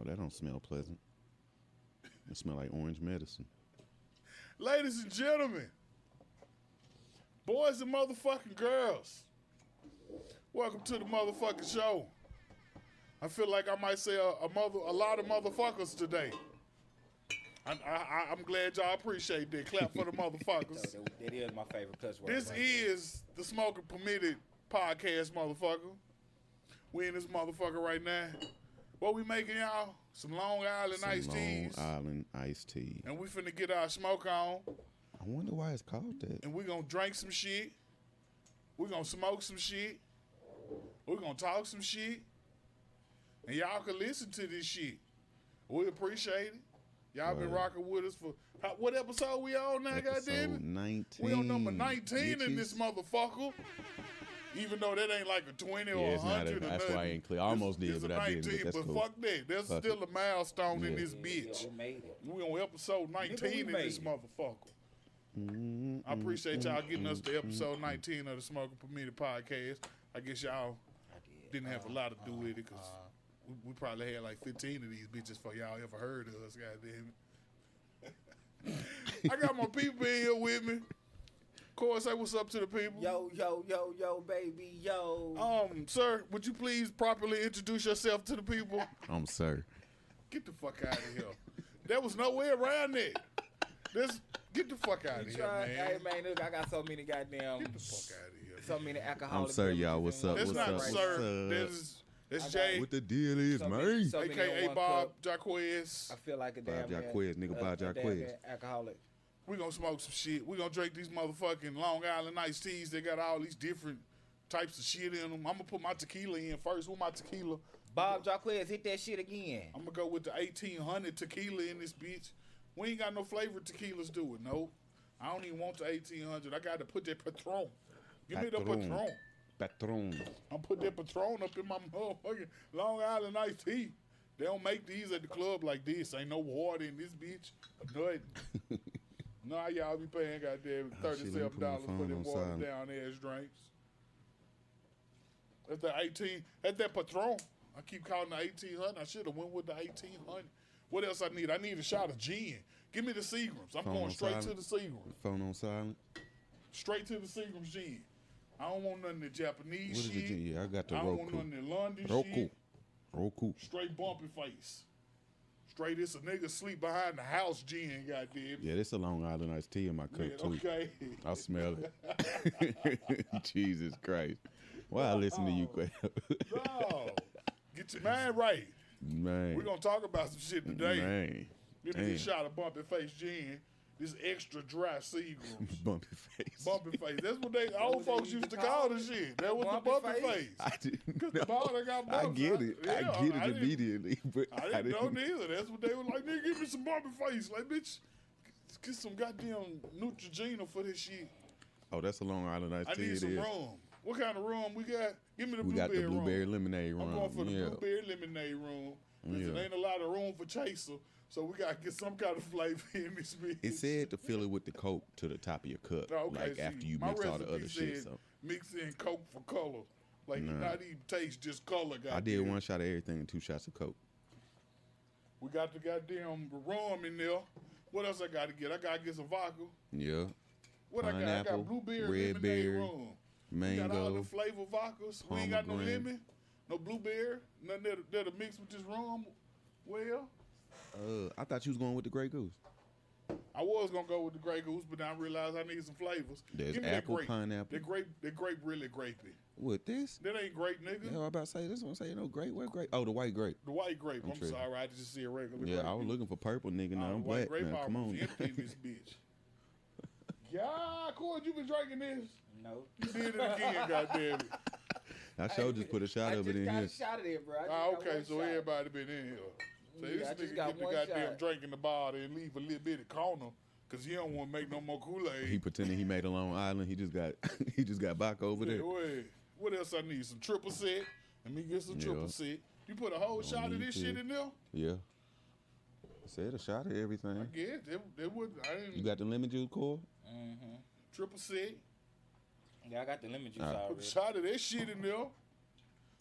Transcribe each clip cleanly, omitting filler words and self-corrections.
that don't smell pleasant. It smell like orange medicine. Ladies and gentlemen, boys and motherfucking girls, welcome to the motherfucking show. I feel like I might say a lot of motherfuckers today. I'm glad y'all appreciate that. Clap for the motherfuckers. That is my favorite cuss word. This is the Smoking Permitted podcast, motherfucker. We in this motherfucker right now. What we making, y'all? Some Long Island iced teas. Long Island iced tea. And we finna get our smoke on. I wonder why it's called that. And we gonna drink some shit. We gonna smoke some shit. We gonna talk some shit. And y'all can listen to this shit. We appreciate it. Y'all been rocking with us for what episode we on now, goddamn it? 19. We on number 19 bitches. in this motherfucker. Even though that ain't like a 20 or 100 or that's nothing. why I ain't clear. I almost did, but I didn't. But that's cool. Fuck that. That's still a milestone in this bitch. Yeah, we made it. We on episode 19 in this motherfucker. I appreciate y'all getting us to episode 19 of the Smoking Permitted podcast. I guess y'all didn't have a lot to do with it because we probably had like 15 of these bitches before y'all ever heard of us, goddamn it. I got my people in here with me. Corey, say what's up to the people. Yo, baby, yo. Sir, would you please properly introduce yourself to the people? Sir. Get the fuck out of here. There was no way around that. Get the fuck out of here, man. Hey, man, look, I got so many goddamn. Get the fuck out of here. So many alcoholic. Sir, y'all. What's up? That's What's not up? sir. That's Jay. What the deal is, man? AKA Bob Jaquez. I feel like a damn Bob Jaquez, nigga. Bob Jaquez. Alcoholic. We gonna smoke some shit. We gonna drink these motherfucking Long Island iced teas. They got all these different types of shit in them. I'm gonna put my tequila in first. With my tequila, Bob Jaquez, hit that shit again. I'm gonna go with the 1800 tequila in this bitch. We ain't got no flavored tequilas, do it? No, I don't even want the 1800. I got to put that Patron. Give me the Patron. Patron. I'm put that Patron up in my motherfucking Long Island iced tea. They don't make these at the club like this. Ain't no water in this bitch. Nothing. Nah, y'all be paying goddamn $37 for them water down ass drinks. That's the 18. That's that Patron. I keep calling the 1800. I should have went with the 1800. What else I need? I need a shot of gin. Give me the Seagrams. I'm going straight to the Seagrams. Phone on silent. Straight to the Seagrams gin. I don't want none of the Japanese what is shit. It? Yeah, I got the I Roku. don't want none of the London shit. Roku. Straight bumpy face. Straight, it's a nigga sleep behind the house gin, goddamn. Yeah, this a Long Island iced tea in my cup, too. Okay. I smell it. Jesus Christ. Why I listen to you, Quail? No. Get your mind right. Man. We're going to talk about some shit today. Man. Give me this shot of bumpy face gin. This extra dry Seagrams. Bumpy face. Bumpy face. That's what they old folks used to call the shit. That was the bumpy face. I didn't Because know. the ball got bumps. I get it. I get it immediately. But I didn't know neither. That's what they were like. Nigga, give me some bumpy face. Like, bitch, get some goddamn Neutrogena for this shit. Oh, that's a Long Island iced tea. I need some rum. What kind of rum we got? Give me the we blueberry got the blueberry rum. lemonade rum. I'm going for the blueberry lemonade rum. Because it ain't a lot of room for chaser. So we got to get some kind of flavor in this bitch. It said to fill it with the Coke to the top of your cup. Like after you mix all the other shit. So. Mix in Coke for color. Like not even taste, just color. I did one shot of everything and 2 shots of Coke. We got the goddamn rum in there. What else I got to get? I got to get some vodka. Yeah. What Pineapple, I got? Blueberry, red berry, rum. mango. We got all the flavor vodkas. We ain't got no lemon, no blueberry. Nothing that'll mix with this rum. Well, I thought you was going with the Grey Goose. I was gonna go with the Grey Goose, but then I realized I need some flavors. There's Give me apple, that grape. pineapple. That grape really grapey. What, this? That ain't grape, nigga. Yeah, I was about to say this one. Say no grape. What grape? Oh, the white grape. The white grape. I'm tripping. sorry, I just see a regular grape. Yeah, I was looking for purple, nigga. Now I'm white black. grape Now, come on. empty in this bitch. Yeah, Cord, you been drinking this? No. You did it again, goddamn it. I sure just put a shot of it in here. I just got a shot of it, bro. Okay, so everybody been in here. So this nigga get the goddamn drink in the bottle and leave a little bit of corner because he don't want to make no more Kool-Aid. He pretending he made a Long Island. He just got back over there. Wait, what else I need? Some triple set. Let me get some triple set. You put a whole shot of this shit in there? Yeah. Said a shot of everything. I guess they would. I didn't. You got the lemon juice, Core? Mm-hmm. Triple set. Yeah, I got the lemon juice Put already. a shot of that shit in there.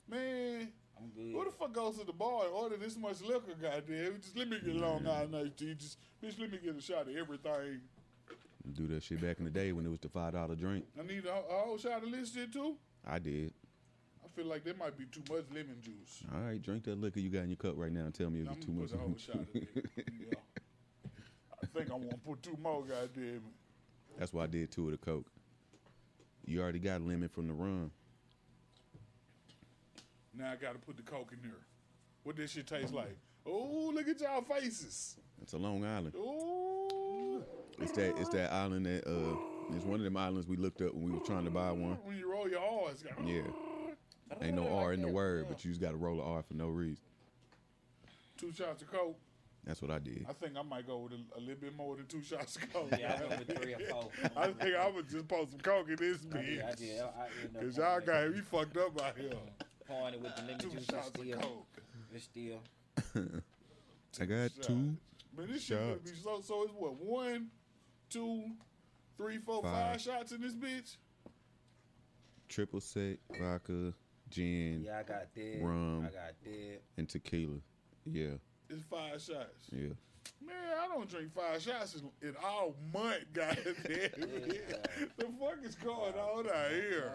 Man, I'm good. Who the fuck goes to the bar and order this much liquor, goddamn? Just let me get Long Island iced tea. Just, bitch, let me get a shot of everything. Do that shit back in the day when it was the $5 drink. I need a whole shot of this shit, too? I did. I feel like there might be too much lemon juice. All right, drink that liquor you got in your cup right now and tell me if it's too much. I'm gonna put a whole shot of it. Yeah. I think I want to put 2 more, goddamn it. That's why I did 2 of the Coke. You already got lemon from the rum. Now I gotta put the Coke in here. What this shit taste like? Oh, look at y'all faces. It's a Long Island. Oh. It's that island that it's one of them islands we looked up when we was trying to buy one. When you roll your R's. Yeah. Ain't no R in the word, but you just got to roll an R for no reason. 2 shots of Coke. That's what I did. I think I might go with a little bit more than 2 shots of Coke. Yeah, I went with 3 or 4. I think I would just pour some Coke in this bitch. I did. Because y'all got me fucked up out here. Pouring it with the lemon 2 juice. shots of Coke. It's still. I got 2 Man, this shit gonna shots. be so it's what? 1, 2, 3, 4, 5 shots in this bitch? triple sec, vodka, gin, Yeah, I got that. rum, I got that. and tequila. Yeah, It's 5 shots. yeah. Man, I don't drink 5 shots in all month, goddamn. The fuck is going on out here?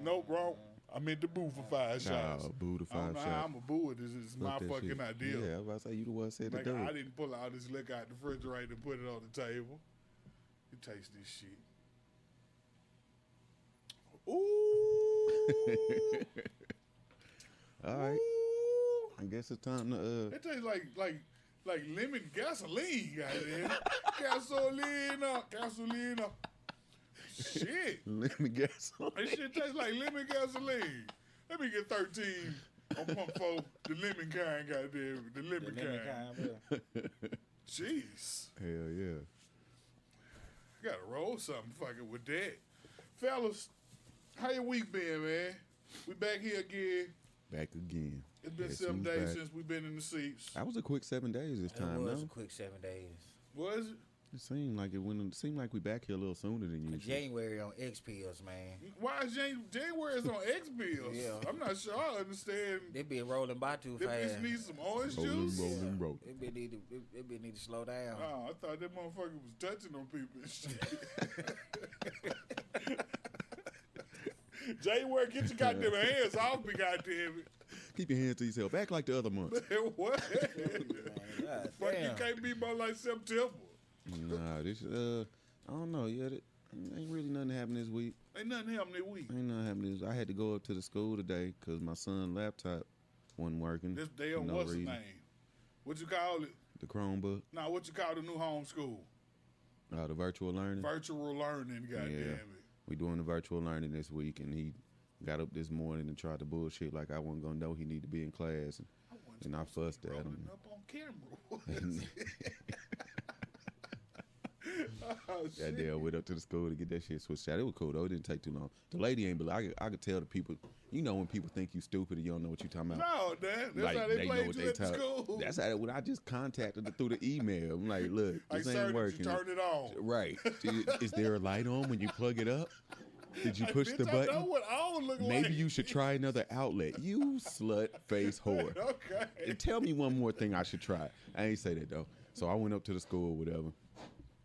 Nope, wrong. I'm in the booth for 5 shots. Nah, boo the I don't 5 know shots. how I'm a boo it. This is my Fuck that fucking shit. idea. Yeah, I was about to say, you the one said to Like, do I it. didn't pull out this liquor out the refrigerator and put it on the table. You taste this shit. Ooh. All right, Ooh. I guess it's time to It tastes like lemon gasoline, goddamn. Gasolina. Shit. lemon gas. This shit tastes like lemon gasoline. Let me get 13 on pump 4. The lemon kind, goddamn. The lemon kind. Jeez. Hell yeah. Gotta roll something fucking with that. Fellas, how your week been, man? We back here again. Back again. It's been Yes, 7 we days back. since we've been in the seats. That was a quick 7 days this time, It was no? a quick 7 days. Was it? It seemed like it seemed like we back here a little sooner than usual. January on X pills, man. Why is January is on X bills? Yeah. I'm not sure I understand. They been rolling by too That fast. bitch needs some orange Rolling, juice. rolling. They been need to slow down. Oh, I thought that motherfucker was touching on people and shit. January, get your goddamn hands off me, goddamn it. Keep your hands to yourself. Back like the other months. What? God Fuck, you damn. can't be more like September. Nah, this I don't know. Yeah, ain't really nothing happening this week. Ain't nothing happening this week. Ain't nothing happening. I had to go up to the school today because my son's laptop wasn't working. This day for on no what's the reason. name? What you call it? The Chromebook, Now, what you call the new homeschool? the virtual learning. Virtual learning, goddamn Yeah. it. We doing the virtual learning this week, and he got up this morning and tried to bullshit like I wasn't gonna know he need to be in class, and I fussed at Rolling him. up on camera. Oh, That shit. day I went up to the school to get that shit switched out. It was cool though. It didn't take too long. The lady ain't believe. I could tell the people. You know when people think you stupid and you don't know what you talking about. No, Dan. That's how they played you at the school. That's how when I just contacted her through the email. I'm like, look, Like, this sir, ain't did working. you turn it on? Right. Is there a light on when you plug it up? Did you Like, push bitch, the I know button? what on look Maybe like. you should try another outlet. You slut face whore. Okay. And tell me one more thing I should try. I ain't say that though. So I went up to the school, whatever.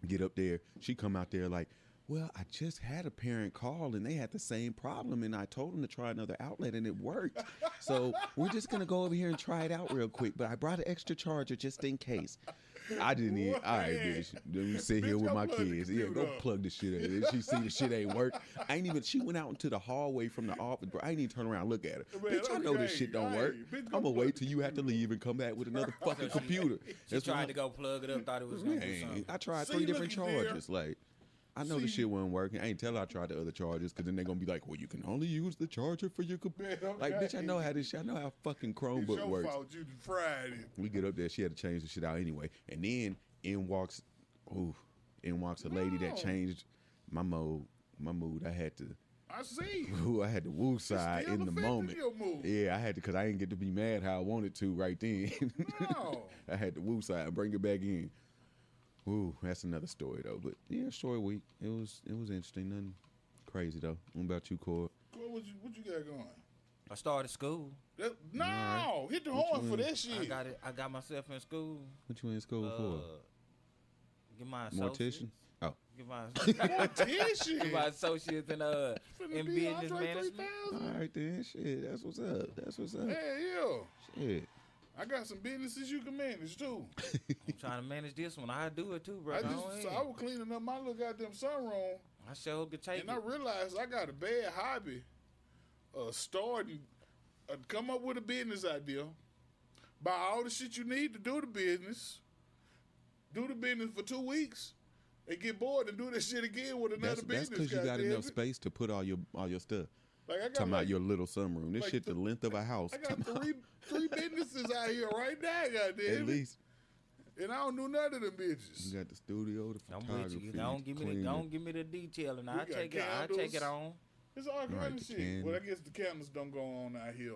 Get up there. She come out there like, well, I just had a parent call and they had the same problem and I told them to try another outlet and it worked. So we're just gonna go over here and try it out real quick. But I brought an extra charger just in case. I didn't even. All right, bitch. Let me sit here Bitch, with go my plug the kids. Yeah, go computer up. plug the shit in. And she see the shit ain't work. I ain't even. She went out into the hallway from the office, bro. I ain't even turn around and look at her. Man, Bitch, I know this okay, shit don't hey, work. bitch, go I'm gonna plug wait the till you have to leave and come back with another fucking computer. She That's tried why- to go plug it up, thought it was gonna do Man, something. I tried See, 3 different looky there. chargers. Like, I know the See. shit wasn't working. I ain't tell her I tried the other chargers because then they're gonna be like, well, you can only use the charger for your computer. Man, Like, bitch, I okay. know how this shit. I know how fucking It's Chromebook your works. fault you done fried it. We get up there, she had to change the shit out anyway. And then in walks a lady that No. changed my mood. I had to I see. I had to woo side still in the affecting moment. your mood. Yeah, I had to because I didn't get to be mad how I wanted to right then. No. I had to woo side and bring it back in. Ooh, that's another story though. But yeah, short week. It was interesting. Nothing crazy though. What about you, Cord? What you got going? I started school. No, hit the horn for that shit. I got myself in school. What you in school for? Get my Mortician? Oh. Get my mortician. Get my associates in business management. All right then, shit. That's what's up. That's what's up. Yeah. Shit. I got some businesses you can manage too. I'm trying to manage this one. I do it too, bro. I was cleaning up my little goddamn sunroom. I sure could take it. And I realized I got a bad hobby. Starting, come up with a business idea. Buy all the shit you need to do the business. Do the business for 2 weeks. And get bored and do that shit again with another business. That's because you got enough space to put all your stuff. Like I got talking about your little sunroom. This shit the length of a house. I got three businesses out here right now, goddamn. At least. And I don't do none of them bitches. You got the studio, the photography. Don't give me the detail, and I'll take it on. It's all kind of shit. Well, I guess the candles don't go on out here.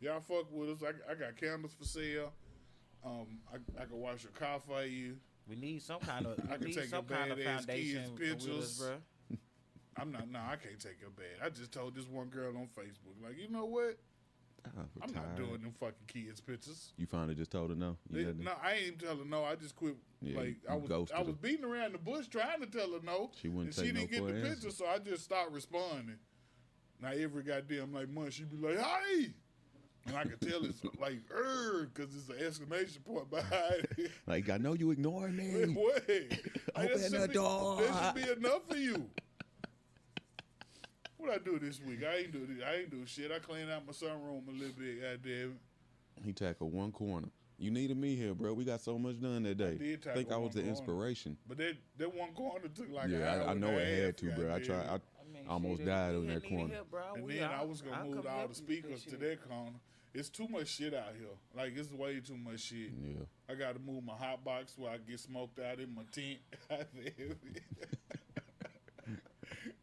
Y'all fuck with us. I got candles for sale. I can wash your car for you. We need some kind of I can take some kind of foundation pictures. with us, bro. I can't take your bad. I just told this one girl on Facebook, like, you know what? I'm not doing them fucking kids' pictures. You finally just told her no? No, I ain't even tell her no. I just quit. Yeah, like I was beating around the bush trying to tell her no. She wouldn't and take no she didn't get the picture, so I just stopped responding. Now every goddamn month she be like, "Hey," and I can tell it's like because it's an exclamation point behind it. Like, I know you ignoring me. Wait, open the door. That should be enough for you. What I do this week? I ain't do shit. I cleaned out my sunroom a little bit, goddamn. He tackled one corner. You needed me here, bro. We got so much done that day. I think I was the inspiration. But that one corner took like an hour. I know it had to, bro. I tried. I almost died on that corner. And then I was gonna move all the speakers to that corner. It's too much shit out here. Like, it's way too much shit. Yeah. I got to move my hot box where I get smoked out in my tent.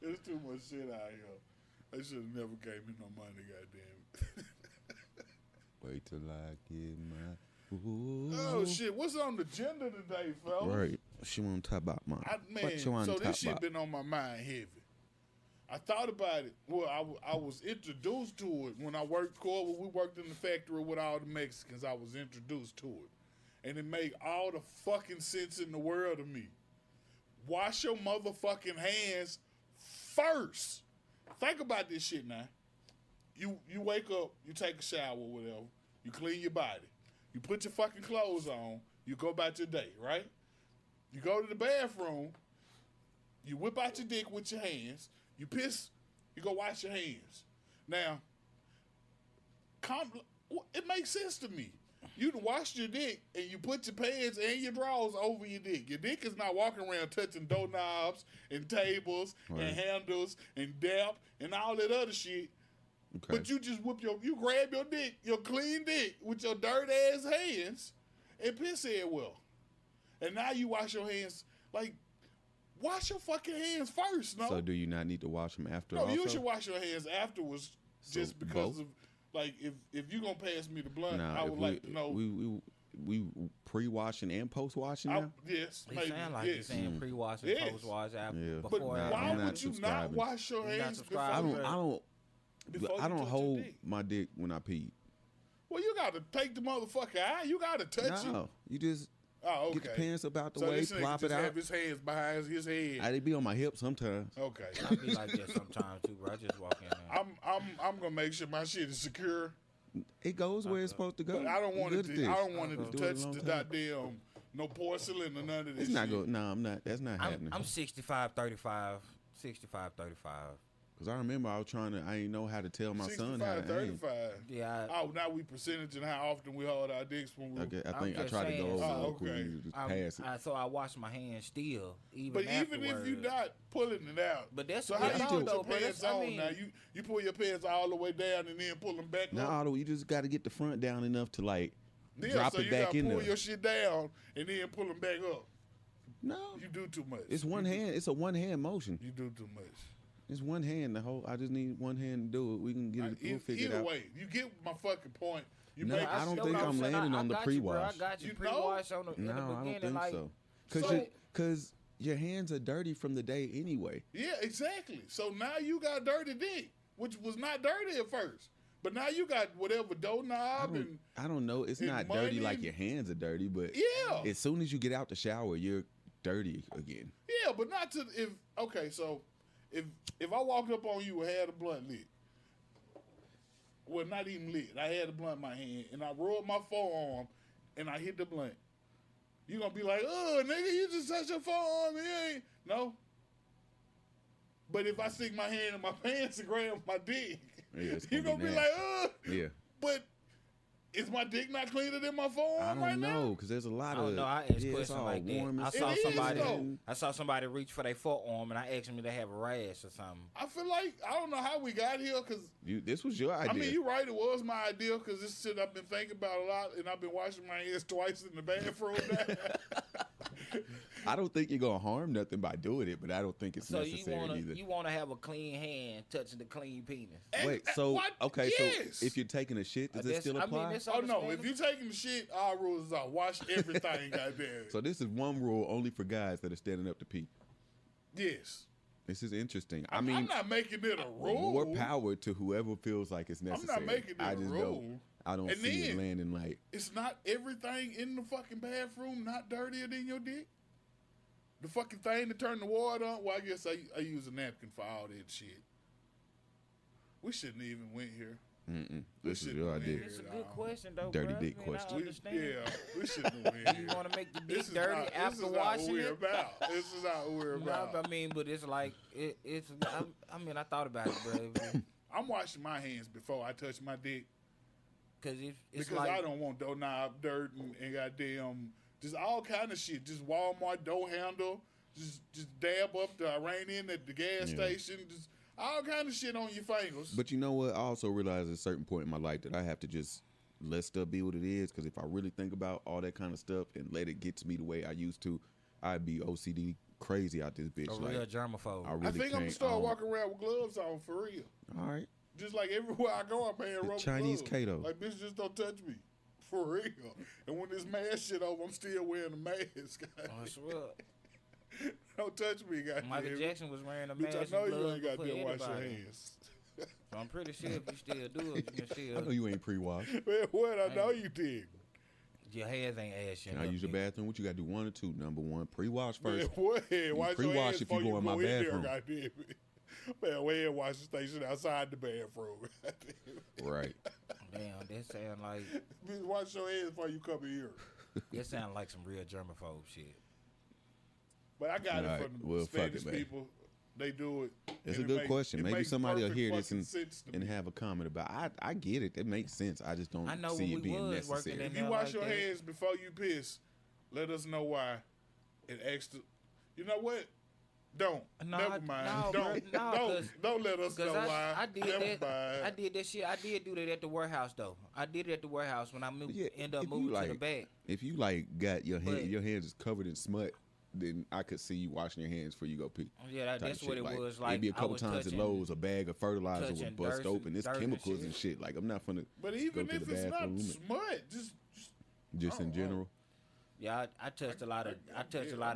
There's too much shit out here. I should have never gave me no money, goddamn. Wait till I get my. Ooh. Oh shit! What's on the agenda today, fellas? Right. She want to talk about mine. So this shit been on my mind heavy. I thought about it. Well, I was introduced to it when I worked. We worked in the factory with all the Mexicans. I was introduced to it, and it made all the fucking sense in the world to me. Wash your motherfucking hands first. Think about this shit now. You wake up, you take a shower or whatever, you clean your body, you put your fucking clothes on, you go about your day, right? You go to the bathroom, you whip out your dick with your hands, you piss, you go wash your hands. Now, it makes sense to me. You washed your dick and you put your pants and your drawers over your dick. Your dick is not walking around touching doorknobs and tables and handles and depth and all that other shit. Okay. But you just you grab your dick, your clean dick, with your dirty ass hands and piss it well. And now you wash your hands. Like, wash your fucking hands first, no? So do you not need to wash them after? No, you should wash your hands afterwards, just because of. Like, if you're going to pass me the blunt, I would like to know. We pre-washing and post-washing now? Yes. It sound like you're saying pre-wash and post-wash after. Yeah. But why would you not wash your hands before? I don't hold my dick when I pee. Well, you got to take the motherfucker out. You got to touch it. No, you just get the pants up out the way, this plop nigga it out. Have his hands behind his head. They be on my hips sometimes. Okay. I be like that sometimes too, bro. I just walk in there. I'm gonna make sure my shit is secure. It goes where it's supposed to go. But I don't want it to touch the goddamn no porcelain or none of this. It's not good. No, I'm not. That's not happening. I'm 65-35. 65-35. Because I remember I ain't know how to tell my son how to 35. Yeah. Now we percentage and how often we hold our dicks when we. Okay, I think I tried to go over it. Pass it. So I wash my hands still, even if you're not pulling it out. But that's so how you put your pants on now? You pull your pants all the way down and then pull them back up. No, you just got to get the front down enough to drop it back in there. You pull your shit down and then pull them back up. No, you do too much. It's one hand. It's a one hand motion. You do too much. It's one hand. I just need one hand to do it. We can get it. We'll figure it out. Either way, you get my fucking point. I don't think I'm landing on the pre-wash. I got you pre-wash on the beginning. I don't think so. Because your hands are dirty from the day anyway. Yeah, exactly. So now you got dirty dick. which was not dirty at first. But now you got whatever doorknob and I don't know. It's not dirty like your hands are dirty, but as soon as you get out the shower, you're dirty again. Yeah, but not to so if I walked up on you and had a blunt lit, well, not even lit, I had a blunt in my hand and I rolled my forearm and I hit the blunt, you gonna be like, oh, nigga, you just touched your forearm, ain't no. But if I stick my hand in my pants and grab my dick, you gonna be like, yeah. But is my dick not cleaner than my forearm right now? I don't know, because there's a lot of. I asked questions like that. I saw somebody reach for their forearm, and I asked them if they have a rash or something. I feel like I don't know how we got here, because this was your idea. I mean, you're right. It was my idea, because this shit I've been thinking about a lot, and I've been washing my hands twice in the bathroom now. I don't think you're gonna harm nothing by doing it, but I don't think it's necessary either. You want to have a clean hand touching the clean penis. Wait, so what? Okay, yes. so if you're taking a shit, does it still apply? Oh no, if you're taking the shit, our rules are wash everything. Goddamn. So this is one rule only for guys that are standing up to pee. Yes. This is interesting. I'm not making it a rule. More power to whoever feels like it's necessary. I'm not making it a rule. I don't see it landing like. It's not everything in the fucking bathroom not dirtier than your dick. The fucking thing to turn the water on. Well, I guess I use a napkin for all that shit. We shouldn't even went here. This is your idea. It's a good question, though. Dirty bro. dick question. We shouldn't have went here. You want to make the dick dirty after washing it? This is not what we're about. No, I mean, but it's like it's. I thought about it, bro. I'm washing my hands before I touch my dick. Because like, I don't want doorknob dirt and goddamn just all kind of shit. Just Walmart door handle. Just dab up I ran in at the gas station. Just all kind of shit on your fingers. But you know what? I also realized at a certain point in my life that I have to just let stuff be what it is. Because if I really think about all that kind of stuff and let it get to me the way I used to, I'd be OCD crazy out this bitch. A real germaphobe. I think I'm gonna start walking around with gloves on for real. All right. Just like everywhere I go, I'm wearing rubber Chinese gloves. Kato. Like, bitch, just don't touch me. For real. And when this mask shit over, I'm still wearing a mask. I swear. Don't touch me, goddamn. Michael Jackson was wearing a mask. Bitch, I know you ain't got to wash your hands. So I'm pretty sure if you still do it, you can still. I know you ain't pre-washed. Man, what? I know you did. Your hands ain't ashy. Can I use your bathroom? What you got to do? 1 or 2? Number 1, pre-wash first. Man, what? Wash your hands if you go in my bathroom. There, man, we ain't wash the station outside the bathroom. Right. Damn, that sound like. Bitch, wash your hands before you come in here. That sound like some real germaphobe shit. But I got it from the Spanish people. They do it. It's a good question. Maybe somebody will hear this and have a comment about it. I get it. It makes sense. I just don't see it being necessary. If you wash your hands before you piss, let us know why. And extra. You know what? Don't. Never mind. Don't let us know why. I did that shit. I did do that at the warehouse though. I did it at the warehouse when I end up moving to the back. If you got your hands is covered in smut, then I could see you washing your hands before you go pee. Yeah, that's what it was like. Maybe a couple times at Lowe's, a bag of fertilizer would bust open. It's chemicals and shit. Like, I'm not finna. But even if it's not smut, just in general. Yeah, I touched a lot of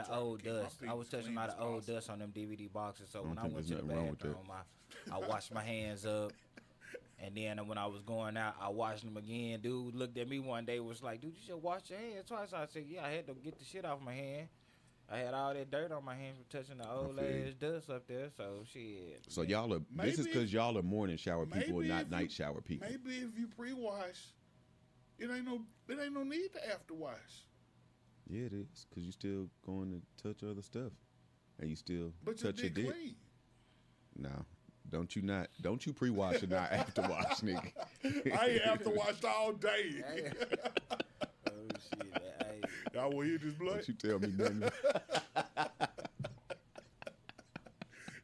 old dust. I was touching a lot of old dust on them DVD boxes. So when I went to the bathroom, I washed my hands up. And then when I was going out, I washed them again. Dude looked at me one day, was like, dude, you should wash your hands twice. I said, yeah, I had to get the shit off my hand. I had all that dirt on my hands from touching the old ass dust up there. So shit. So y'all are. This is because y'all are morning shower people, not night shower people. Maybe if you pre-wash, it ain't no need to after wash. Yeah, it is, because you still going to touch other stuff, and you still touch your dick. Clean. No, don't you pre-wash and not after wash, nigga. I ain't after washed all day. Oh shit! Y'all want to hear this blood? Don't you tell me nothing.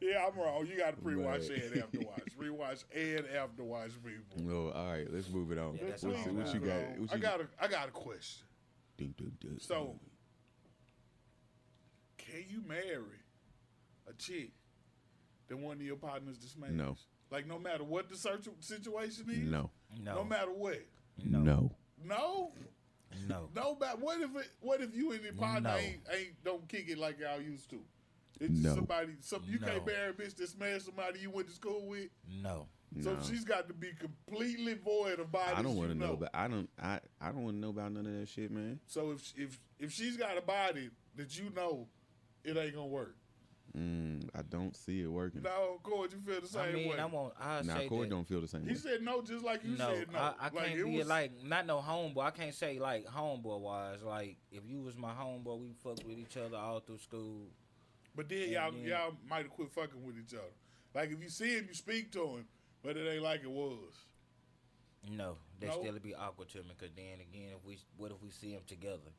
Yeah, I'm wrong. You got to pre-wash and after wash. Pre-wash and after wash, people. No, all right, let's move it on. Yeah, what you got? I got a question. So, can you marry a chick that one of your partners dismisses? No. Like, no matter what the situation is? No. No matter what? No. No? No. No, but what if you and your partner don't kick it like y'all used to? It's just you can't marry a bitch that smashed somebody you went to school with? No. So she's got to be completely void of bodies. I don't want to know, but I don't want to know about none of that shit, man. So if she's got a body that you know, it ain't gonna work. I don't see it working. No, Corey, you feel the same way. Corey don't feel the same way. He said no, just like you said no. I can't be like not no homeboy. I can't say like homeboy wise. Like if you was my homeboy, we fucked with each other all through school. But then y'all might have quit fucking with each other. Like if you see him, you speak to him, but it ain't like it was. No, that still be awkward to me. Cause then again, what if we see him together?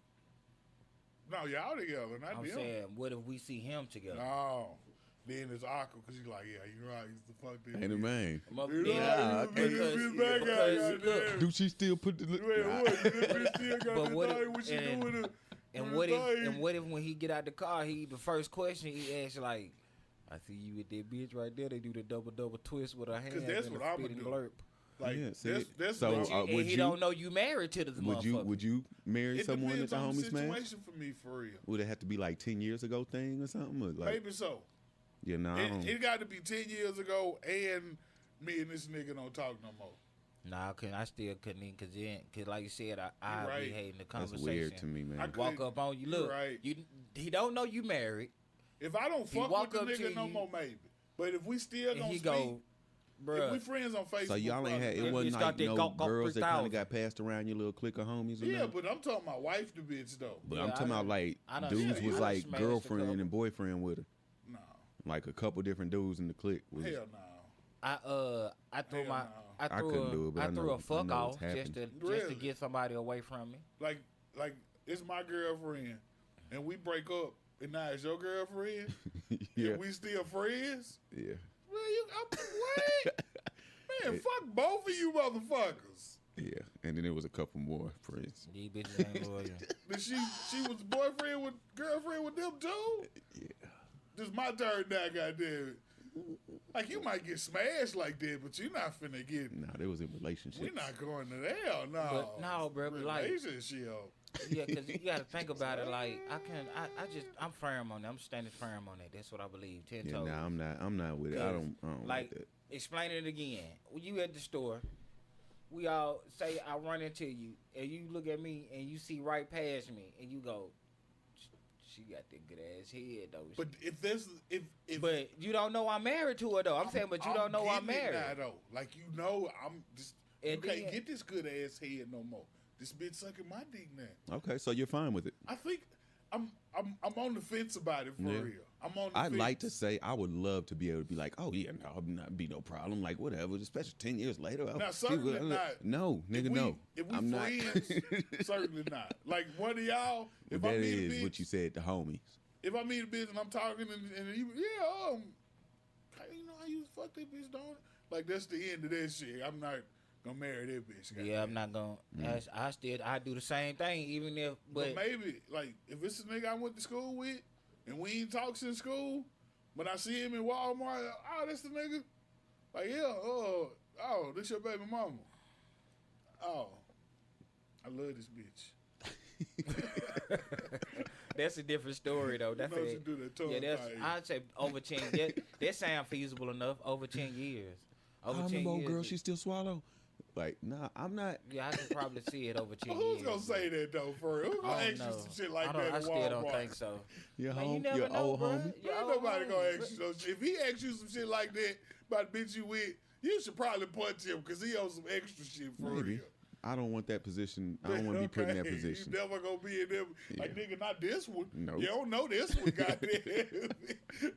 No, y'all together, not I'm them. saying, what if we see him together? No. Then it's awkward because you're like, yeah, you're right. He's the fuck this. Ain't a man. Look, do she still put the? And what if when he get out the car, the first question he asks like, I see you with that bitch right there. They do the double twist with her hands. Because that's what I'm gonna do. Blurp. Like that's so. And he don't know you married to this motherfucker. Would you marry someone that the homie smashed? Situation for me, for real. Would it have to be like 10 years ago thing or something? Or like, maybe so. Yeah, no. It got to be 10 years ago, and me and this nigga don't talk no more. Nah, I still couldn't even, cause like you said, I be hating the conversation. That's weird to me, man. I walk up on you, look, he don't know you married. If I don't fuck with the nigga no more, maybe. But if we still gonna speak, if we friends on Facebook, so y'all ain't had it wasn't like no girls that kind of got passed around your little clique of homies. Yeah, but I'm talking about wife the bitch though. But I'm talking about like dudes was like girlfriend and boyfriend with her. No, like a couple different dudes in the clique. Hell no. I threw Hell I threw a fuck off just to get somebody away from me. Like it's my girlfriend, and we break up, and now it's your girlfriend. Yeah, and we still friends. Yeah. What? Man, fuck both of you motherfuckers. Yeah, and then there was a couple more friends. These bitches ain't loyal. But she was girlfriend with them too? Yeah. This my turn now, goddamn. Like you might get smashed like that, but you're not finna get. Nah, they was in relationships. We're not going to hell, no. But no, bro, like relationship. Yeah, because you got to think about it. Like I'm firm on that. I'm standing firm on that. That's what I believe. 10 toes. Nah, I'm not with it. I don't like that. Explain it again. When you at the store, we all say I run into you, and you look at me, and you see right past me, and you go, she got that good ass head though. But but you don't know I'm married to her though. I'm saying, but you don't know I'm married. Now, though. Like you know, I'm just you can't get this good ass head no more. This bitch sucking my dick now. Okay, so you're fine with it. I think I'm on the fence about it for real. I'm on the I'd fence. like to say I would love to be able to be like, oh yeah, no, it'd not be no problem. Like whatever, especially 10 years later. Now certainly not. No, nigga, no. If we I'm friends, certainly not. Like one of y'all. If that I meet is a bitch, what you said to homies. If I meet a bitch and I'm talking and you, you know how you fuck that bitch, don't it? Like that's the end of that shit. I'm not gonna marry that bitch. Yeah, I'm not gonna. I do the same thing, even if. But maybe like if it's a nigga I went to school with and we ain't talk since school, but I see him in Walmart, oh, that's the nigga. Like yeah, oh, this your baby mama. Oh, I love this bitch. That's a different story though. That's I'd say over 10. That sound feasible enough. Over 10 years. Over 10 years. Girl, she still swallow. Like, nah, I'm not. Yeah, I can probably see it over 10 Who's years. gonna say that though? For real? Who's gonna ask you some shit like that? I still don't think so. Your old homie. Ain't nobody gonna ask you those shit. If he asks you some shit like that about the bitch you with, you should probably punch him because he owes some extra shit for real. I don't want that position. I don't want to be put in that position. You never gonna be in them. Like, nigga, not this one. No. You don't know this one, goddamn.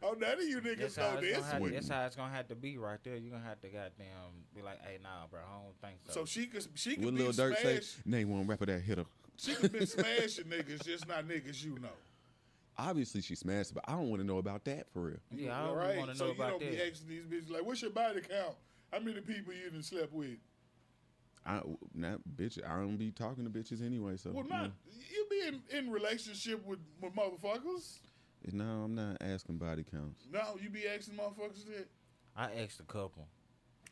Oh, none of you niggas know this one. That's how it's gonna have to be right there. You're gonna have to goddamn be like, hey, nah, bro, I don't think so. So she could what be Lil Durk smashed. say? Name one rapper that hit her. She could be smashing niggas, just not niggas you know. Obviously she smashed, but I don't want to know about that for real. Yeah, I don't want to know about that. So you don't be asking these bitches like, what's your body count? How many people you done slept with? I don't be talking to bitches anyway. So well, you be in relationship with motherfuckers. No, I'm not asking body counts. No, you be asking motherfuckers that. I asked a couple.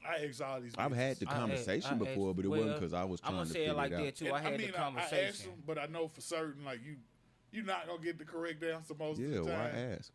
I asked all these. I've had the conversation before, but it wasn't because I was trying to figure it out. I'm gonna say it like that too. I had the conversation. I asked them, but I know for certain, like you're not gonna get the correct answer most of the time. Yeah, why ask?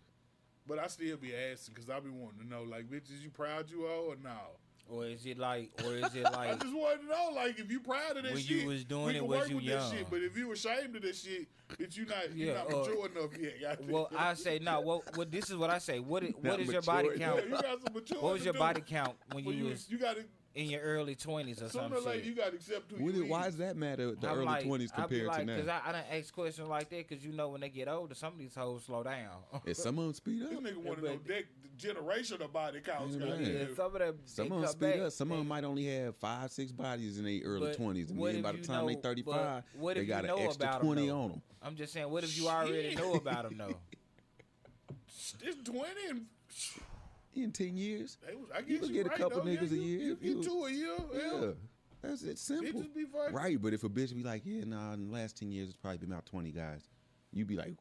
But I still be asking because I be wanting to know, like, bitches, you proud you are or no? Or is it like? I just wanted to know, like, if you proud of that when shit, you was doing we it, can was work you with young? that shit. But if you ashamed of that shit, that you're not mature enough yet. Goddamn. Well, I say no. What this is what I say. What is your body count? Yeah, you got some mature. What was your body count when you was you got to in your early 20s or something? Sooner or later, you got to accept who you is. Why does that matter? The early 20s compared to now? Because I done ask questions like that because you know when they get older, some of these hoes slow down. And some of them speed up. This nigga want to know the generation of body counts. Yeah, some of them speed up. Some of them might only have 5-6 bodies in their early 20s, and then by the time they 35, they got an extra 20 on them. I'm just saying, what if you already know about them though? It's 20 and. In 10 years, I guess you could get a couple niggas a year. You get 2 a year. Yeah. That's it. Simple. It just be fucking. Right, but if a bitch be like, yeah, nah, in the last 10 years, it's probably been about 20 guys. You be like,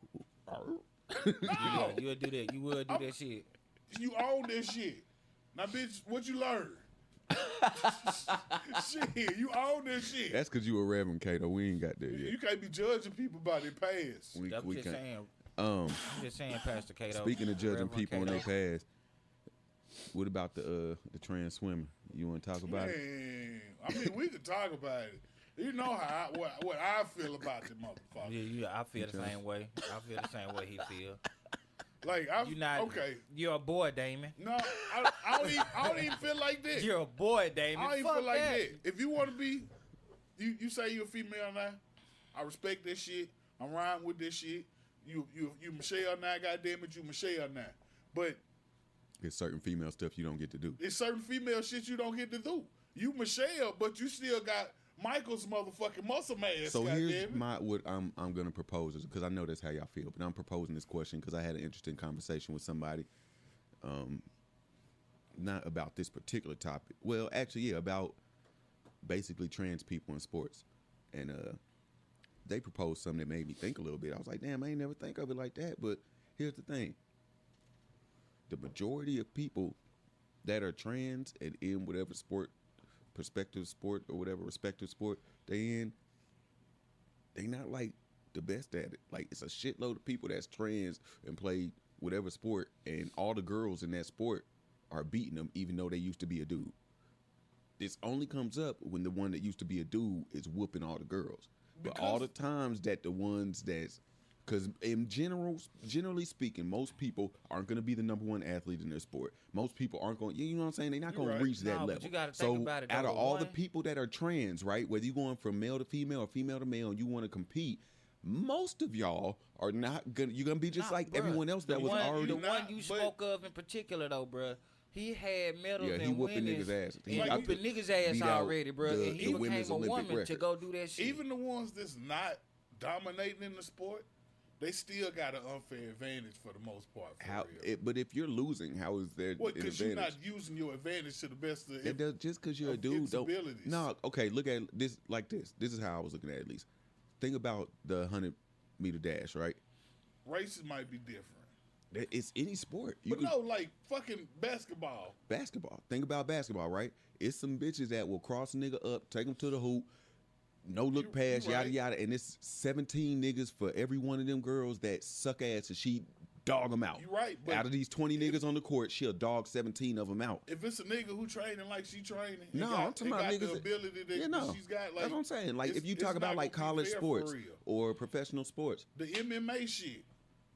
no. You would do that. You would do that shit. You own this shit. Now, bitch, what you learn? Shit, you own this shit. That's because you a Reverend Kato. We ain't got there yet. You can't be judging people by their past. We can't. I'm just saying, Pastor Kato. Speaking of judging Reverend people on Kato. their past, what about the trans swimmer? You want to talk about it? I mean, we could talk about it. You know how what I feel about the motherfucker. Yeah, I feel the same way. I feel the same way he feel. Like you're not okay. You're a boy, Damon. No, I don't even feel like that. You're a boy, Damon. I don't even feel like that. If you want to be, you say you're a female now. I respect this shit. I'm riding with this shit. You Michelle now, goddamn it, you Michelle now. But there's certain female stuff you don't get to do. It's certain female shit you don't get to do. You Michelle, but you still got Michael's motherfucking muscle mass. So here's what I'm gonna propose, because I know that's how y'all feel, but I'm proposing this question because I had an interesting conversation with somebody, not about this particular topic. Well, actually, yeah, about basically trans people in sports, and they proposed something that made me think a little bit. I was like, damn, I ain't never think of it like that. But here's the thing: the majority of people that are trans and in whatever respective sport they in, they not like the best at it. Like, it's a shitload of people that's trans and play whatever sport, and all the girls in that sport are beating them even though they used to be a dude. This only comes up when the one that used to be a dude is whooping all the girls. But all the times that the ones that's, because in generally speaking, most people aren't going to be the number one athlete in their sport. Most people aren't going, you know what I'm saying? They're not going to reach that level. But you gotta think about it, out of all the people that are trans, right, whether you're going from male to female or female to male and you want to compete, most of y'all are not going to, you're going to be just like everyone else that was already. The one you spoke of in particular, though, bruh. He had medals and he whooping winnings. Niggas' ass. He whooping niggas' ass already, bro. And he became a woman to go do that shit. Even the ones that's not dominating in the sport, they still got an unfair advantage for the most part. But if you're losing, how is there an advantage? Because you're not using your advantage to the best of it. Does, just because you're a dude, don't. No, okay, look at this like this. This is how I was looking at least. Think about the 100-meter dash, right? Races might be different. It's any sport. Like fucking basketball. Think about basketball, right? It's some bitches that will cross a nigga up, take him to the hoop, no look pass, yada yada, and it's 17 niggas for every one of them girls that suck ass, and she dog them out. You right. But out of these 20 niggas on the court, she'll dog 17 of them out. If it's a nigga who training like she training, I'm talking about niggas. The ability that she's got. Like, that's what I'm saying. Like, if you talk about like college sports or professional sports, the MMA shit.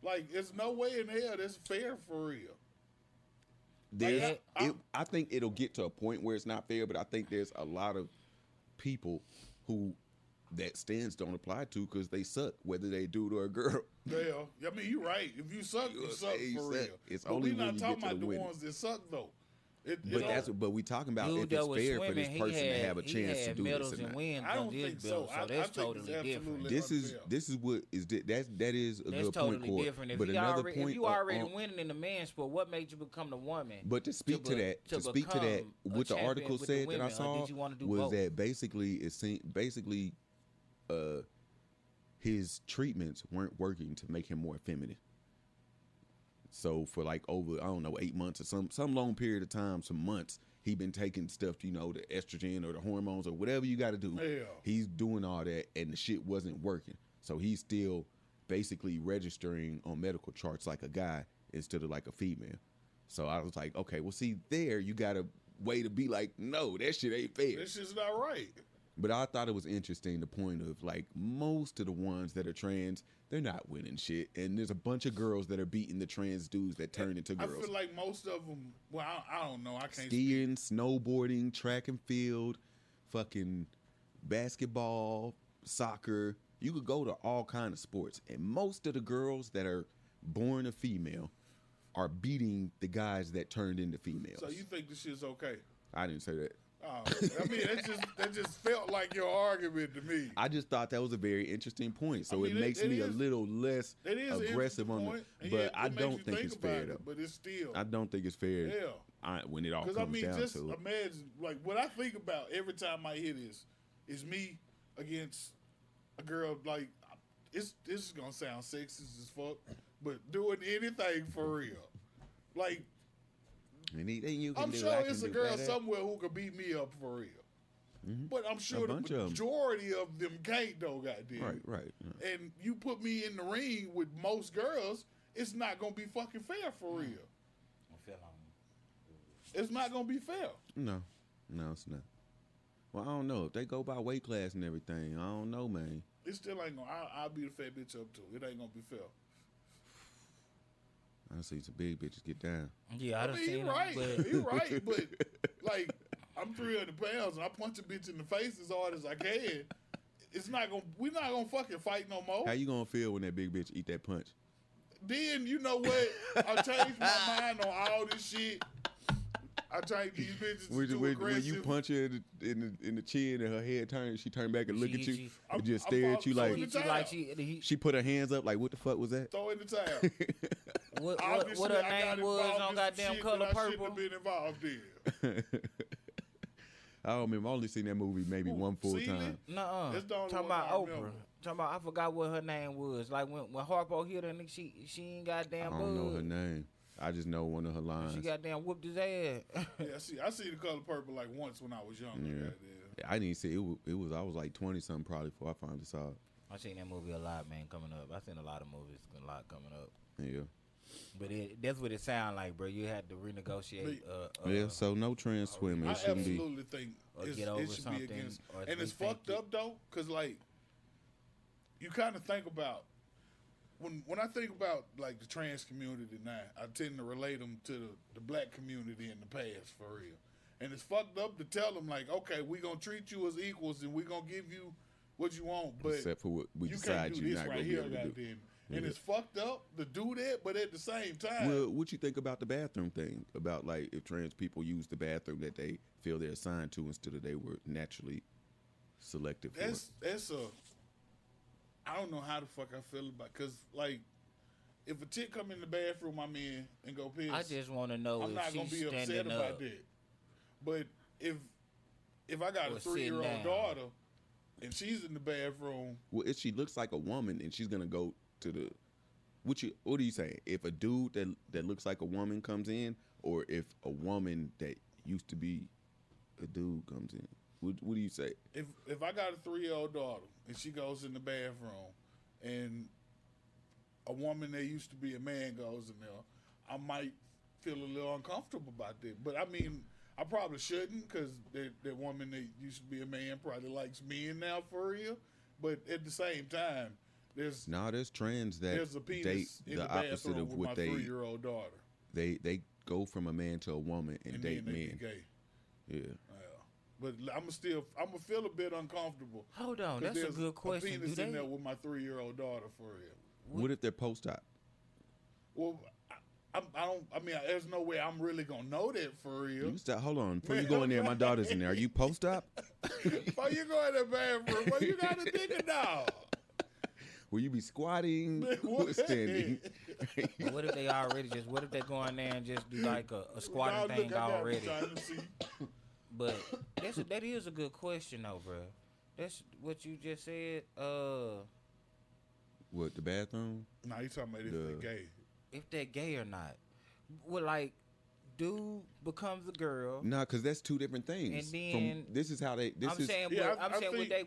Like, there's no way in hell that's fair for real. I think it'll get to a point where it's not fair, but I think there's a lot of people who that stance don't apply to because they suck, whether they dude or a girl. Yeah, I mean, you're right. If you suck, you suck for real. It's only when you get to the we're not talking about the ones that suck, though. But we talking about if it's fair for this person to have a chance to do this or not. I don't think so. So that's totally different. This is what is that is a good totally point, Court. Different. If but another point, if you already winning in the man sport, what made you become the woman? But to speak to that, what the article said that I saw was that basically his treatments weren't working to make him more feminine. So for like over, I don't know, 8 months or some long period of time, some months, he been taking stuff, the estrogen or the hormones or whatever you got to do. Yeah. He's doing all that, and the shit wasn't working. So he's still basically registering on medical charts like a guy instead of like a female. So I was like, okay, well, see, there you got to way to be like, no, that shit ain't fair. That shit's not right. But I thought it was interesting, the point of, like, most of the ones that are trans, they're not winning shit. And there's a bunch of girls that are beating the trans dudes that turn into girls. I feel like most of them, well, I don't know. I can't Skiing, snowboarding, track and field, fucking basketball, soccer. You could go to all kind of sports. And most of the girls that are born a female are beating the guys that turned into females. So you think this shit's okay? I didn't say that. Oh, I mean, that just felt like your argument to me. I just thought that was a very interesting point. So it makes me a little less aggressive on it. But I don't think it's fair, though. But it's still. I don't think it's fair. Yeah. When it all comes down to it. Because, just imagine, like, what I think about every time I hear this is me against a girl, like, this is going to sound sexist as fuck, but doing anything for real. Like, anything you can I'm do, sure it's a girl somewhere who could beat me up for real. Mm-hmm. But I'm sure the majority of them can't, though, goddamn. Right. Yeah. And you put me in the ring with most girls, it's not going to be fucking fair for real. It's not going to be fair. No, it's not. Well, I don't know. If they go by weight class and everything, I don't know, man. It still ain't going to. I'll beat a fat bitch up, too. It ain't going to be fair. I see some big bitches get down. Yeah, I done seen you're right. But... You're right, but like I'm 300 pounds and I punch a bitch in the face as hard as I can. We're not gonna fucking fight no more. How you gonna feel when that big bitch eat that punch? Then you know what? I changed my mind on all this shit. I changed these bitches too aggressive. When you punch her in the chin and her head turns, she turned back and look at you and just stare at you like she put her hands up like, what the fuck was that? Throw in the towel. What her name was on goddamn Color Purple? I shouldn't have been involved in. I don't remember. I only seen that movie maybe one full time. Nuh-uh. Talking about Oprah. Talking about, I forgot what her name was. Like when Harpo hit her, she ain't goddamn I don't know her name. I just know one of her lines. She goddamn whooped his ass. Yeah, I see The Color Purple like once when I was younger. Yeah, I didn't see it. I was like 20 something probably before I finally saw it. I seen that movie a lot, man, coming up. I seen a lot of movies, a lot coming up. Yeah. But that's what it sound like, bro. You had to renegotiate. Yeah, so no trans swimming. I absolutely think it should be against. And it's fucked up, though, because, like, you kind of think about, when I think about, like, the trans community now, I tend to relate them to the black community in the past, for real. And it's fucked up to tell them, like, okay, we're going to treat you as equals and we're going to give you what you want, but except for what we decide you're not going to be able to do. And it's fucked up to do that, but at the same time... Well, what you think about the bathroom thing? About, like, if trans people use the bathroom that they feel they're assigned to instead of they were naturally selected for? That's I don't know how the fuck I feel about it. Because, like, if a chick come in the bathroom I'm in and go piss... I just want to know I'm if not going to be upset about that. But if I got a 3-year-old daughter and she's in the bathroom... Well, if she looks like a woman and she's going to go... to the what are you saying? If a dude that looks like a woman comes in, or if a woman that used to be a dude comes in, what do you say? If I got a 3-year-old daughter and she goes in the bathroom and a woman that used to be a man goes in there, I might feel a little uncomfortable about that. But I mean, I probably shouldn't, because that woman that used to be a man probably likes men now for real. But at the same time, there's trans that date the opposite of what they 3-year-old daughter. They go from a man to a woman and date then men. Gay. Yeah. But I'm gonna feel a bit uncomfortable. Hold on, that's a good question. A penis in there with my 3-year-old daughter for real. What if they're post-op? Well, I don't. I mean, there's no way I'm really gonna know that for real. Hold on. Before you go in there, my daughter's in there. Are you post-op? Before you go in the bathroom, before you got a nigga dog. Will you be squatting or standing? What if they already what if they go in there and just do like a squatting thing already? But that is a good question though, bro. That's what you just said. What, the bathroom? No, you talking about if they're gay. If they're gay or not. Well, like, dude becomes a girl. No, because that's two different things. And then this is how they. I'm saying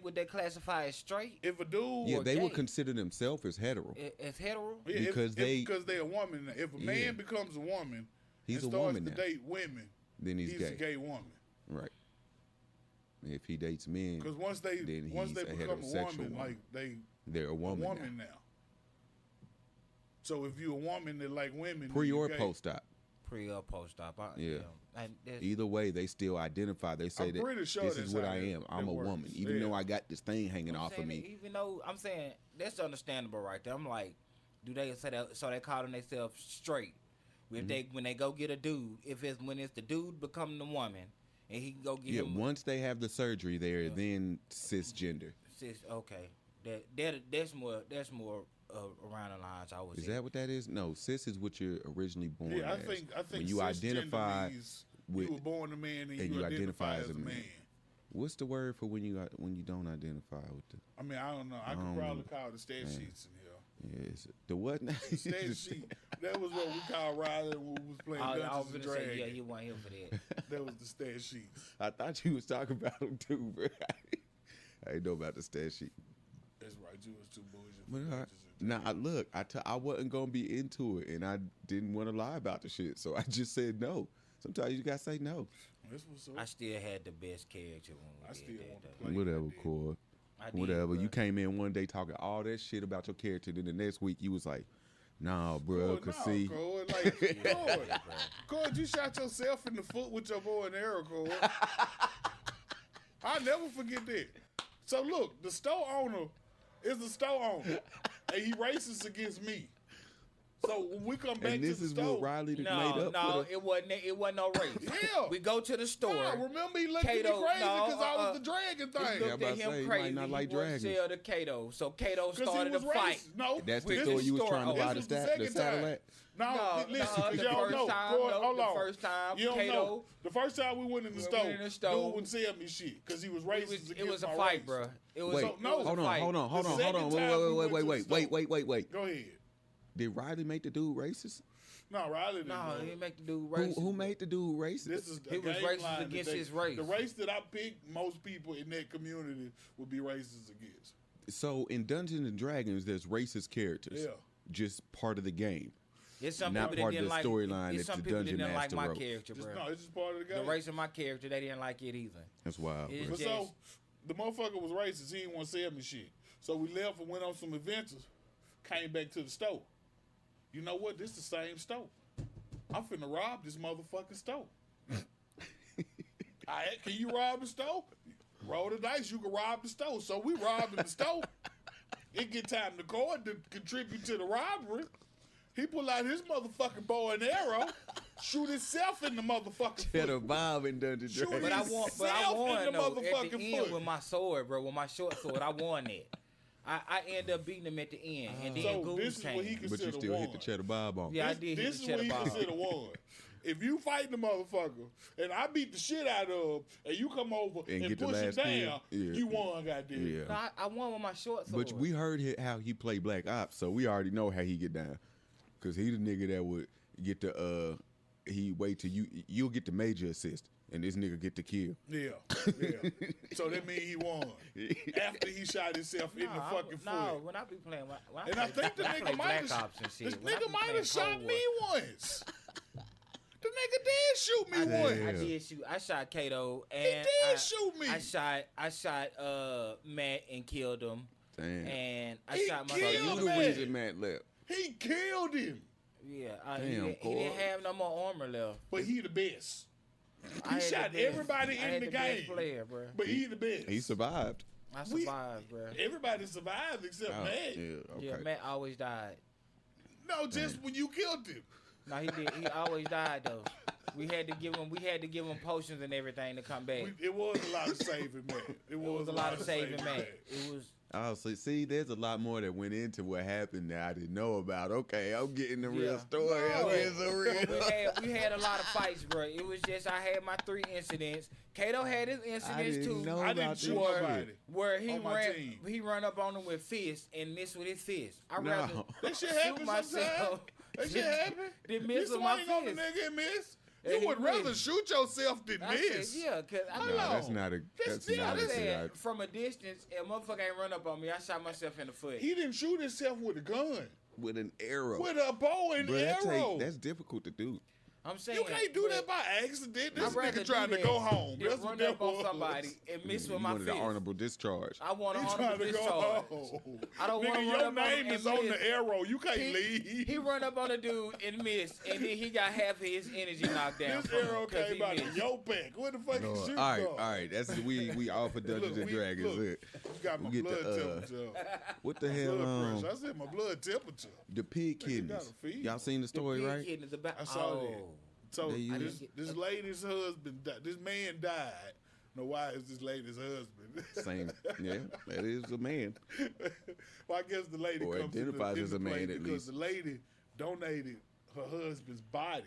would they classify as straight? If a dude, they would consider themselves as hetero. As hetero, because they're a woman. If a man becomes a woman, he's and a woman starts to date women, then he's gay. A gay woman. Right. If he dates men, because once they become a woman, like they're a woman, now. So if you're a woman that like women, pre or post op. Pre or post op. Yeah. Either way, they still identify. They say that this is what I am. I'm a woman, even though I got this thing hanging off of me. Even though I'm saying that's understandable right there. I'm like, do they say that? So they calling themselves straight. If when they go get a dude, when it's the dude becoming the woman, and he can go get him. Once they have the surgery, they're then cisgender. Okay, that's more around the lines. I would. Is that what that is? No, cis is what you're originally born as. I think when you identify with, you were born a man and you identify as a man. What's the word for when you don't identify with the? I mean, I don't know. I could probably call the stat sheets in here. Yes, the what now? Stat sheet. That was what we called Riley when we was playing Dungeons and Dragons. Yeah, you want him for that. That was the stat sheet. I thought you was talking about them too, bro. I ain't know about the stat sheet. That's right. You was too bullshit. Nah, look, I wasn't gonna be into it, and I didn't want to lie about the shit, so I just said no. Sometimes you gotta say no. I still had the best character when we did that. Whatever, Cord. Whatever. You came in one day talking all that shit about your character, then the next week you was like, nah, bro, see. Cord, you shot yourself in the foot with your bow and arrow, Cord. I'll never forget that. So look, the store owner is the store owner, and he races against me. So when we come back to the store, and this is what Riley made up. No, it wasn't no race. Yeah, we go to the store. Nah, remember he looked at me crazy because I was the dragon thing. He looked at him crazy. Not like he dragons. Sell to Kato, so Kato started a fight. No, that's the store you was trying to buy the saddle at. No, listen, because y'all know. Hold on. The first time, you don't Kato, know. The first time we went in the store, dude wouldn't sell me shit because he was racist. It was a fight, bro. It was hold on. Wait. Go ahead. Did Riley make the dude racist? No, Riley didn't. No, he didn't make the dude racist. Who made the dude racist? He was racist against his race. The race that I picked, most people in that community would be racist against. So in Dungeons and Dragons, there's racist characters. Yeah. Just part of the game. It's some not people part that of the didn't storyline like. Some that the people dungeon didn't like master my wrote. character, bro. No, it's just part of the game. The race of my character, they didn't like it either. That's wild. Bro. So the motherfucker was racist. He didn't want to sell me shit. So we left and went on some adventures. Came back to the store. You know what? This is the same store. I'm finna rob this motherfucking store. Can you rob the store? Roll the dice. You can rob the store. So we robbed the store. It get time to go to contribute to the robbery. He pull out his motherfucking bow and arrow, shoot himself in the motherfucking foot. A Bob in Dungeons and Dragons. But I won though, at the end with my sword, bro. With my short sword, I won it. I ended up beating him at the end, and then Goose came. But you still hit the Cheddar Bob on. Yeah, I did hit the Cheddar Bob. This is what he considered one. If you fight the motherfucker, and I beat the shit out of him, and you come over and push it down, you won, goddamn. Yeah. No, I won with my short sword. But we heard how he played Black Ops, so we already know how he get down. Because he the nigga that would get the, he wait till you'll get the major assist. And this nigga get the kill. Yeah. So that means he won. After he shot himself in the fucking foot. No, when I be playing, I think the nigga might have shot me once. The nigga did shoot me once. I did shoot. I shot Kato, and he did shoot me. I shot Matt and killed him. Damn. And I shot myself. So you the reason Matt left. He killed him. Yeah, he didn't have no more armor left. But he the best. He shot everybody in the game, player, bro. But he the best. He survived. I survived, bro. Everybody survived except Matt. Yeah, Matt always died. No, just when you killed him. No, he did. He always died though. We had to give him potions and everything to come back. It was a lot of saving Matt. It was a lot of saving Matt. It was. Oh, so see, there's a lot more that went into what happened that I didn't know about. Okay, I'm getting the real story. I'm getting so real. We had a lot of fights, bro. It was just I had my 3 incidents. Kato had his incidents too. I didn't shoot nobody. Where he ran up on him with fists and missed with his fist. I rather that shit happen sometimes. That shit happen. Did miss with my fist. On the nigga and miss. You would rather shoot yourself than miss. Said, yeah, because I know. That's not a good from a distance, a motherfucker ain't run up on me. I shot myself in the foot. He didn't shoot himself with a gun. With an arrow. With a bow and arrow. That's difficult to do. I'm saying you can't do that by accident. This rather nigga trying to go home. That's what run that up on was. somebody and miss with my fist. An honorable discharge. I want an He honorable trying to go discharge. home. I don't want to Nigga, run your up name on is him on and the arrow. You can't leave. He run up on a dude and miss, and then he got half of his energy knocked down. This arrow came out of your back. What the fuck is you all right. That's we all for Dungeons and Dragons. Look, you got my blood temperature. What the hell? Blood pressure. I said my blood temperature. The pig kidneys. Y'all seen the story, right? I saw that. So this lady's husband died. This man died. Now, why is this lady's husband? Same. Yeah, that is a man. Well, I guess the lady or comes identifies as a man at because least. the lady donated her husband's body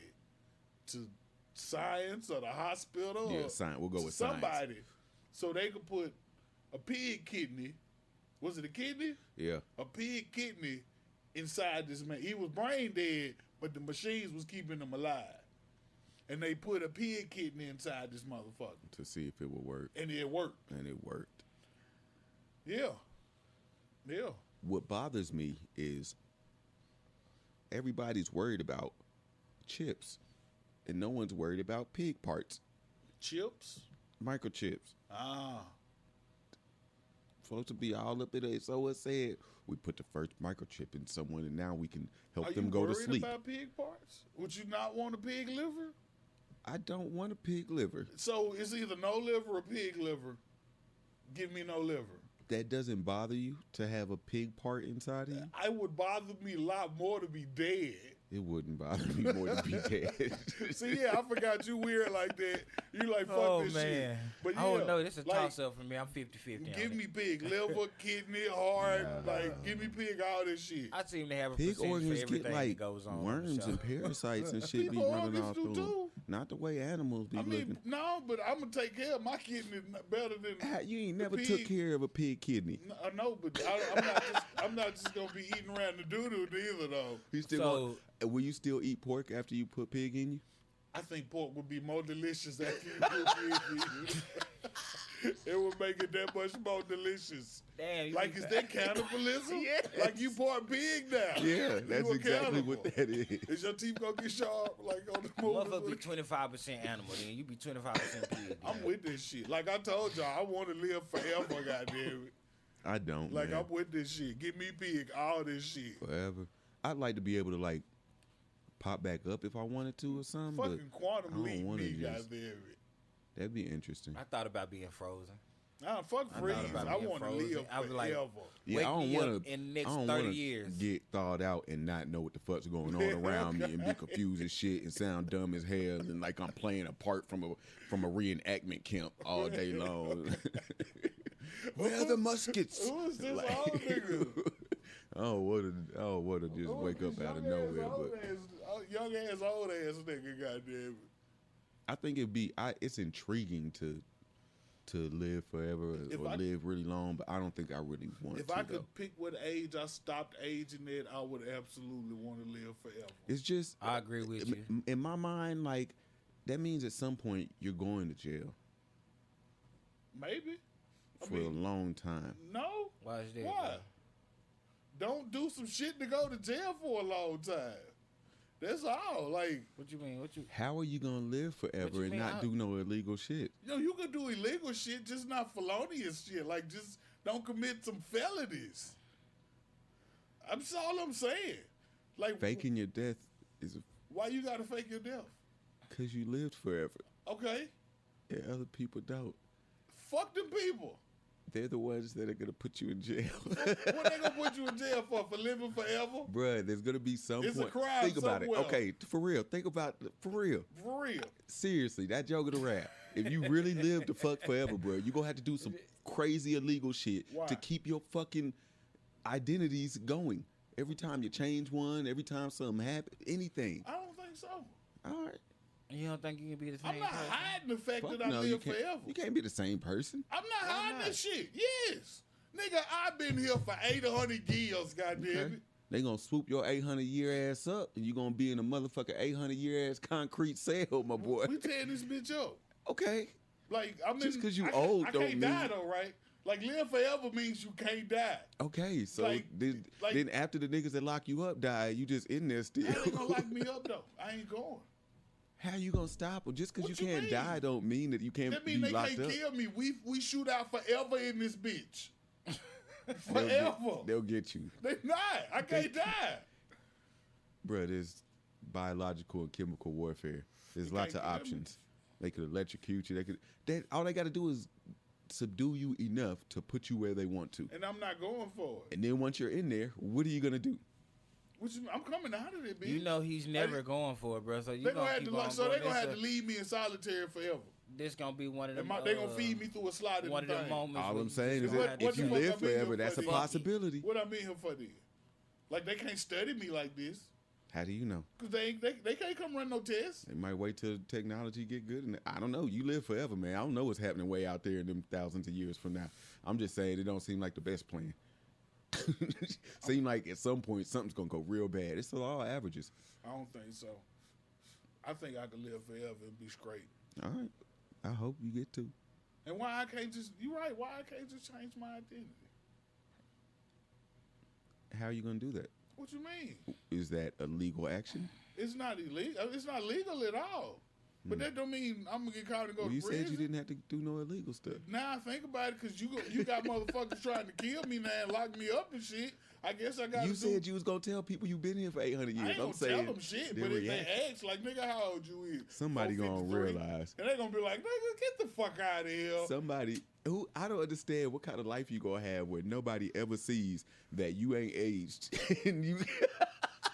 to science or the hospital. Yeah, science. We'll go with somebody, science. So they could put a pig kidney. Was it a kidney? Yeah. A pig kidney inside this man. He was brain dead, but the machines was keeping him alive. And they put a pig kidney inside this motherfucker. To see if it would work. And it worked. Yeah. Yeah. What bothers me is everybody's worried about chips. And no one's worried about pig parts. Chips? Microchips. Ah. Supposed to be all up in it. So it said we put the first microchip in someone and now we can help them go to sleep. Are you worried about pig parts? Would you not want a pig liver? I don't want a pig liver. So it's either no liver or pig liver. Give me no liver. That doesn't bother you to have a pig part inside of you? It would bother me a lot more to be dead. It wouldn't bother me more to be dead. See, yeah, I forgot you weird like that. You like, fuck this shit. But yeah, oh, no, this is a toss-up for me. I'm 50-50. Give me pig liver, kidney, heart. Give me pig, all this shit. I seem to have a pig percentage organs for everything get like that goes on. worms and parasites and shit be running all through them. Not the way animals be looking. No, but I'm gonna take care of my kidney better than you ain't never took care of a pig kidney. I know, but I'm not just gonna be eating around the doo-doo either, though. You still will you still eat pork after you put pig in you? I think pork would be more delicious after you put pig in you. It would make it that much more delicious. Damn, like, is that cannibalism? Yes. Like you part pig now. Yeah, that's exactly what that is. Is your teeth gonna get sharp like on the movie? Motherfucker be 25% animal, then you be 25% pig. I'm with this shit. Like I told y'all, I want to live forever, goddamn it. I don't. Like, man. I'm with this shit. Give me pig, all this shit. Forever. I'd like to be able to, like, pop back up if I wanted to or something. Fucking quantum leap me, just, goddamn it. That'd be interesting. I thought about being frozen. Nah, fuck freeze. I want to live forever. Like, yeah, I don't want to. In the next 30 years. Get thawed out and not know what the fuck's going on around me and be confused as shit and sound dumb as hell and like I'm playing a part from a reenactment camp all day long. Where are the muskets? Who is this old nigga? what a just wake up out of nowhere. Young ass, old ass nigga, goddamn it. I think it's intriguing to live forever or live really long, but I don't think I really want to. If I could pick what age I stopped aging at, I would absolutely want to live forever. It's just I agree with you. In my mind, like that means at some point you're going to jail. Maybe. For a long time. No. Why is that? Why? Don't do some shit to go to jail for a long time. That's all. Like, what you mean? How are you gonna live forever and not do no illegal shit? You can do illegal shit, just not felonious shit. Like, just don't commit some felonies. That's all I'm saying. Like, faking your death is. Why you gotta fake your death? Because you lived forever. Okay. And other people don't. Fuck them people. They're the ones that are gonna put you in jail. What they gonna put you in jail for living forever? Bruh, there's gonna be some it's point. A crime think about somewhere. it. Okay, for real. Think about it. For real. For real. Seriously, that joke of the rap. If you really live to fuck forever, bro, you gonna have to do some crazy illegal shit to keep your fucking identities going. Every time you change one, every time something happens, anything. I don't think so. All right. You don't think you can be the same I'm not person? hiding the fact that I live forever. You can't be the same person. I'm not hiding that shit. Yes. Nigga, I've been here for 800 years, goddamn it. They gonna swoop your 800-year ass up, and you gonna be in a motherfucking 800-year ass concrete cell, my boy. We tearing this bitch up. Okay. Like, just because you old I don't can't die though, right? Like, live forever means you can't die. Okay, so then after the niggas that lock you up die, you just in there still. They ain't gonna lock me up though. I ain't going. How you gonna stop them? Just because you What you can't mean? die don't mean that you can't That be mean they locked can't up. kill me. We shoot out forever in this bitch. They'll Forever. they'll get you. They not. I can't die. Bruh, there's biological and chemical warfare. There's You lots can't of kill me. options. They could electrocute you. All they got to do is subdue you enough to put you where they want to. And I'm not going for it. And then once you're in there, what are you gonna do? I'm coming out of it, bitch. You know he's never going for it, bro. So you They gonna have keep to. on So going. they gonna have to leave me in solitary forever. This gonna be one of them. They gonna feed me through a slot in One of the them thing. moments. All where I'm you saying is just that gonna if you have to what live the fuck I mean forever, for that's a this? possibility. What I mean here for this? Like they can't study me like this. How do you know? Cause they can't come run no tests. They might wait till technology get good. And I don't know. You live forever, man. I don't know what's happening way out there in them thousands of years from now. I'm just saying it don't seem like the best plan. Seem like at some point something's gonna go real bad. It's all averages. I don't think so. I think I could live forever and be straight. All right. I hope you get to. And why I can't just? You right? Why I can't just change my identity? How are you gonna do that? What you mean? Is that a legal action? It's not illegal. It's not legal at all. But that don't mean I'm gonna get caught and go Well, to you prison. said you didn't have to do no illegal stuff. Now I think about it, cause you got motherfuckers trying to kill me now and lock me up and shit. I guess I got. You said you was gonna tell people you been here for 800 years. I ain't I'm gonna saying tell them shit, they but if react. they ask, like, nigga, how old you is? Somebody gonna 453. realize. And they gonna be like, nigga, get the fuck out of here. Somebody who I don't understand what kind of life you gonna have where nobody ever sees that you ain't aged and you.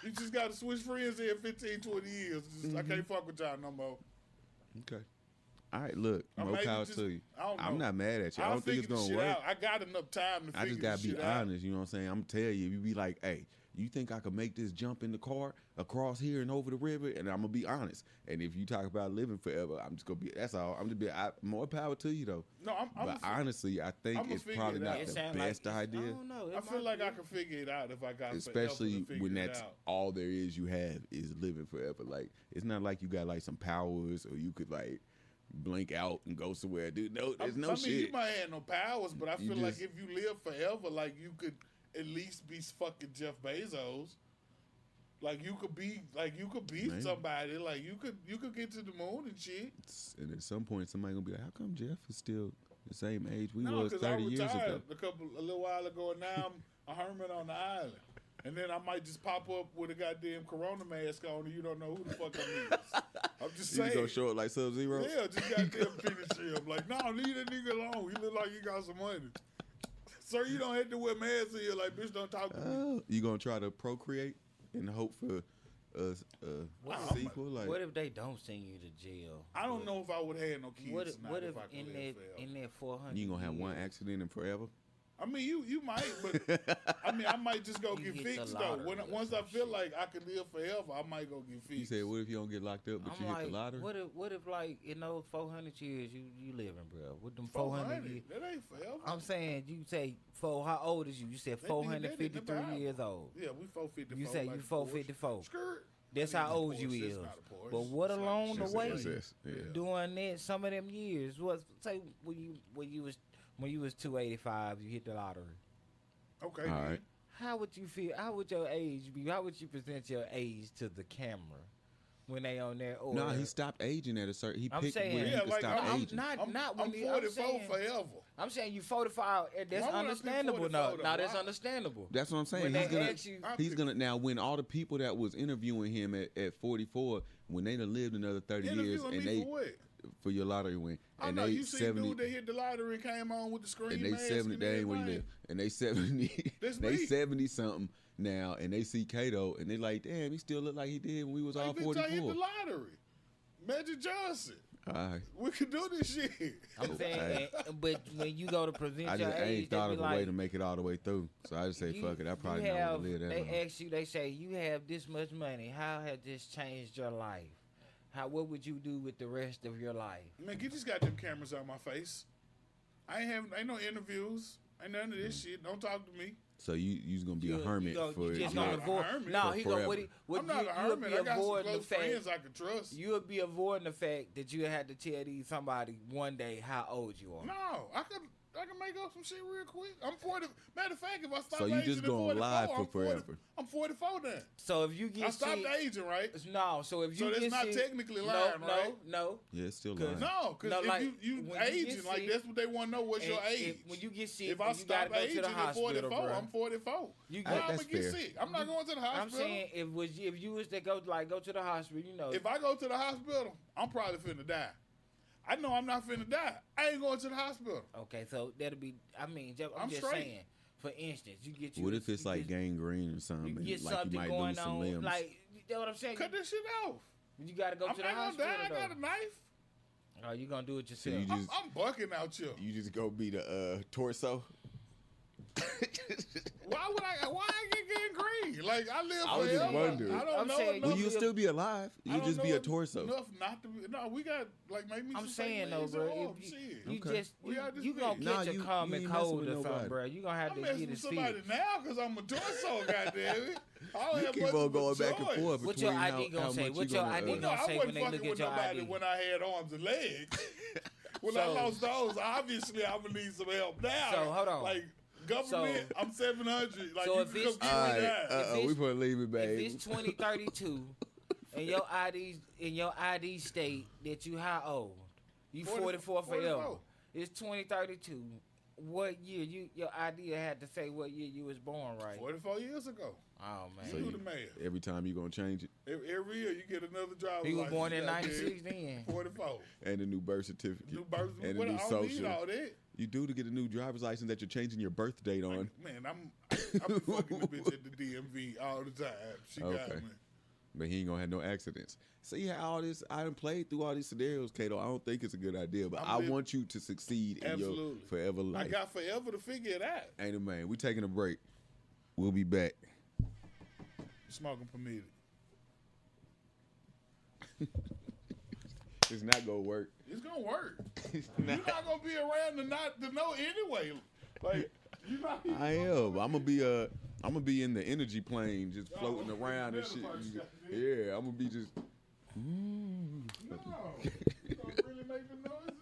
You just gotta switch friends in 15, 20 years. I can't fuck with y'all no more. Okay. All right, look, Or more maybe power just- to you. I don't I'm know. not mad at you. I I'll don't think it's figure this gonna shit work. out. I got enough time to I figure just gotta this be shit out. honest. You know what I'm saying? I'm telling you, you be like, hey, you think I could make this jump in the car across here and over the river? And I'm gonna be honest. And if you talk about living forever, I'm just gonna be. That's all. I'm just be. More power to you though. No, But honestly, I think I'ma it's figure probably it not out. the sound best like I idea. don't know. I feel like I can figure it out if I got Especially forever to figure when it that's out. all there is you have is living forever. Like it's not like you got like some powers or you could like blink out and go somewhere, dude. No, there's no I mean, shit. you might have no powers, but I You feel like just- if you live forever, like you could at least be fucking Jeff Bezos. Like you could be Maybe. somebody. Like you could get to the moon and shit. And at some point, somebody gonna be like, "How come Jeff is still the same age we No, was because I 30 years retired ago?" a little while ago, and now I'm a hermit on the island. And then I might just pop up with a goddamn corona mask on, and you don't know who the fuck I is. I'm just You saying. gonna show it like Sub-Zero? Yeah, just goddamn finish him. Like, no, leave that nigga alone. He look like he got some money. Sir, you don't have to wear masks here. Like, bitch, don't talk to me. You gonna try to procreate and hope for a sequel? Like, What if they don't send you to jail? I don't know if I would have no kids. What not if I could in live that forever. in that 400? you gonna have one years, accident and forever? I mean, you might, but I mean, I might just go You get get the fixed though. lottery or Once I some feel shit. like I can live forever, I might go get fixed. You said, what if you don't get locked up, but I'm you like, hit the lottery? what if like in those 400 years you living, bro? With them 400 years. That ain't forever. I'm saying you say how old is you? You said They did that in the 453 Bible. years old. Yeah, we 454. You say like you the 454. Porsche. Skirt. That's I mean, how it's a old you Porsche. It's is. not a Porsche. But what It's like along a the It's way, SS, yeah. doing that, some of them years was say when you was 285, you hit the lottery. Okay. All man. right. How would you feel? How would your age be? How would you present your age to the camera when they on there? Or No, he stopped aging at a certain. He I'm picked saying- when he Yeah, could like, stop I'm aging. not I'm when he, I'm 44 saying, forever. I'm saying you 45. That's Why would I pick understandable. 44 No, though? now that's Why? understandable. That's what I'm saying. When He's they gonna. ask you- He's gonna now. When all the people that was interviewing him at 44, when they done lived another 30 years, Interviewing and me they for what? for your lottery win, I and know they you seen 70. dude that hit the lottery and came on with the screen And they mask 70, and they ain't where you everything. live. And they 70, That's they me. 70 something now, and they see Kato, and they like, damn, he still look like he did when we was all Like, bitch, I hit 44. the lottery. Magic Johnson. All right. We can do this shit. I'm saying, Hey. but when you go to present I your ain't age, thought they of be a way like, to make it all the way through. So I just say, fuck it. I probably you not have, want to live that long. They ask you, they say, you have this much money. How has this changed your life? What would you do with the rest of your life? Man, get these goddamn cameras out my face. Ain't no interviews. Ain't none of this shit. Don't talk to me. So you's gonna be a hermit for you just I'm gonna not a avoid. hermit. No, For he gonna forever. I'm not a you'll hermit. be I got some avoiding the close fact. friends I can trust. You'll be avoiding the fact that you had to tell somebody one day how old you are. No, can make up some shit real quick. I'm 40. Matter of fact, if I stop So you aging just at going 44, live for I'm 40, forever. I'm 44 now. So if you get I stopped aging, right? No, so if you so get that's not sick, technically lying, right? No. Yeah, it's still lying. No, because like, you when you aging, get like sick, that's what they want to know. What's your age? When you get sick, if I you stop gotta go aging to the at hospital, 44, bro. I'm 44. You I'm that's gonna get fair. sick. I'm not going to the hospital. I'm saying if you was to go to the hospital, you know. If I go to the hospital, I'm probably finna die. I know I'm not finna die. I ain't going to the hospital. Okay, so that'll be. I mean, I'm just straight. saying. For instance, you get you. What if it's like gangrene or something? You get like something you might going lose some on, limbs. like you know what I'm saying. Cut this shit off. You gotta go to the I'm not hospital. gonna die. I got a knife. Oh, you gonna do it So yourself? you just, I'm bucking out here. you just go be the torso. Why I get gangrene? Like I live I was forever. just wondering. I don't I'm know saying, enough. Well, you'll still be alive. I You'll don't just be know a torso. Enough not to be. No, we got like maybe. I'm saying though, bro. If you Okay. just We got this you gonna big. Nah, catch a you common ain't messing cold with or something, nobody. bro. You gonna have I'm to messing get with it somebody fixed. now because I'm a torso. Goddamn it! I don't You have keep much on of a going back and choice. forth What between your ID gonna how say? much What you your gonna, ID Well, no, gonna I say wasn't when they fucking look with at your nobody ID? when I had arms and legs. When I So- lost those, obviously I'm gonna need some help now. So, hold on. Like government, I'm 700. Like So you if can it's- come All get me right, now. it's- we put leave it, baby. If it's 2032 and your ID state that you how old? You 44 forever. 44. It's 2032. What year your ID had to say what year you was born, right? 44 years ago. Oh man. You do the math. Every time you gonna change it, Every year you get another driver's He was license, born in goddamn. 96 then. 44. and a new birth certificate, New birth. and a What, new I don't need social. all that. You do to get a new driver's license that you're changing your birth date on. Man, I'm fucking the bitch at the DMV all the time. She got Okay. me. But he ain't gonna have no accidents. See how all this, I done played through all these scenarios, Kato. I don't think it's a good idea, but I want you to succeed in your Absolutely. forever I life. got forever to figure it out. Ain't a man. We taking a break. We'll be back. Smoking permitted. It's not gonna work. It's gonna work. It's You're not. not gonna be around to know anyway. Like you not. I am. I'm gonna be in the energy plane, just floating around and shit. Yeah, I'm gonna be just. No. You gonna really make the noises?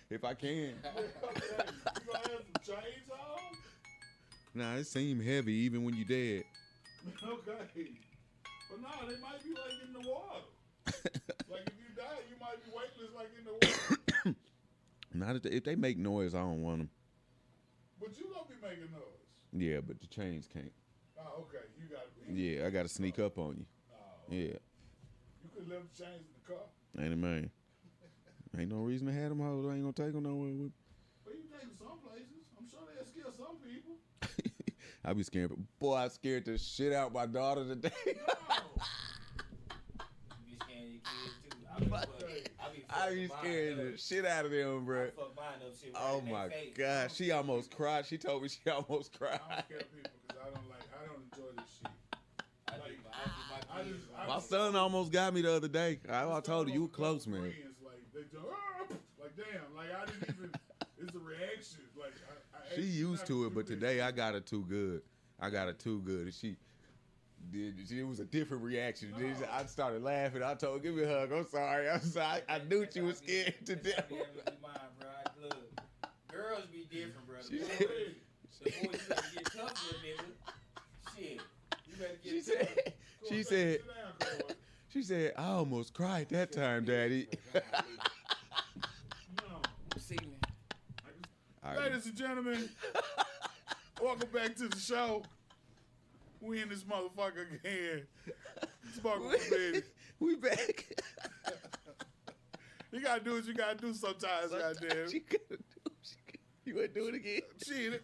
If I can. You gonna have some chains on? Nah, it seem heavy even when you dead. Okay. But no, they might be like in the water. Like if you die, you might be weightless like in the water. Not if they make noise, I don't want them. But you gonna be making noise. Yeah, but the chains can't. Oh, okay. You gotta be. Yeah, I gotta sneak up on you. Oh, Yeah, you could leave the chains in the car. ain't a man. Ain't no reason to have them hoes. I ain't gonna take them nowhere with. But you take them some places. I'm sure they'll scare some people. I be scared. Boy, I scared the shit out my daughter today. You be scaring your kids too. I be scared the shit out of them, bro. Fuck mine up, shit right Oh in their my face. God, she almost cried. She told me she almost cried. I don't scare people because I don't enjoy this shit. I do my kids. My son almost got me the other day. I told her you were close, man. Friends, like they just, like damn, like I didn't even. It's a reaction. Like She used to it, but today I got her too good. And she did. It was a different reaction. I started laughing. I told her, give me a hug. I'm sorry. I knew she was scared to death. Girls be different, bro. She The said- boys you better get tough, little nigga. Shit. You better get She tough. said, she said, she said, I almost cried that time, Daddy. No. See me. All right. Ladies and gentlemen, welcome back to the show. We in this motherfucker again. Smoking baby. We back. You gotta do what you gotta do sometimes, goddamn. You want to do it again? Shit.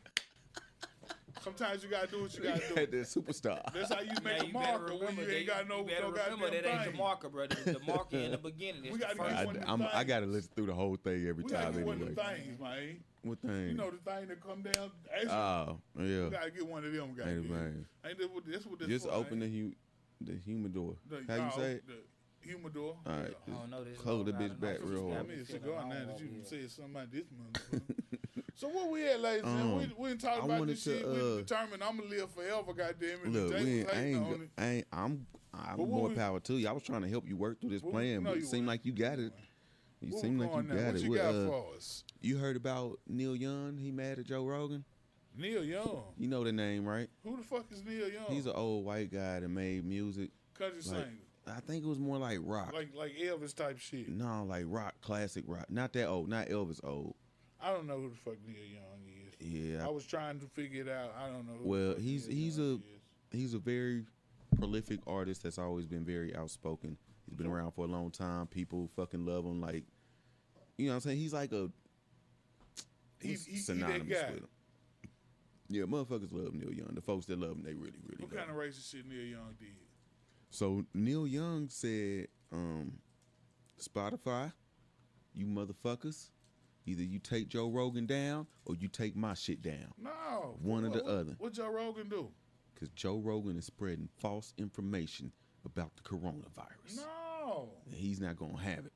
Sometimes you gotta do what you gotta do. The superstar. That's how you Now make a you marker better when remember you that. ain't got no You better remember goddamn that ain't thing. the marker, brother. The marker in the beginning. It's We the gotta first get one. one. I got to listen through the whole thing every We gotta time get one anyway. of them things, man. What thing? You know the thing that come down. Oh, yeah. We gotta get one of them, Hey, goddamn. man. Ain't that what this Just for, open ain't the humidor. it? How you say it? The humidor. All right. I don't know this. Close the long bitch back enough. real I hard. mean, a cigar now that you said something about this motherfucker. So what we at, ladies and gentlemen? We didn't talk I about wanted this shit. to, We determined I'm gonna live forever, goddamn it. Look, Jay we was hating on it. I'm But what more we- power to you. I was trying to help you work through this What- plan, no, but it you seemed weren't. like you got it. You seem like you got what it. You got for us? You heard about Neil Young? He mad at Joe Rogan? Neil Young. You know the name, right? Who the fuck is Neil Young? He's an old white guy that made music. Country singer. I think it was more like rock. Like Elvis type shit. No, like rock, classic rock. Not that old. Not Elvis old. I don't know who the fuck Neil Young is. Yeah. I was trying to figure it out. I don't know who well, the fuck he's a very prolific artist that's always been very outspoken. He's been around for a long time. People fucking love him. Like, you know what I'm saying? He's like a synonymous with him. Yeah, motherfuckers love Neil Young. The folks that love him, they really, really love him. What kind of racist shit Neil Young did? So Neil Young said, Spotify, you motherfuckers, either you take Joe Rogan down or you take my shit down. No. One or the other. What Joe Rogan do? Because Joe Rogan is spreading false information about the coronavirus. No. And he's not going to have it.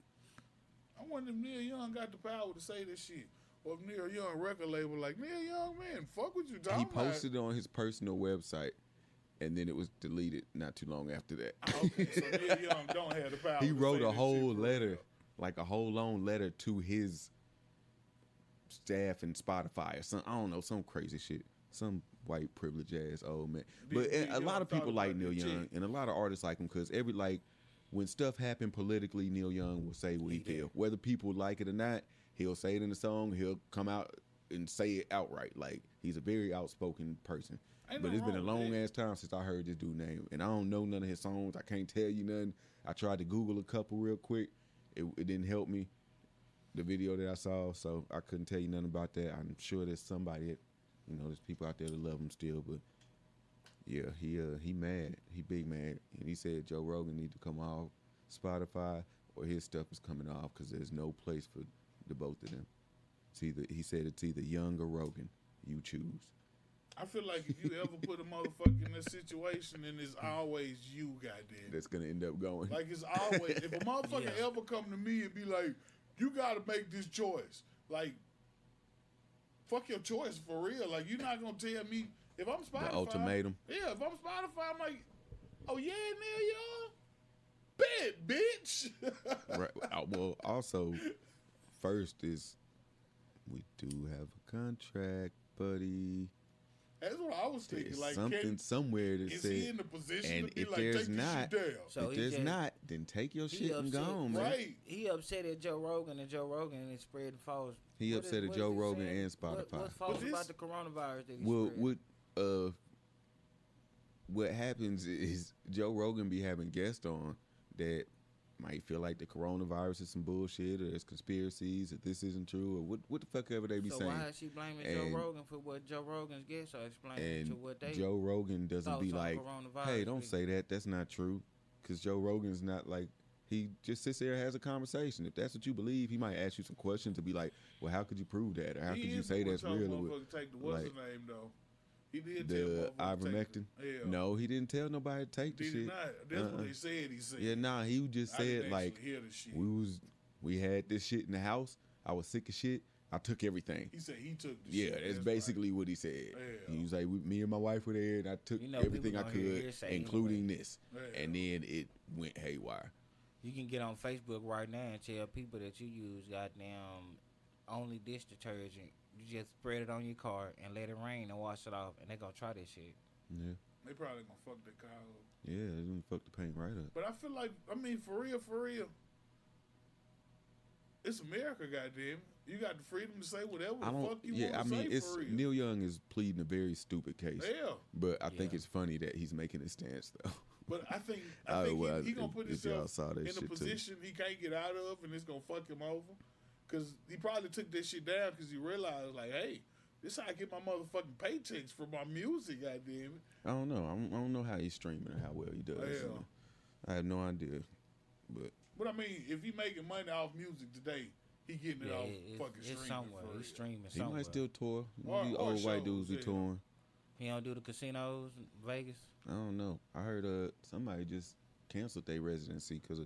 I wonder if Neil Young got the power to say this shit. Or if Neil Young record label like, Neil Young, man, fuck what you talking about. He posted it on his personal website, and then it was deleted not too long after that. Okay, so Neil Young don't have the power He wrote to say a whole letter, real. like a whole long letter to his staff and Spotify or some, I don't know, some crazy shit. Some white privileged ass old man. But a lot of people like Neil Young, and a lot of artists like him because when stuff happened politically, Neil Young will say what he feel. Whether people like it or not, he'll say it in the song. He'll come out and say it outright. Like, he's a very outspoken person. But it's been a long ass time since I heard this dude's name, and I don't know none of his songs. I can't tell you nothing. I tried to Google a couple real quick. It didn't help me. The video that I saw, so I couldn't tell you nothing about that. I'm sure there's somebody, there's people out there that love him still, but yeah, he mad. He big mad, and he said Joe Rogan need to come off Spotify or his stuff is coming off because there's no place for the both of them. He said it's either Young or Rogan. You choose. I feel like if you ever put a motherfucker in this situation, then it's always you, goddamn. That's gonna end up going. Like, it's always if a motherfucker ever come to me and be like, you gotta make this choice. Like, fuck your choice for real. Like, you're not gonna tell me if I'm Spotify. The ultimatum. Yeah, if I'm Spotify, I'm like, oh yeah, Neil Young, bet, bitch. Right. Well, also, first is we do have a contract, buddy. That's what I was thinking. There's like something somewhere that is said, he in the position and to be if like, there's take not, this shit down? So if there's not, then take your shit and go on, man. Right. He upset at Joe Rogan, and Joe Rogan is spreading false. He upset at Joe Rogan and Spotify. What's false about the coronavirus that he spread? What happens is Joe Rogan be having guests on that might feel like the coronavirus is some bullshit, or it's conspiracies, or this isn't true, or what the fuck ever they be saying. So why is she blaming Joe Rogan for what Joe Rogan's guests are explaining to what they Joe Rogan doesn't be like, hey, don't say that. That's not true. Because Joe Rogan's not like, he just sits there and has a conversation. If that's what you believe, he might ask you some questions to be like, well, how could you prove that? Or how could you say that's real? Take the what's his name, though? He did the ivermectin. No, he didn't tell nobody to take the shit. Not? That's what he said. He said. Yeah, nah. He just said like we had this shit in the house. I was sick of shit. I took everything. He said he took the shit. Yeah, that's basically what he said. Yeah. He was like, me and my wife were there, and I took everything I could, including this. Yeah. And then it went haywire. You can get on Facebook right now and tell people that you use goddamn only dish detergent. You just spread it on your car and let it rain and wash it off, and they're going to try this shit. Yeah. They probably going to fuck their car up. Yeah, they're going to fuck the paint right up. But I feel like, for real, it's America, goddamn. You got the freedom to say whatever the fuck you want to say, for real. Neil Young is pleading a very stupid case. Yeah. But I think it's funny that he's making a stance, though. But I think he going to put himself in a position he can't get out of, and it's going to fuck him over. Because he probably took this shit down because he realized, like, hey, this how I get my motherfucking paychecks for my music, goddamn it. I don't know. I don't know how he's streaming or how well he does. Yeah. I have no idea. But I mean, if he making money off music today, he getting it off fucking streaming. Somewhere. He's streaming somewhere. He might still tour. Or old white dudes be touring. He don't do the casinos in Vegas? I don't know. I heard somebody just canceled their residency because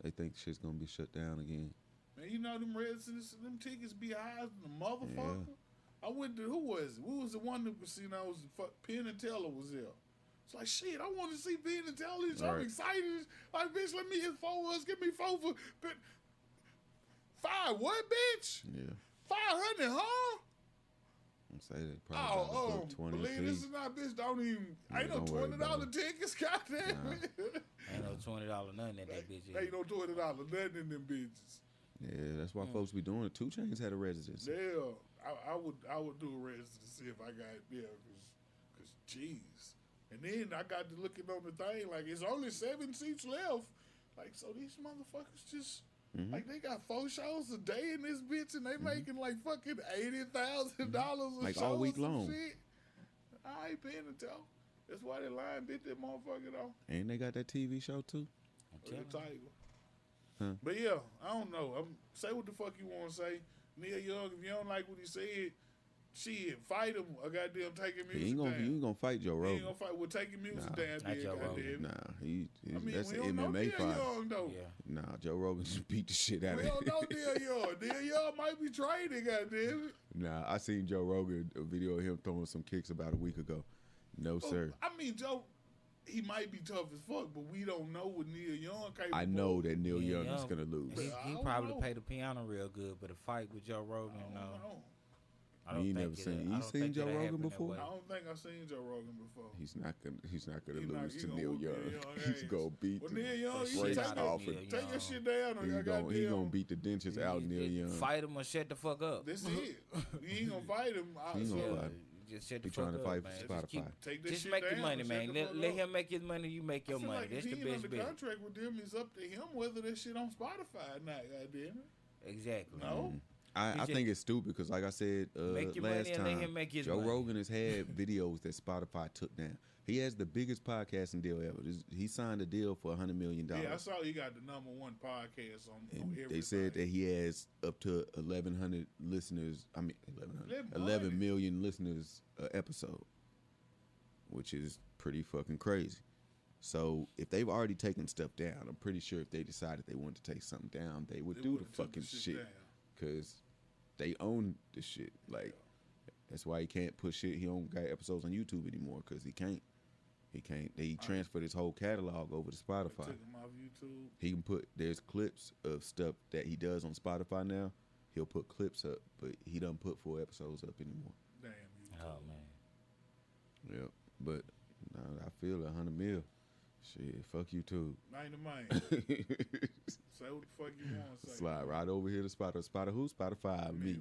they think shit's going to be shut down again. Man, you know them residencies, them tickets be high as the motherfucker. Yeah. I went to, who was it? Who was the one that casinos? Penn and Teller was there. It's like, shit, I want to see Penn and Teller. I'm excited. Like, bitch, let me hit 4 of us. Give me 4 for... 5 what, bitch? Yeah. 500, huh? I'm saying that probably about 20 believe this is not, bitch. Don't even. Yeah, Ain't no $20 tickets, goddamn. Ain't no $20 nothing in that bitch. Ain't no $20 nothing in them bitches. Yeah, that's why folks be doing it. 2 Chainz had a residency. Yeah, I would do a residency if I got cause jeez. And then I got to looking on the thing like it's only 7 seats left. Like so these motherfuckers just like they got 4 shows a day in this bitch and they making like fucking $80,000 a like show all week or some long. shit. I ain't paying attention. That's why they lying bitch that motherfucker though. And they got that TV show too. The Tiger. Huh. But yeah, I don't know. Say what the fuck you want to say. Neil Young, if you don't like what he said, shit, fight him or goddamn take his music down. He ain't gonna fight Joe Rogan. He ain't gonna fight. We're taking music down there, goddamn. Nah, that's an we don't know MMA Neil fight. Young, though. Yeah. Nah, Joe Rogan just beat the shit out of We him. don't know Neil Young. Neil Young might be training, goddamn it. Nah, I seen Joe Rogan, a video of him throwing some kicks about a week ago. No, sir. I mean, Joe, he might be tough as fuck, but we don't know what Neil Young capable. I know that Neil Neil Young is Young, gonna lose. He probably play the piano real good, but a fight with Joe Rogan, no. I don't You think never seen. You I don't seen think Joe it'll Rogan happen that before? way. I don't think I've seen Joe Rogan before. He's not gonna He lose to Neil whoop Young. Neil Young He's ass. gonna beat Well, the Neil Young, you brakes take off Neil it. Young. Take your shit down on your He gonna beat the dentures out Neil Young. Fight him or shut the fuck up. That's it. You ain't gonna fight him. He ain't gonna fight. Just shut the He fuck trying to up, fight man. for Just keep- Spotify. Take that Just shit make down your money, and man. shut the fuck Let up. him make his money. You make your I feel money. like That's if the he best under bet. contract with them, it's up to him whether that shit on Spotify or not. Goddamn it. Exactly. No. I think it's stupid because, like I said Make your last money and let time, him make his Joe money. Rogan has had videos that Spotify took down. He has the biggest podcasting deal ever. He signed a deal for $100 million. Yeah, I saw he got the #1 podcast on everything. They said that he has up to 1,100 listeners. I mean, 11 million listeners an episode, which is pretty fucking crazy. So if they've already taken stuff down, I'm pretty sure if they decided they wanted to take something down, they would do the fucking shit because they own the shit. Like that's why he can't put shit. He don't got episodes on YouTube anymore because he can't. They transferred his whole catalog over to Spotify. Took him off YouTube. He can put there's clips of stuff that he does on Spotify now. He'll put clips up, but he doesn't put full episodes up anymore. Damn YouTube. Oh man. Yeah, but I feel 100 mil. Shit, fuck YouTube. Ain't the man. Say what the fuck you want to say. Slide right over here to Spotify. Who? Spotify. Me.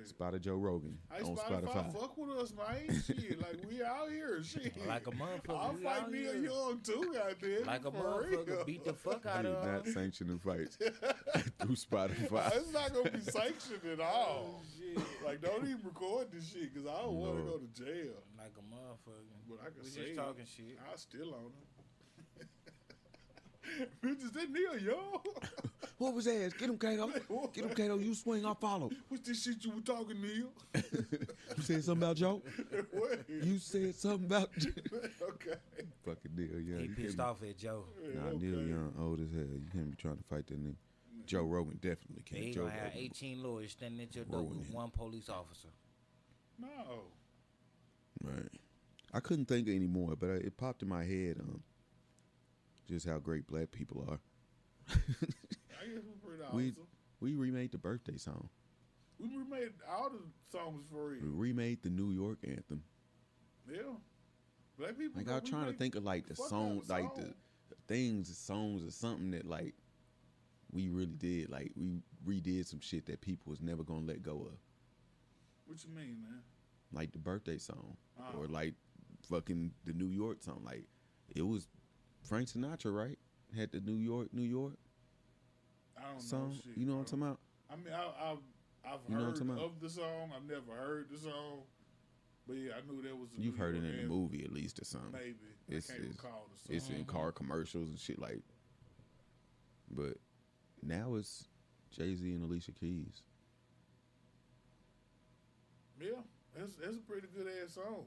Spotify Joe Rogan Hey, on Spotify, fuck with us, man. Shit, like we out here. Shit. Like a motherfucker. I'll we fight out Neil here. Young too, goddamn. Like a for motherfucker. real. Beat the fuck I out do of not him. sanction the fights through Spotify. It's not gonna be sanctioned at all. Shit. Like, don't even record this shit because I don't want to No. go to jail. Like a motherfucker. But I can We say just talking shit. I still on him. Bitches, that Neil Young. What was that? Get him, Kato. Get him, Kato. You swing, I'll follow. What's this shit you were talking, Neil? You said something about Joe? What? You said something about Joe? Okay. Fucking Neil Young. He You pissed can't off at Joe. Nah, Neil Young old as hell. You can't be trying to fight that nigga. Joe Rogan definitely can't. He Joe gonna have Rogan. 18 lawyers standing at your door Rogan. with one police officer. No. Right. I couldn't think of any more, but it popped in my head just how great black people are. I guess we're pretty awesome. We remade the birthday song. We remade all the songs for real. We remade the New York anthem. Yeah. Black people. Like I was trying to think of like the fuck song, out of like song. the things, the songs, or something that like we really did. Like we redid some shit that people was never gonna let go of. What you mean, man? Like the birthday song, Oh. or like fucking the New York song. Like it was Frank Sinatra, right? Had the New York I don't song. know shit. You know what I'm talking about? I mean, I've You know what I'm heard talking about? of the song. I've never heard the song. But yeah, I knew there was a You've New heard it York in the anthem. movie at least or something. Maybe. It's- I can't it's- recall the song. It's in car commercials and shit like. But now it's Jay-Z and Alicia Keys. Yeah, it's a pretty good ass song.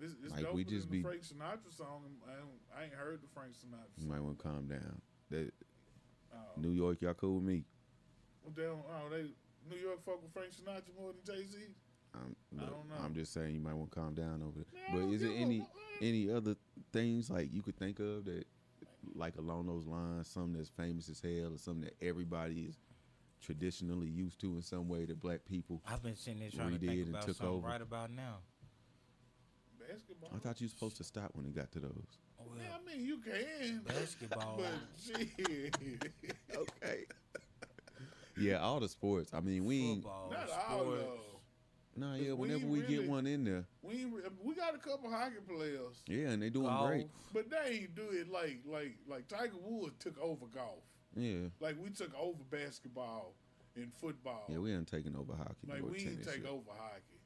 It's Like, doper we just than the be- Frank Sinatra song. I ain't heard the Frank Sinatra You song. might want to calm down. That Oh. New York, y'all cool with me? Well, they New York fuck with Frank Sinatra more than Jay-Z? Look, don't know. I'm just saying you might want to calm down over it. Man, I But don't is there give a- any other things like you could think of that, like along those lines, something that's famous as hell or something that everybody is traditionally used to in some way that black people I've been sitting there trying to think about something over. Right about now. Basketball. I thought you were supposed to stop when it got to those. Well, yeah, I mean, you can. Basketball. But shit. Okay. Yeah, all the sports. I mean, we ain't. Football, Not sports. all though. Nah, yeah, whenever we get one in there. We got a couple hockey players. Yeah, and they doing Golf. great. But they ain't do it like Tiger Woods took over golf. Yeah. Like we took over basketball and football. Yeah, we ain't taking over hockey. Like we ain't take shit. over hockey.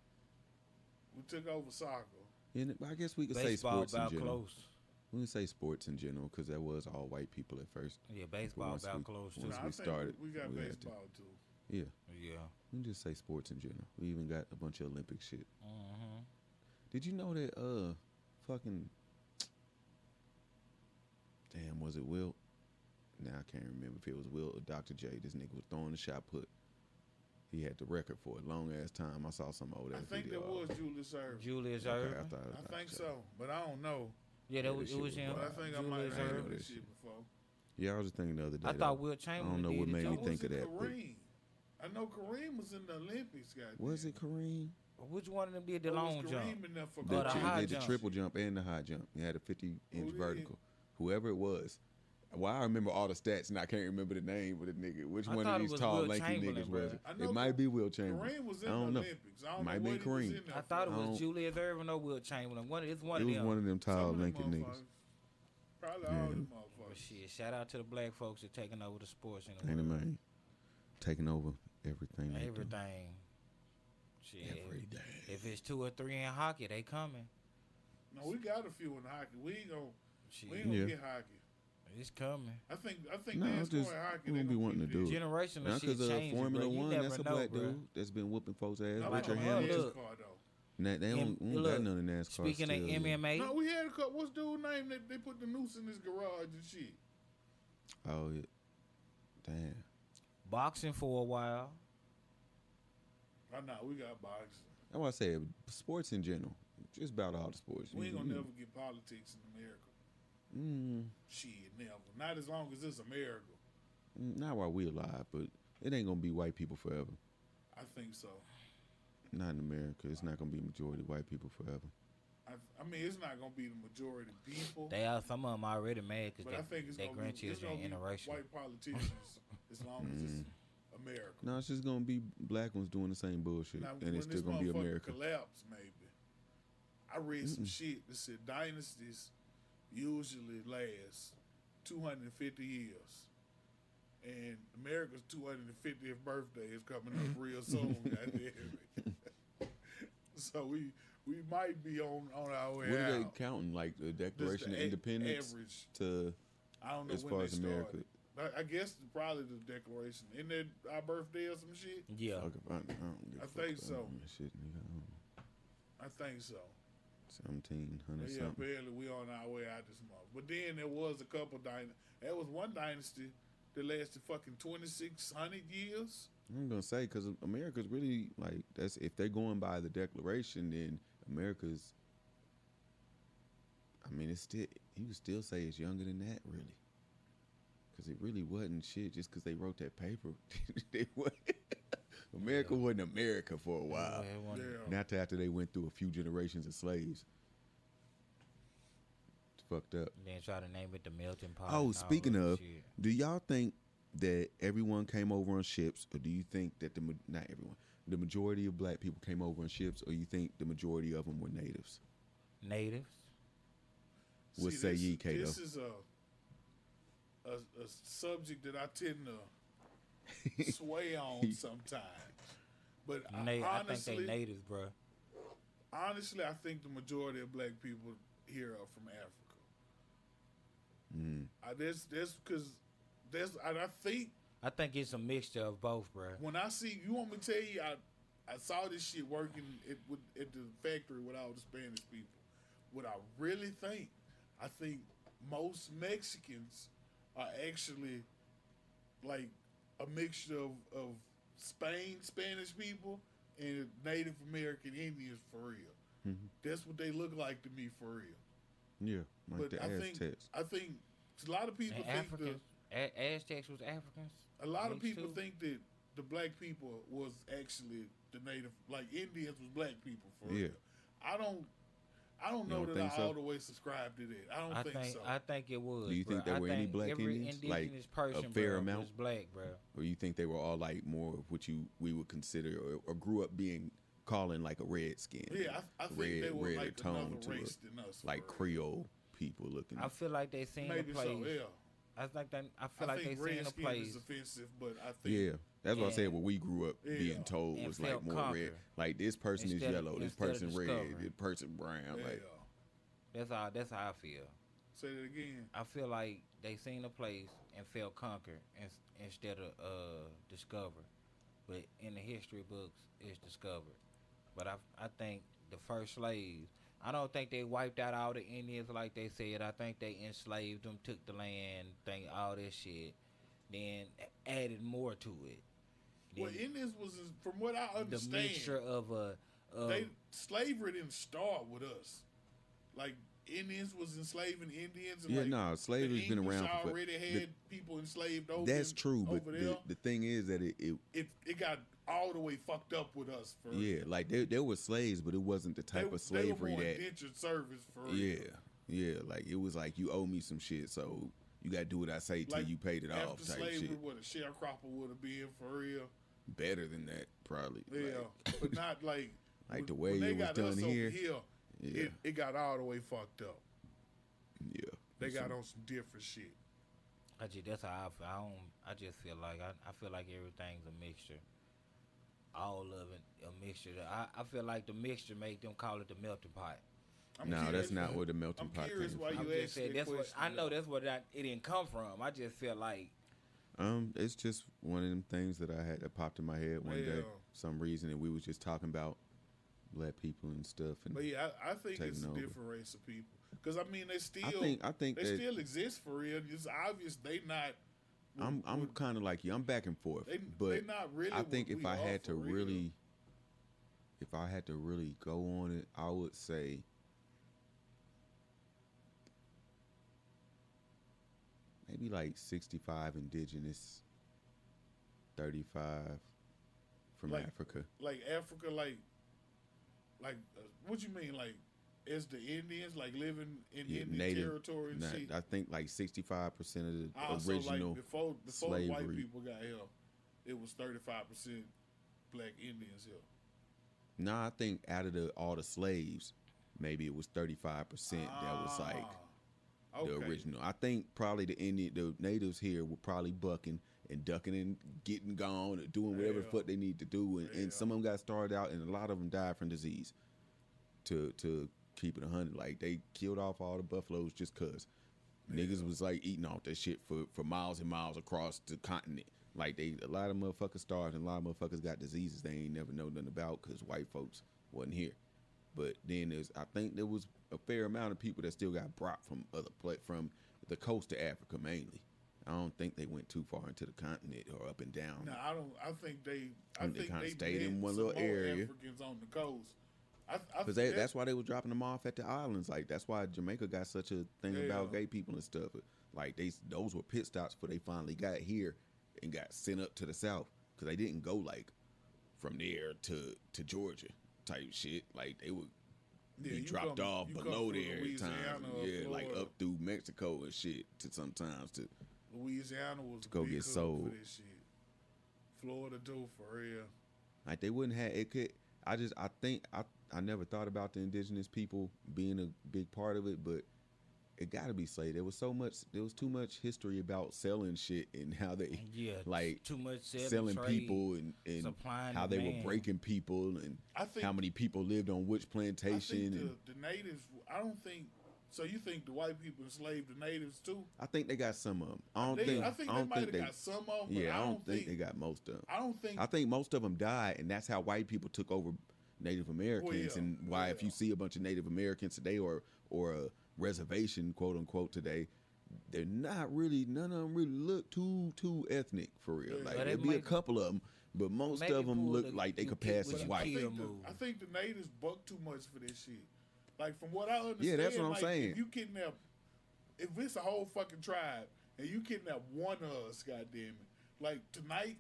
We took over soccer. And I guess we could say Baseball sports in about general. close. We can say sports in general because that was all white people at first. Yeah, baseball once about we- close too. once Nah, we I think started, we got we had to. baseball too. Yeah, Yeah. we can just say sports in general. We even got a bunch of Olympic shit. Mm-hmm. Did you know that fucking damn, was it Wilt? Now I can't remember if it was Wilt or Dr. J. This nigga was throwing the shot put. He had the record for a long ass time. I saw some old ass I think video. that was Julius Erving. Julius Okay, Erving. I thought it was I Dr. think J. so, but I don't know. Yeah, Yeah, it shit was was him. But I think I might Julius have heard Erving. that shit before. Yeah, I was just thinking the other day. I though. thought Will I Chamberlain don't know did what it made too. me Or think was of it that. But Kareem? I know Kareem was in the Olympics, goddamn. was it Kareem? Which one of them did the Or was long jump? Kareem in there for Oh, That the chick high did the jump. triple jump and the high jump. He had a 50-inch did? vertical. Whoever it was. Well, I remember all the stats, and I can't remember the name of the nigga. Which I one thought of it these was tall, Will lanky Chamberlain, niggas bro. was it? I know It might be Will Chamberlain. Kareem was in I the don't know. Olympics. I don't Might know be what he was Kareem. in there I thought it for. was Julius Erving or Will Chamberlain. It's one It of was them. one of them Some tall, of them lanky niggas. motherfuckers. Probably all Yeah. them But motherfuckers. shit, shout out to the black folks that taking over the sports and Ain't it, man? Taking over everything. they do. everything. Shit. Every day. If it's 2 or 3 in hockey, they coming. No, we got a few in hockey. We ain't gonna Shit, Yeah. get hockey. it's coming. I think No, NASCAR just and hockey. we they don't be gonna wanting to keep do this. it. Generational Now, shit because changing, Formula bro. You One, never that's a know, black bro. dude that's been whooping folks' ass. No, Richard no, Hamilton. look. NASCAR though. Nah, they don't look, got none of NASCAR. Speaking still of yet. MMA, No, we had a couple. What's dude's name that they put the noose in his garage and shit? Oh, yeah. Damn. boxing for a while. I know we got boxing. That's why I say sports in general. Just about all the sports. We ain't gonna You- never get politics in America. Mm, Shit, never. Not as long as it's America. not while we alive, but it ain't gonna be white people forever. I think so. Not in America. It's not gonna be majority white people forever. I mean, it's not gonna be the majority of people, They are some of them already mad but I because think it's their gonna be, it's grandchildren gonna be interracial. white politicians as long as it's America. No, it's just gonna be black ones doing the same bullshit, Now, and when it's this still gonna be motherfucker America. collapse, maybe. I read some shit that said dynasties usually last 250 years. And America's 250th birthday is coming up real soon, goddamn it. So we might be on our way What are they out. counting? Like the Just Declaration the of Independence average. to I don't know as when far they as America. started. I guess probably the Declaration. Isn't it our birthday or some shit? Yeah. Fuck if I don't give I a fuck think about so. that shit, nigga. I don't know. I think so. 1700 But yeah, something. apparently we on our way out this month. But then there was a couple there was one dynasty that lasted fucking 2,600 years. I'm gonna say because America's really like that's if they're going by the Declaration, then America's. I mean, it's still you would still say it's younger than that, really, because it really wasn't shit just because they wrote that paper. They wasn't- America wasn't America for a while. Yeah, one- Yeah. Not till after they went through a few generations of slaves. It's fucked up. Then try to name it the melting pot. Oh, and all speaking that of, shit. do y'all think that everyone came over on ships, or do you think that not everyone, the majority of black people came over on ships, or you think the majority of them were natives? Natives. What say ye, Kato? This is a subject that I tend to sway on sometimes. But I think honestly, they natives, bro. honestly, I think the majority of black people here are from Africa. That's because I think I think it's a mixture of both, bro. when I see, you want me to tell you, I saw this shit working at the factory with all the Spanish people. What I really think, I think most Mexicans are actually like a mixture of Spanish people and Native American Indians for real. That's what they look like to me for real. Yeah, like But the Aztecs. I think a lot of people And think Africans. Aztecs was Africans. a lot of Mixed people too. think that the black people was actually the native, like Indians was black people for real. I don't know that I all the way subscribe to that. I don't think so. I think it was. Do you think there were any black Indians? Like person, a fair amount was black, bro. Or you think they were all like more of what we would consider or grew up being calling like a redskin? Yeah, I think they were like another race than us. Like Creole people looking. I feel like they seen the place. So, yeah. I feel like they seen the place. Is offensive, but I think that's what I said. What we grew up being told was like more red. Like this person is yellow, this person red, this person brown. Yeah. Like that's how I feel. Say that again. I feel like they seen a place and felt conquered instead of discovered. But in the history books, it's discovered. But I think the first slaves, I don't think they wiped out all the Indians like they said. I think they enslaved them, took the land, all this shit, then added more to it. Well, Indians was, from what I understand, the mixture of slavery didn't start with us. Like Indians was enslaving Indians. And slavery's been around. Already had people enslaved over. That's true, but the thing is that it got all the way fucked up with us. For like there were slaves, but it wasn't the type of slavery they were more that indentured service for real. Like it was like you owe me some shit, so you got to do what I say till you paid it off. Type slavery, shit. What a sharecropper would have been for real. Better than that, probably. Yeah, but not like like the way it was done here. It got all the way fucked up. Yeah, they got on some different shit. That's how I feel. I just feel like I feel like everything's a mixture. All of it a mixture. I feel like the mixture made them call it the melting pot. No, that's not where the melting pot came from. Why you asked that question. I know that's what it didn't come from. I just feel like it's just one of them things that I had that popped in my head one day, some reason, and we was just talking about black people and stuff. And but yeah, I think it's a different race of people. Because I mean, they still, I think they still exist for real. It's obvious they not. I'm kind of like you. I'm back and forth, but they not really. I think if I had to really go on it, I would say. Maybe like 65 indigenous, 35 from Africa. Like Africa, like what you mean? Like as the Indians, like living in Indian native territory and shit? I think like 65% of the original like before slavery. White people got here, it was 35% black Indians here. No, I think out of all the slaves, maybe it was 35% that was like. The original. I think probably the natives here were probably bucking and ducking and getting gone or doing whatever the fuck they need to do. And some of them got started out, and a lot of them died from disease. To keep it 100, like they killed off all the buffaloes just cause niggas was like eating off that shit for miles and miles across the continent. Like a lot of motherfuckers starved, and a lot of motherfuckers got diseases they ain't never know nothing about because white folks wasn't here. But then I think there was a fair amount of people that still got brought from from the coast of Africa mainly. I don't think they went too far into the continent or up and down. No, I don't. I think they kind of stayed in one little area. Africans on the coast. Because that's why they were dropping them off at the islands. Like that's why Jamaica got such a thing about gay people and stuff. Like those were pit stops before they finally got here and got sent up to the south. Because they didn't go like from there to Georgia type shit. Like they would be dropped off below there at times. Yeah, like up through Mexico and shit sometimes to Louisiana was to go get sold. For this shit. Florida too, for real. Like they wouldn't have it. Could I think I never thought about the indigenous people being a big part of it, but it got to be slaves. There was too much history about selling shit and how they too much selling people and how they were breaking people and how many people lived on which plantation. I think the natives. I don't think. So you think the white people enslaved the natives too? I think they got some of them. I think they might have got some of them. Yeah, I don't think they got most of them. I think most of them died, and that's how white people took over Native Americans, and why if you see a bunch of Native Americans today or a reservation, quote unquote, today, they're not really, none of them really look too ethnic for real. Like there'd be a couple of them, but most of them look like they could pass as white. I think the natives buck too much for this shit. Like from what I understand, yeah, that's what I'm saying. If you kidnap, if it's a whole fucking tribe and you kidnap one of us, goddamn it, like tonight,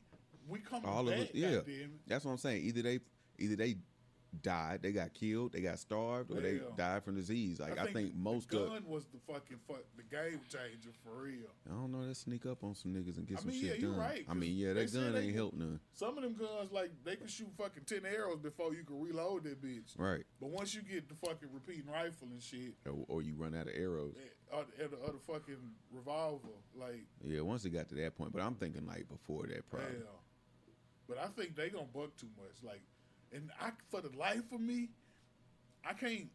we come all back, of us, yeah. goddamn. That's what I'm saying. Either they died, they got killed, they got starved, or they died from disease. Like I think most the gun was the the game changer for real. I don't know. Let's sneak up on some niggas and get some shit yeah, done. You're right, I mean, yeah, that gun ain't help none. Some of them guns, like they can shoot fucking 10 arrows before you can reload that bitch. Right. But once you get the fucking repeating rifle and shit, or you run out of arrows, or the fucking revolver, like once it got to that point. But I'm thinking like before that probably. Yeah. But I think they gonna buck too much, like, and for the life of me, I can't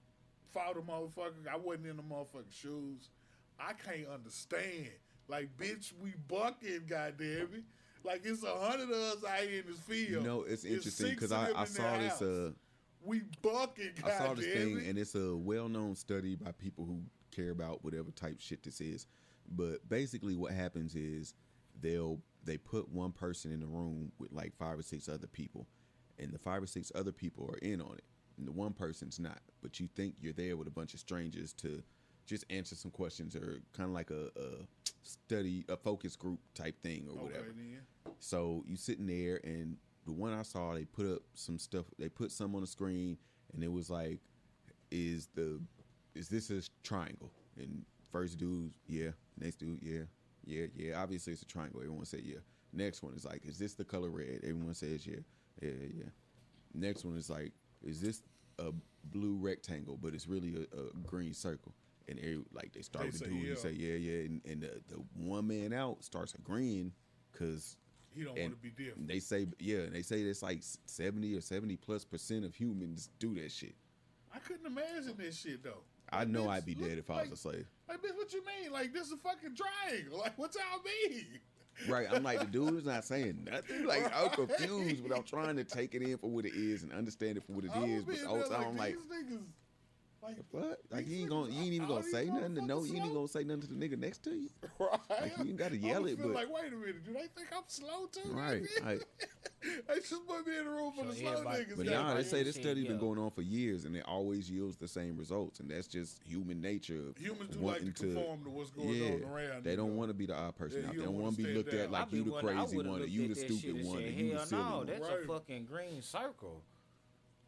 follow the motherfucker. I wasn't in the motherfucking shoes. I can't understand. Like, bitch, we bucking, goddamn it. Like, it's 100 of us out here in this field. You know, it's interesting because I saw this. We bucking, goddamn it. I saw this thing, and it's a well-known study by people who care about whatever type shit this is. But basically, what happens is they put one person in the room with like 5 or 6 other people, and the 5 or 6 other people are in on it. And the one person's not, but you think you're there with a bunch of strangers to just answer some questions or kind of like a focus group type thing or whatever. So you sitting there, and the one I saw, they put up some stuff. They put some on the screen, and it was like, is this a triangle? And first dude, yeah. Next dude, yeah. Obviously it's a triangle. Everyone said yeah. Next one is like, is this the color red? Everyone says yeah. Next one is like, is this a blue rectangle, but it's really a green circle? And they start with dude, you say yeah, and the one man out starts agreeing because he don't want to be different. They say it's like 70 or 70+% of humans do that shit. I couldn't imagine this shit though. I know I'd be dead if I was a slave. Like, bitch, what you mean? Like, this is a fucking triangle. Like, what y'all mean? Right, I'm like, the dude is not saying nothing. Like, right. I'm confused, but I'm trying to take it in for what it is and understand it for what it is. But also, I'm like, what? Like, you ain't even gonna say nothing to no. You ain't even gonna say nothing to the nigga next to you. Right. Like, you ain't gotta yell it, but like, wait a minute, do they think I'm slow too? Right. They just put me in the room for the slow niggas. But nah, they say this study's been going on for years, and it always yields the same results, and that's just human nature. Humans do like to conform to what's going on around. They don't want to be the odd person out. They don't want to be looked at like you the crazy one, or you the stupid one, or you the silly one. That's a fucking green circle.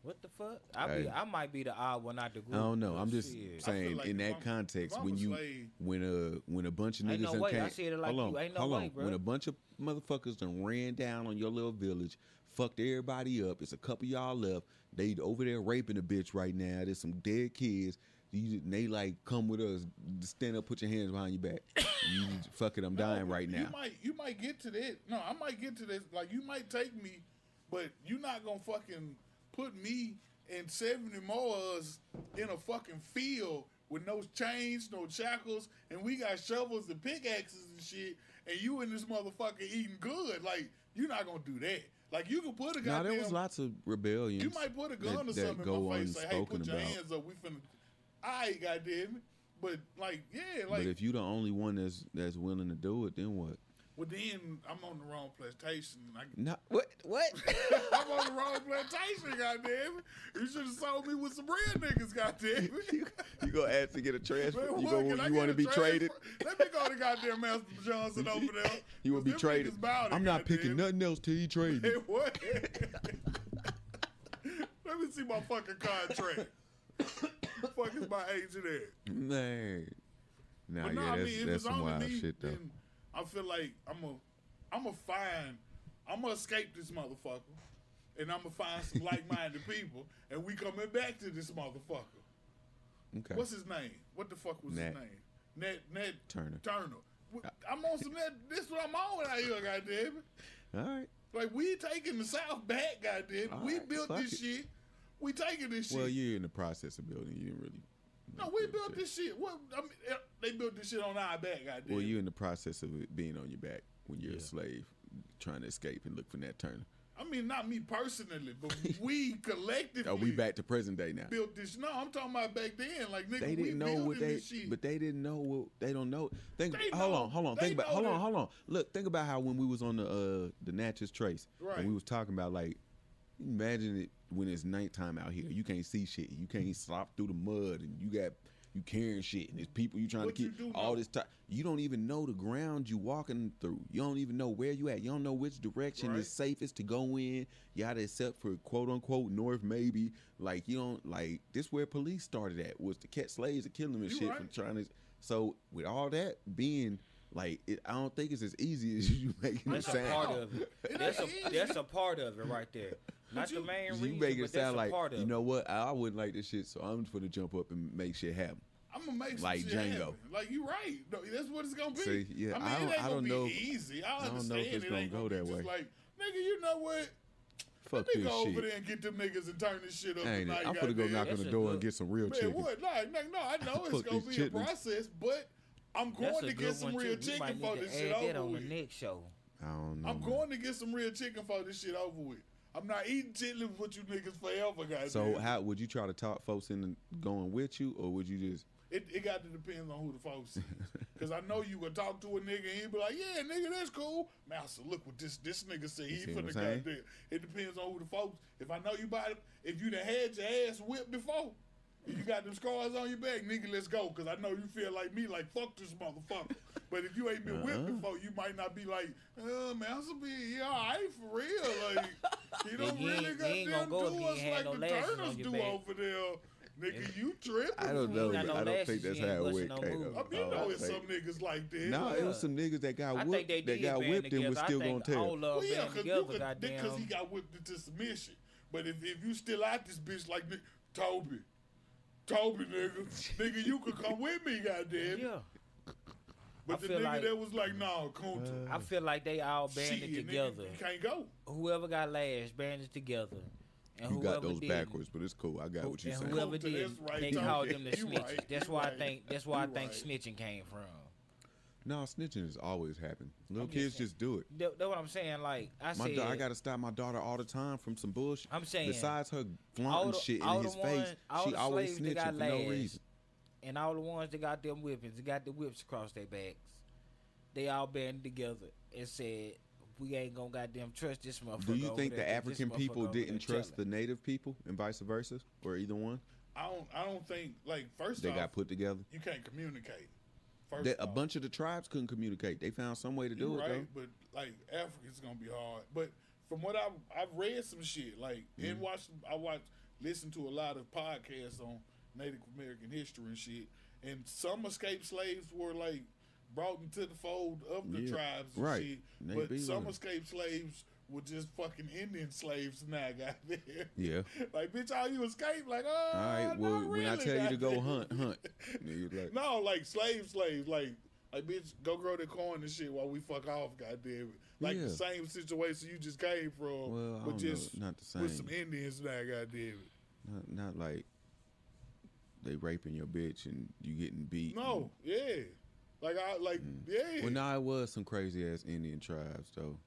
What the fuck? I might be the odd one out the group. I don't know. I'm just saying like in that context, when a bunch of niggas ain't no way. I said it like you. Ain't no way, bro. When a bunch of motherfuckers done ran down on your little village, fucked everybody up. It's a couple y'all left. They over there raping a bitch right now. There's some dead kids. They like, come with us. Stand up, put your hands behind your back. You fuck it. I'm dying right now. You might get to that. No, I might get to this. Like, you might take me, but you're not gonna fucking put me and 70 more of us in a fucking field with no chains, no shackles, and we got shovels and pickaxes and shit, and you in this motherfucker eating good. Like, you're not gonna do that. Like, you can put a goddamn... No, there was lots of rebellions. You might put a gun or something in my face, say, hey, put your hands up, we finna... Aight, goddamn it. But, like, yeah, like... But if you the only one that's willing to do it, then what? Well, then I'm on the wrong plantation. What? I'm on the wrong plantation, goddamn it. You should have sold me with some real niggas, goddamn it. You gonna ask to get a transfer? You want to be traded? Let me go to goddamn Master Johnson over there. You will be traded. I'm not picking nothing else till you trade me. What? Let me see my fucking contract. Fuck is my agent at? Man. Nah, that's some wild shit though. I feel like I'm gonna escape this motherfucker, and I'm gonna find some like-minded people, and we coming back to this motherfucker. Okay. What's his name? What the fuck was his name? Ned Turner. I'm on some Ned. This is what I'm on out here, goddamn it. All right. Like, we taking the South back, goddamn it. We built this shit. We taking this shit. Well, you're in the process of building. You didn't really. No, we built this shit. Well, I mean, they built this shit on our back, goddamn. Well, you're in the process of it being on your back when you're a slave, trying to escape and look for Ned Turner. I mean, not me personally, but we collectively. Are we back to present day now? Built this. No, I'm talking about back then. Like, nigga, they didn't know what they. But they didn't know what they don't know. Hold on. Hold on. Look, think about how when we was on the Natchez Trace, and we was talking about, like, imagine it when it's nighttime out here. You can't see shit. You can't slop through the mud, and you got you carrying shit, and there's people you trying to keep all this time. You don't even know the ground you walking through. You don't even know where you at. You don't know which direction is safest to go in. Yada, except for quote unquote north, maybe. Like you don't like this. Where police started at was to catch slaves and kill them and shit from trying to. So with all that being. Like I don't think it's as easy as you making it sound. That's a part of it. That's a part of it right there. Not the main reason, you make it sound like you know what? I wouldn't like this shit, so I'm just gonna jump up and make shit happen. I'm gonna make some like shit Django. happen. Like you right. No, that's what it's gonna be. See, yeah, I mean, I don't know. Easy. I don't know if it's gonna go that way. Like nigga, you know what? Fuck Let me this go shit. over there and get them niggas and turn this shit up Ain't tonight. I'm gonna go knock on the door and get some real chicken. What? No, I know it's gonna be a process, but. I'm going to get some real chicken for this shit over on with. The next show. I don't know. I'm going to get some real chicken for this shit over with. I'm not eating chitlins with you niggas forever, guys. So how would you try to talk folks into going with you, or would you just? It got to depend on who the folks is. Because I know you would talk to a nigga and he'd be like, yeah, nigga, that's cool. Master, look what this nigga say. He finna goddamn. It depends on who the folks. If I know you about it, if you done had your ass whipped before. You got them scars on your back, nigga, let's go. Because I know you feel like me, like, fuck this motherfucker. But if you ain't been whipped before, you might not be like, man, yeah, all right, for real. Like, you don't really goddamn do us like the Turners do over there. Nigga, you tripping. I don't know. I don't think that's how it went. I mean, you know it's some niggas like that. No, it was some niggas that got whipped. That got whipped and was still gonna tell. Well, yeah, because he got whipped into submission. But if you still out this bitch like Toby, nigga, you could come with me, goddamn. Yeah. But the nigga that was like, no, Kunta. I feel like they all banded together. Nigga, you can't go. Whoever got last banded together. And you got those backwards, but it's cool. I got what you're saying. Whoever did, they called them the snitches. That's why I think snitching came from. No, snitching has always happened. Little kids just do it. That's what I'm saying. Like I got to stop my daughter all the time from some bullshit. I'm saying, besides her flaunting shit in his face, she always snitching for no reason. And all the ones that got them whippings, that got the whips across their backs, they all banded together and said, "We ain't gonna goddamn trust this motherfucker." Do you think the African people didn't trust the native people, and vice versa, or either one? I don't think like first they got put together. You can't communicate. A bunch of the tribes couldn't communicate. They found some way to do it, though. But like Africa's gonna be hard. But from what I've read some shit, like and listened to a lot of podcasts on Native American history and shit. And some escaped slaves were like brought into the fold of the tribes and shit. But some escaped slaves were just fucking Indian slaves now, goddamn. Yeah. Like, bitch, all you escape, like, oh, all right, well, when I tell you to go hunt. Like, no, like slaves, like, bitch, go grow the corn and shit while we fuck off, goddamn it. Like the same situation you just came from, but just not the same. With some Indians now, goddamn it. Not like they raping your bitch and you getting beat. No, yeah. Yeah. Well, it was some crazy ass Indian tribes though.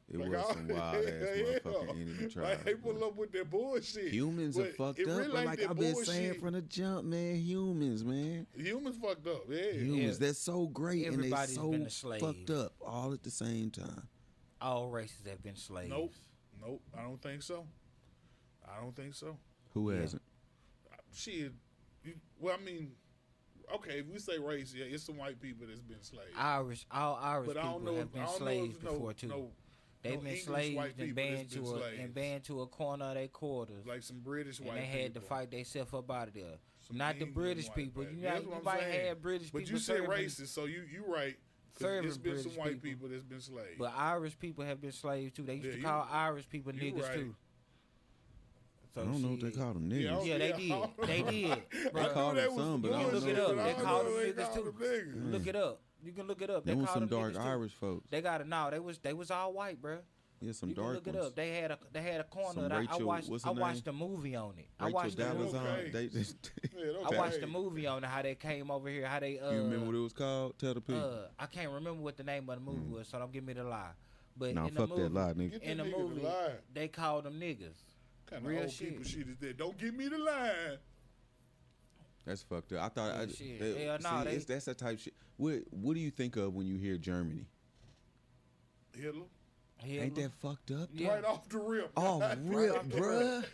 It was some wild ass motherfucking Indian tribes. Like they pull up with their bullshit. Humans are fucked up. Really like I've been saying from the jump, man. Humans fucked up. Yeah. Humans, they're so great and they're so been a slave. Fucked up all at the same time. All races have been slaves. Nope. I don't think so. Who hasn't? Shit. Well, I mean, okay, if we say race, yeah, it's some white people that's been slaves. All Irish people have been slaves before too. They've been slaves and banned to a corner of their quarters. Like some British white people. And they had to fight themselves up out of there. Not the British people. You might have British people. But you said racist, so you right. There's been some white people that's been slaves. But Irish people have been slaves too. They used to call Irish people niggas too. So I don't know what they call them niggas. Yeah, they did. They did. They called them some, but I don't know. Look it up. They called them niggas too. Look it up. You can look it up. They was some dark Irish folks. They got it now. They was all white, bro. Yeah, some dark ones. Look it up. They had a corner. I watched a movie on it. I watched the movie on it. How they came over here. How they You remember what it was called? Tell the people. I can't remember what the name of the movie was, so don't give me the lie. But no, fuck that lie, nigga. In the movie, they called them niggas. Kind of old people shit is that. Don't give me the line. That's fucked up. I thought that's that type shit. What do you think of when you hear Germany? Hitler. Ain't that fucked up? Yeah. Right off the rip. Off rip, bruh.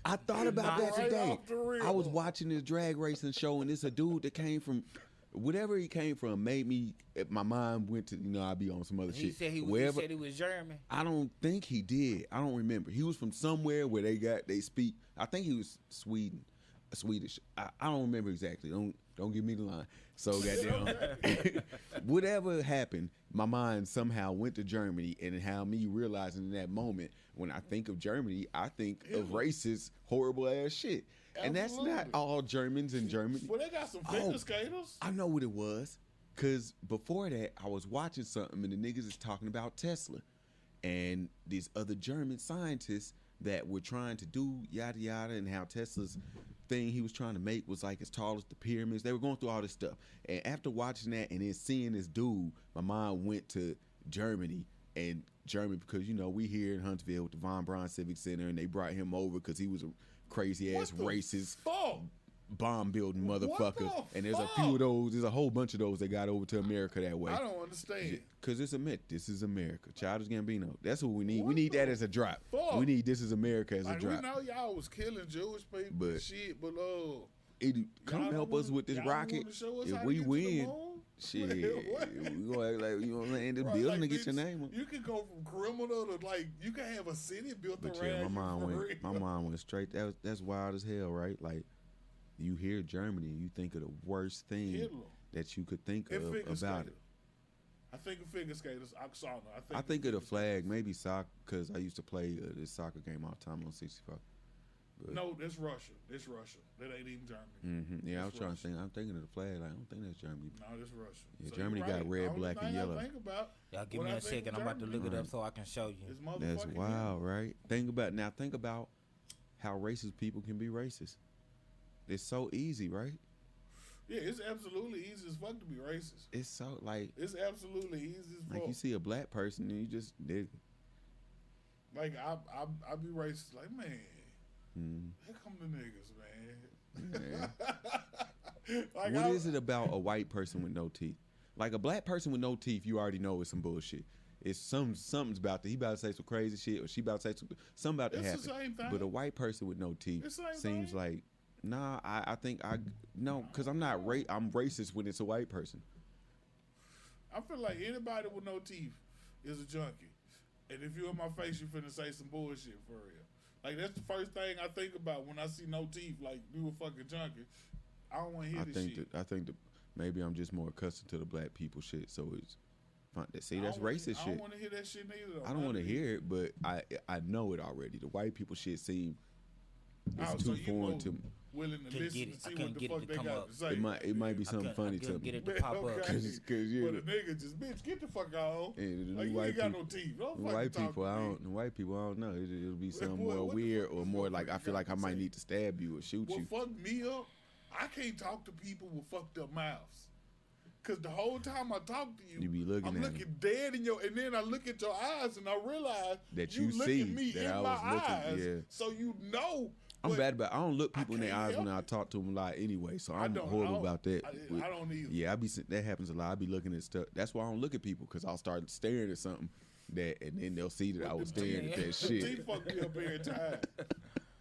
I thought about that Right today. off the rip. I was watching this drag racing show, and it's a dude that came from whatever he came from made me. My mind went to I be on some other shit. He said he was German. I don't think he did. I don't remember. He was from somewhere where they speak. I think he was Swedish. I don't remember exactly. Don't give me the line. So goddamn, whatever happened, my mind somehow went to Germany, and how me realizing in that moment, when I think of Germany, I think of racist, horrible ass shit. Absolutely. And that's not all Germans in Germany. Well, they got some figure skaters. I know what it was. Because before that, I was watching something, and the niggas is talking about Tesla. And these other German scientists that were trying to do yada yada, and how Tesla's thing he was trying to make was like as tall as the pyramids. They were going through all this stuff. And after watching that and then seeing this dude, my mind went to Germany. And Germany, because, we here in Huntsville with the Von Braun Civic Center, and they brought him over because he was a crazy-ass racist bomb-building motherfucker. And there's a few of those. There's a whole bunch of those that got over to America that way. I don't understand. Because it's a myth. This is America. Childish Gambino. That's what we need. We need that as a drop. We need This is America as a drop. We know y'all was killing Jewish people but shit, but come help us with this rocket. If we win, shit, we gonna act like, you know what I'm saying, this building to get your name on. You can go from criminal to you can have a city built around my mind went straight. That's wild as hell, right? Like, you hear Germany, you think of the worst thing that you could think of about it. I think of figure skaters. I think of the flag, maybe soccer, because I used to play this soccer game all the time on 65. But no, that's Russia. That's Russia. That ain't even Germany. Mm-hmm. Yeah, I was trying to think. I'm thinking of the flag. I don't think that's Germany. No, that's Russia. Yeah, so Germany got red, black, and yellow. Y'all give me a second. I'm about to look it up so I can show you. That's wild, right? Think about how racist people can be racist. It's so easy, right? Yeah, it's absolutely easy as fuck to be racist. It's so it's absolutely easy as fuck. Like, you see a black person and you just dig. Like, I be racist. Like, man, here come the niggas, man. Like, what is it about a white person with no teeth? Like, a black person with no teeth, you already know it's some bullshit. It's something's about to. He about to say some crazy shit, or she about to say something about to happen. It's the same thing. But a white person with no teeth seems like. Nah, I think because I'm not I'm racist when it's a white person. I feel like anybody with no teeth is a junkie, and if you in my face, you finna say some bullshit for real. Like, that's the first thing I think about when I see no teeth. Like, you a fucking junkie. I don't want to hear this shit. I think that maybe I'm just more accustomed to the black people shit, so it's fun. See, that's racist shit. I don't want to hear that shit neither. I don't want to hear it, but I know it already. The white people shit seem too foreign to me. Willing to listen to see what the fuck they got to say. It might be something funny to me. Get it to pop up. But the nigga just, bitch, get the fuck out. Like, you ain't got no teeth. White people, I don't know. It'll be something more weird or more like, I feel like I might need to stab you or shoot you. What fucked me up, I can't talk to people with fucked up mouths. Because the whole time I talk to you, be looking I'm looking dead in and then I look at your eyes and I realize that you look see at me that in I my was looking. eyes, Yeah. So you know. I'm bad about. I don't look people in their eyes when I talk to them a lot anyway. So I'm horrible about that. I don't either. Yeah, that happens a lot. I be looking at stuff. That's why I don't look at people, because I'll start staring at something and then they'll see that I was staring at that shit. Them teeth fuck me up every time.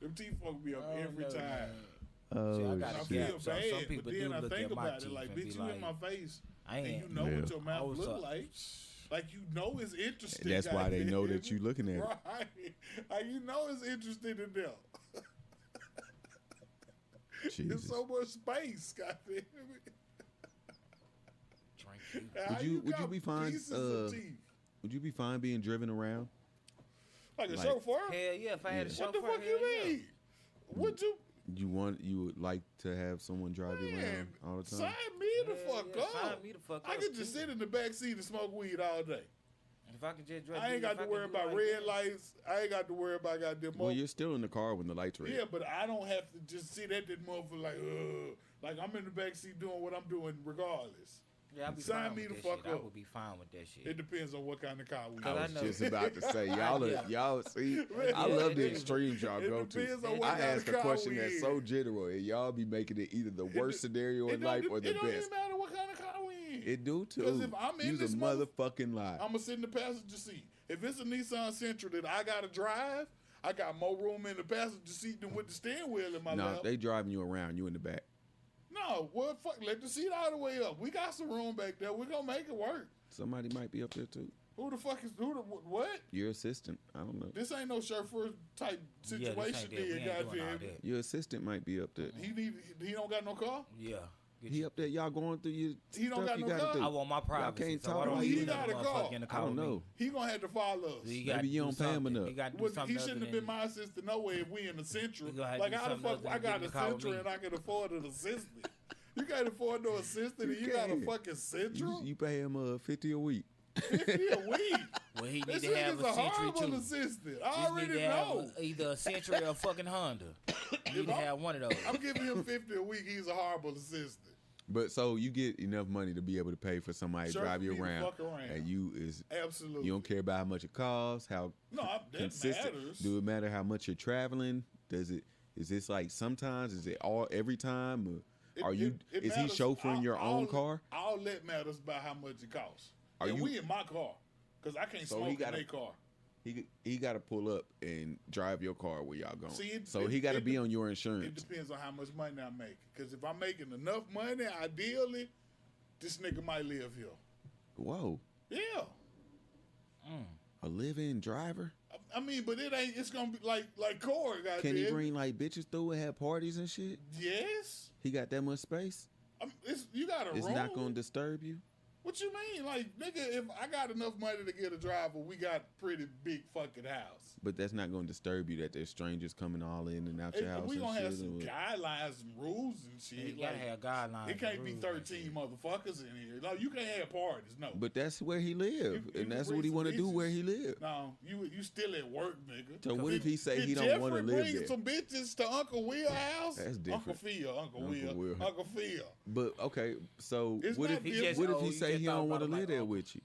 Them teeth fuck me up every time. Oh, I feel bad, but then I think about it. Like, bitch, you in my face, and you know what your mouth look like. Like, you know it's interesting. And that's why they know that you looking at it. Right. Like, you know it's interesting in them. There's so much space, goddamn it. Would you be fine? Would you be fine being driven around? Like a chauffeur? Hell yeah, if I had a chauffeur. What the fuck you mean? Would you? You would like to have someone drive you around all the time? Sign me the fuck up. Sign me the fuck up. I could just sit in the back seat and smoke weed all day. If I could just drive, I ain't got to worry about red lights. I ain't got to worry about goddamn. Well, you're still in the car when the lights red. Yeah, but I don't have to just sit at that motherfucker like I'm in the back seat doing what I'm doing regardless. Yeah, I'll be sign fine me with the that fuck shit. up. I would be fine with that shit. It depends on what kind of car we I was just about to say, y'all see, I love the extremes y'all go to. I ask a question that's so general, and y'all be making it either the worst scenario in life or the best. It don't even matter what kind of car we in. It do too. Because if I'm in this motherfucking lie. I'm going to sit in the passenger seat. If it's a Nissan Sentra that I got to drive, I got more room in the passenger seat than with the steering wheel in my lap. No, they driving you around. You in the back. No, well, fuck, let the seat all the way up. We got some room back there. We're going to make it work. Somebody might be up there, too. Who the fuck is, what? Your assistant. I don't know. This ain't no chauffeur type situation there, goddamn. Your assistant might be up there. He don't got no car? Yeah. He up there, y'all going through your He don't got no car? I want my privacy. Y'all can't so talk. He got a car. I don't know. He gonna have to follow us. Maybe you don't pay him enough. He shouldn't have been my assistant no way if we in the Central. Like, how the fuck I got a Central and I can afford an assistant? You can't afford no assistant and you got a fucking Central? You pay him $50 a week. 50 a week? Well, he need this to have a Century horrible too. assistant. I already know. Either a Century or a fucking Honda. You need to have one of those. I'm giving him 50 a week. He's a horrible assistant. But so you get enough money to be able to pay for somebody to drive you around, and absolutely. You don't care about how much it costs, how consistent. Matters. Do it matter how much you're traveling? Is this like sometimes? Is it every time? Or is he chauffeuring your own car? All that matters about how much it costs. We in my car because I can't smoke in their car. He got to pull up and drive your car where y'all going. So he got to be on your insurance. It depends on how much money I'm making. Because if I'm making enough money, ideally, this nigga might live here. Whoa. Yeah. A live-in driver? I mean, but it ain't. It's gonna be like Corey. Can he bring like bitches through and have parties and shit? Yes. He got that much space? You got a room. It's not gonna disturb you? What you mean? Like, nigga, if I got enough money to get a driver, we got pretty big fucking house. But that's not going to disturb you that there's strangers coming all in and out your house. We gonna have some guidelines and rules and shit. You gotta have guidelines. It can't be 13 motherfuckers in here. No, you can't have parties. No. But that's where he live, and that's what he want to do where he live. No, you still at work, nigga. So what if he say he don't want to live there? Bring some bitches to Uncle Will's house. That's different. Uncle Phil. But okay, so it's what if he say he don't want to live there with you?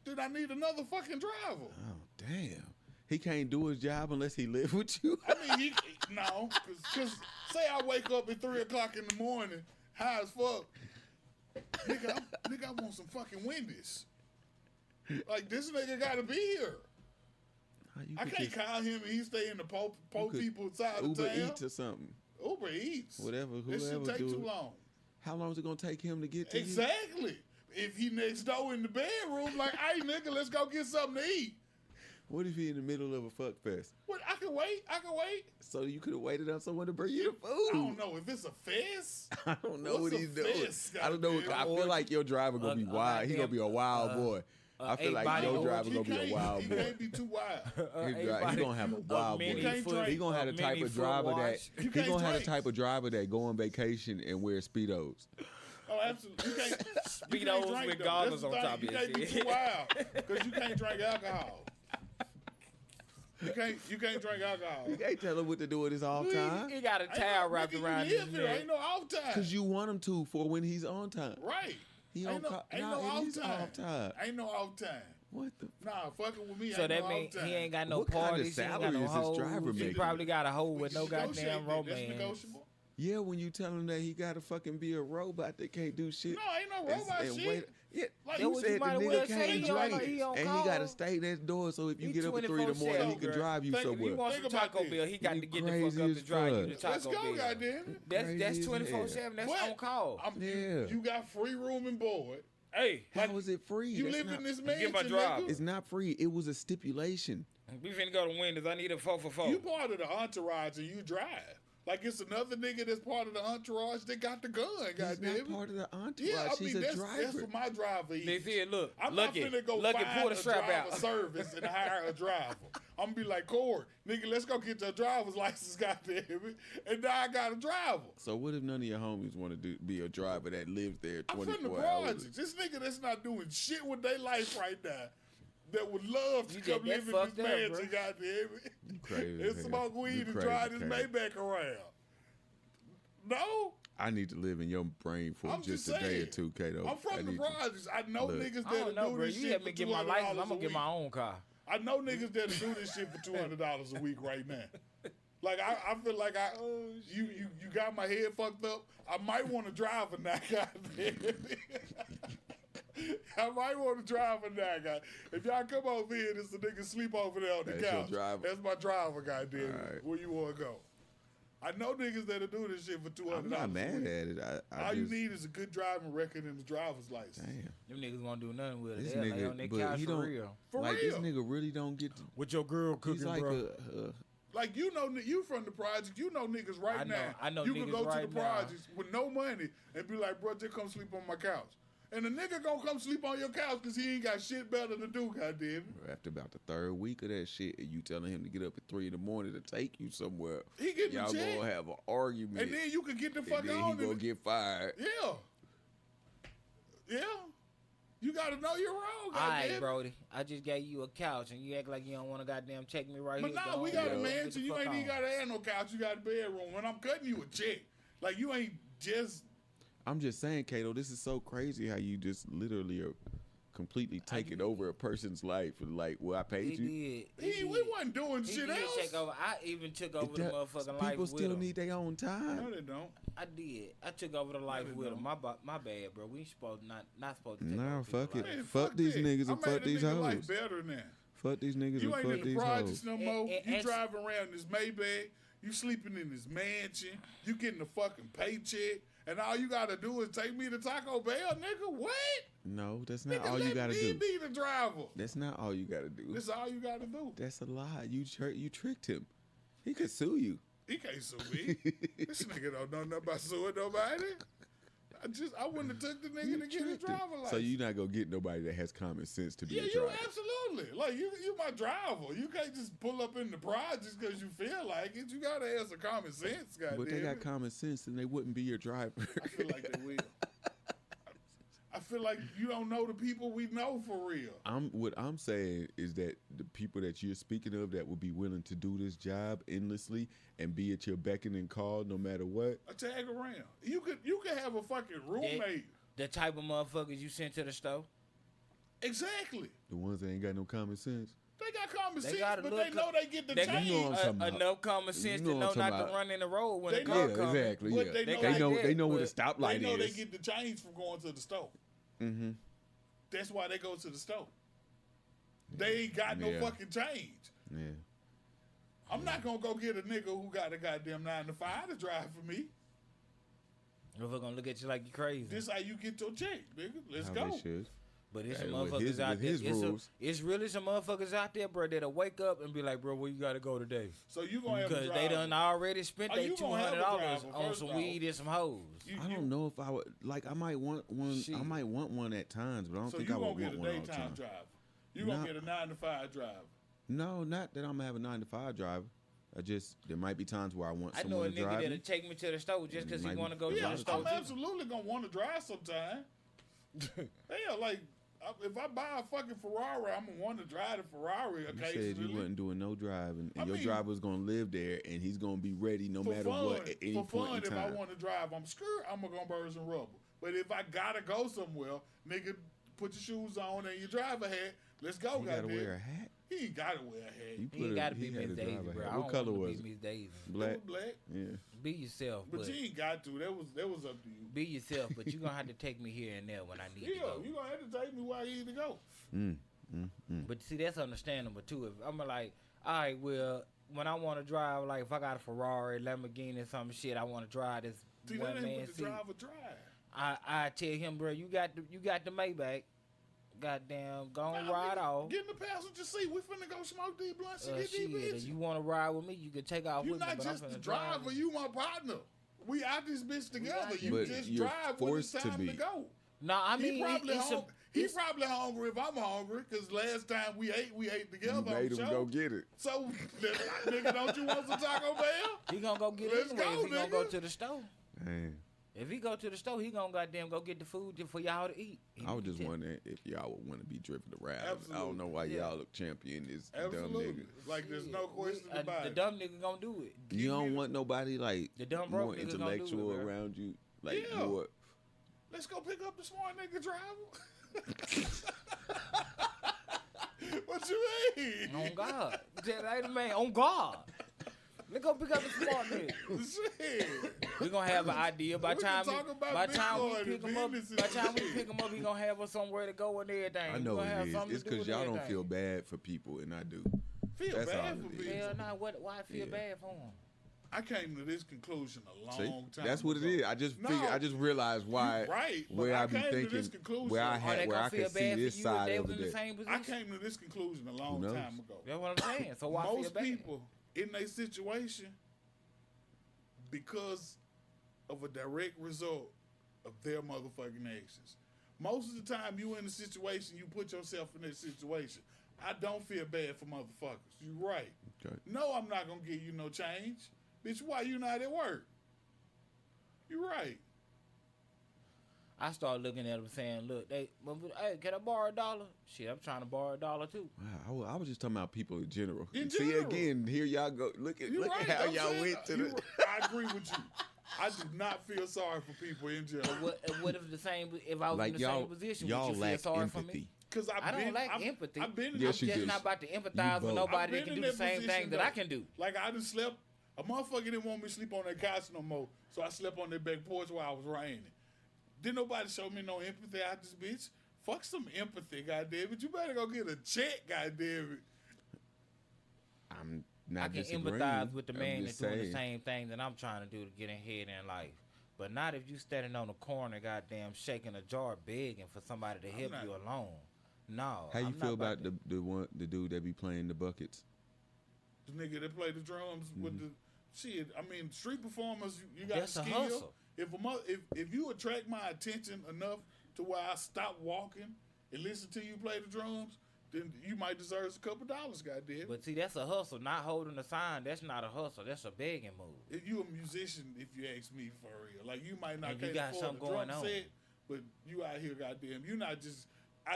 Then I need another fucking driver. Oh damn. He can't do his job unless he live with you. I mean, because say I wake up at 3 o'clock in the morning, high as fuck. Nigga, I want some fucking Wendy's. Like, this nigga got to be here. I can't call him and he stay in the po people side of town. Uber Eats or something. Uber Eats. Whoever That shit take too long. How long is it going to take him to get to you? Exactly. If he next door in the bedroom, like, hey, nigga, let's go get something to eat. What if he in the middle of a fuck fest? What? I can wait. So you could have waited on someone to bring you the food. I don't know if it's a fest. I don't know what he's doing. I don't know. I I feel like your driver gonna be wild. He gonna be a wild boy. I feel like your driver gonna be a wild boy. He can't be too wild. He gonna have a wild boy. He gonna have the type of driver that he gonna have the type of driver that go on vacation and wear Speedos. Oh, absolutely. You can't Speedos with goggles on top of your shit. You can't be too wild because you can't drink alcohol. You can't drink alcohol. You can't tell him what to do with his off time. He got a towel wrapped around his neck. Ain't no off time. Because you want him to for when he's on time. Right. Ain't no off time. Ain't no off time. What the? Nah, fucking with me. So that means he ain't got no what parties. Kind of salary is this driver making? He probably got a hoe with no goddamn romance. That's negotiable. Yeah, when you tell him that he gotta fucking be a robot that can't do shit. No, ain't no robot shit. Yeah, like you said the nigga can't drink, and he gotta stay next door. So if you get up at 3 in the morning, he can drive you somewhere. He wants some Taco Bell. He got to get the fuck up to drive you to Taco Bell. Let's go, goddamn. That's 24/7. That's on call. You got free room and board. Hey, how is it free? You live in this mansion. Get my drive. It's not free. It was a stipulation. We finna go to Wendy's. I need a 4-for-4. You part of the entourage and you drive. Like it's another nigga that's part of the entourage that got the gun. He's not part of the entourage. Yeah, He's a driver. That's what my driver is. They said, look, I'm not finna go find pull the strap out. service and hire a driver. I'm gonna be like, Corey, nigga, let's go get your driver's license, goddamn it. And now I got a driver. So what if none of your homies want to be a driver that lives there 24 hours? I'm from the projects. This nigga that's not doing shit with their life right now. That would love to come live in this mansion, goddamn it. Crazy. And smoke weed and drive this Maybach around. No? I need to live in your brain for just a day or two, Kato. I'm from the projects. I know niggas that'll do this shit. You help me get my license, I'm gonna get my own car. I know niggas that'll do this shit for $200 a week right now. Like I feel like you got my head fucked up. I might want to drive a now, goddamn. I might want to drive a now, guy. If y'all come over here, this the nigga sleep over there on the couch. That's my driver, goddamn. Right. Where you want to go? I know niggas that'll do this shit for $200. I'm not mad at it. All you need is a good driving record and a driver's license. Damn. Them niggas won't do nothing with it. This They'll nigga, lay on their couch for real. For like, real. This nigga really don't get to... With your girl cooking, like bro. Like, you know, you from the project, you know niggas right now. I know you niggas can go right to the projects with no money and be like, bro, just come sleep on my couch. And the nigga gonna come sleep on your couch because he ain't got shit better to do, goddamn. After about the third week of that shit, and you telling him to get up at 3 in the morning to take you somewhere, he getting y'all gonna have an argument. And then you can get the fuck and then on. He gonna get fired. Yeah. Yeah. You gotta know you're wrong, goddamn. All right, Brody. I just gave you a couch, and you act like you don't want to goddamn check me right here. But nah, we got a mansion. You ain't even gotta have no couch. You got a bedroom. When I'm cutting you a check, like you ain't just... I'm just saying, Kato, this is so crazy how you just literally are completely taking over a person's life. Like, well, I paid you. We wasn't doing shit else. Take over. I even took over the motherfucking life People with still him. need their own time. No, they don't. I did. I took over the life with him. My bad, bro. We supposed not supposed to take nah, over fuck it. Man, fuck these niggas and fuck these hoes. Life better now. Fuck these niggas and fuck these hoes. You ain't in the projects no more. You driving around in this Maybach. You sleeping in this mansion. You getting a fucking paycheck. And all you gotta do is take me to Taco Bell, nigga. What? No, that's not all you gotta do. Let me be the driver. That's not all you gotta do. That's all you gotta do. That's a lie. You tricked him. He could sue you. He can't sue me. This nigga don't know nothing about suing nobody. I wouldn't have took the nigga to get his driver license. So you're not gonna get nobody that has common sense to be a driver. Yeah, you absolutely. Like you my driver. You can't just pull up in the projects because you feel like it. You gotta have some common sense, goddamn. But they got common sense and they wouldn't be your driver. I feel like they will. I feel like you don't know the people we know for real. What I'm saying is that the people that you're speaking of that would be willing to do this job endlessly and be at your beck and call no matter what. I tag around. You could have a fucking roommate. The type of motherfuckers you sent to the store. Exactly. The ones that ain't got no common sense. They got common sense, but they know they get the change. You know enough common sense to know not to run in the road when the car comes. Exactly. Yeah. They know what a stoplight is. They know they get the change from going to the store. Mm-hmm. That's why they go to the store. They ain't got no fucking change. Yeah. I'm not gonna go get a nigga who got a goddamn 9 to 5 to drive for me. We're gonna look at you like you crazy. This how you get your check, nigga. Let's go. But it's some motherfuckers out there. It's really some motherfuckers out there, bro, that'll wake up and be like, bro, where you gotta go today? So you gonna have a driver. Because they done already spent their $200 on some weed and some hoes. I don't know if I would I might want one. I might want one at times, but I don't think I would want one all the time. So you gonna get a daytime driver? You gonna get a 9 to 5 driver? No, not that I'm gonna have a 9 to 5 driver. There might be times where I want someone to drive. I know a nigga that'll take me to the store just because he want to go to the store. I'm absolutely gonna want to drive sometime. Hell, like. If I buy a fucking Ferrari, I'm gonna want to drive the Ferrari occasionally. You said you wasn't doing no driving, and your driver's gonna live there, and he's gonna be ready no matter what at any point in time. If I want to drive, I'm scared I'm gonna burn some rubber. But if I gotta go somewhere, nigga, put your shoes on and your driver hat. Let's go, goddamn. You gotta wear a hat? He ain't gotta wear a hat. He ain't gotta be Miss Daisy, bro. What color was it? Miss Daisy. Black. Black. Yeah. Be yourself. But you ain't got to. That was up to you. Be yourself, but you gonna have to take me here and there when I need to go. Yeah, you gonna have to take me where I need to go. But see, that's understandable too. If I'm like, all right, well, when I want to drive, like if I got a Ferrari, Lamborghini, some shit, I want to drive this one man seat. I tell him, bro, you got the Maybach. Goddamn, go on ride off. Get in the passenger seat. We finna go smoke these blunts and get these bitches. You want to ride with me? You can take off with me. You're not just the driver. You my partner. We out this bitch together. You just drive when it's time to go. No, I mean he's probably hungry if I'm hungry because last time we ate together. You made him go get it. So nigga, don't you want some Taco Bell? He gonna go get it anyway. If he gonna go to the store. Man. If he go to the store, he gonna goddamn go get the food for y'all to eat. I was just wondering if y'all would want to be driven around. Absolutely. I don't know why y'all look champion this dumb nigga. Like there's no question about it. The dumb nigga gonna do it. You don't want nobody like the dumb more intellectual around you. Like more. Let's go pick up the smart nigga driver. What you mean? On God. That man, on God. Let's go pick up the smart nigga. Shit. We're gonna have an idea by time we pick him up. By the time we pick him up, he gonna have us somewhere to go and everything. I know it is. It's because y'all don't feel bad for people, and I do. Feel bad for people? Hell nah, why I feel bad for him? I came to this conclusion a long time that's what ago. it is. I just realized why. Right. Where I be thinking, where I can see this side of it. I came to this conclusion a long time ago. That's what I'm saying. So why feel bad? Most people in their situation, because of a direct result of their motherfucking actions. Most of the time you in a situation, you put yourself in that situation. I don't feel bad for motherfuckers. You right. Okay. No, I'm not going to give you no change. Bitch, why you not at work? You right. I started looking at them saying, look, hey, can I borrow $1? Shit, I'm trying to borrow $1 too. Wow, I was just talking about people in general. See, again, here y'all go. Look at how y'all went to the... I agree with you. I do not feel sorry for people in general. What if if I was in the same position, would you feel sorry for me? Because I don't lack empathy. I'm just not about to empathize with nobody that can do the same thing that I can do. Like I just slept. A motherfucker didn't want me to sleep on their couch no more, so I slept on their back porch while I was raining. Didn't nobody show me no empathy out this bitch. Fuck some empathy, goddammit. You better go get a check, goddammit. I'm not I can empathize with the man that's doing the same thing that I'm trying to do to get ahead in life. But not if you standing on the corner, goddamn, shaking a jar, begging for somebody to help you alone. No. How you feel about the dude that be playing the buckets? The nigga that play the drums with the shit. I mean, street performers, you got That's skill. A hustle. If you attract my attention enough to where I stop walking and listen to you play the drums, then you might deserve a couple dollars, goddamn. But see, that's a hustle. Not holding a sign, that's not a hustle. That's a begging move. If you a musician, if you ask me for real, like you might not you got something going on, set, but you out here, goddamn, you not just,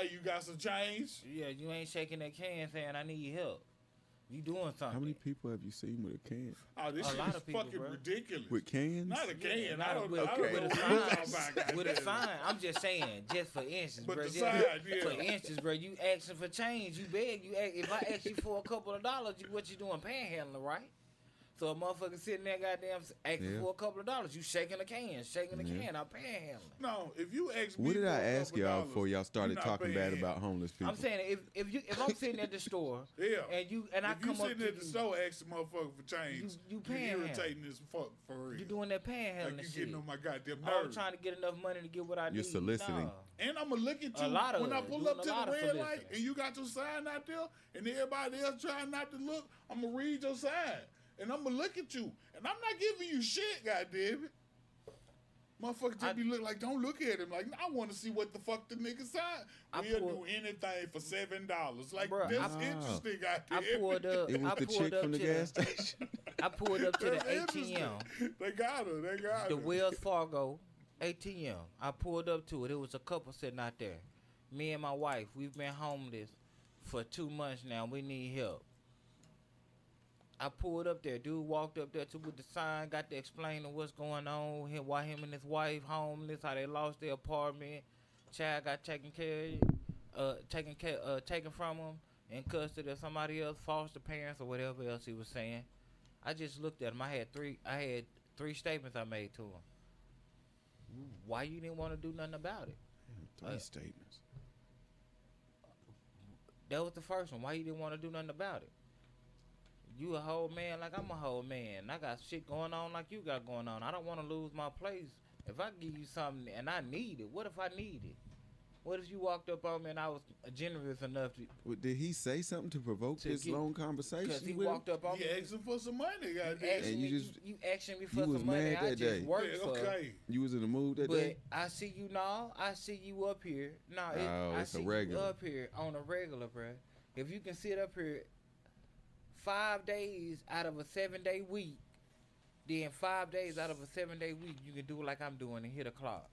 you got some change. Yeah, you ain't shaking that can saying I need help. You doing something. How many people have you seen with a can? Oh, this shit is fucking ridiculous. With cans? Not a can. Yeah, I don't with know a sign. With a sign. I'm just saying, just for instance, but bro. The sign, yeah. For instance, bro, you asking for change. You beg. If I ask you for a couple of dollars, what you doing? Panhandling, right? So a motherfucker sitting there, goddamn, asking for a couple of dollars. You shaking a can, I'm panhandling. No, if you ask me, what did I ask y'all before y'all started talking bad about homeless people? I'm saying if I'm sitting at the store, and I come up sitting at the store asking motherfucker for change, you panhandling. Irritating as fuck for real. You doing that panhandling like you shit. Getting on my goddamn nerves. I'm trying to get enough money to get what I need. You're soliciting. No. And I'm gonna look at you when I pull up to the red light and you got your sign out there, and everybody else trying not to look. I'm gonna read your sign. And I'm going to look at you. And I'm not giving you shit, goddammit. Motherfucker just be looking like, don't look at him. Like, I want to see what the fuck the nigga signed. We'll do anything for $7. Like, that's interesting, goddammit. I pulled up. It was the chick from the gas station. I pulled up to the ATM. They got her. The Wells Fargo ATM. I pulled up to it. It was a couple sitting out there. Me and my wife, we've been homeless for 2 months now. We need help. I pulled up there. Dude walked up there with the sign, got to explain what's going on, why him and his wife homeless, how they lost their apartment. Child got taken from him in custody of somebody else, foster parents or whatever else he was saying. I just looked at him. I had three statements I made to him. Why you didn't want to do nothing about it? Three statements. That was the first one. Why you didn't want to do nothing about it? You a whole man like I'm a whole man. I got shit going on like you got going on. I don't want to lose my place. If I give you something and I need it, what if I need it? What if you walked up on me and I was generous enough to... Well, did he say something to provoke this long conversation? Because he walked up on me. You asked him for some money, goddamn. You asking me for some money. I just worked for it. You was in the mood that day? But I see you now. I see you up here. I see a regular. You up here on a regular, bro. If you can sit up here 5 days out of a 7-day week, then 5 days out of a 7-day week, you can do it like I'm doing and hit a clock.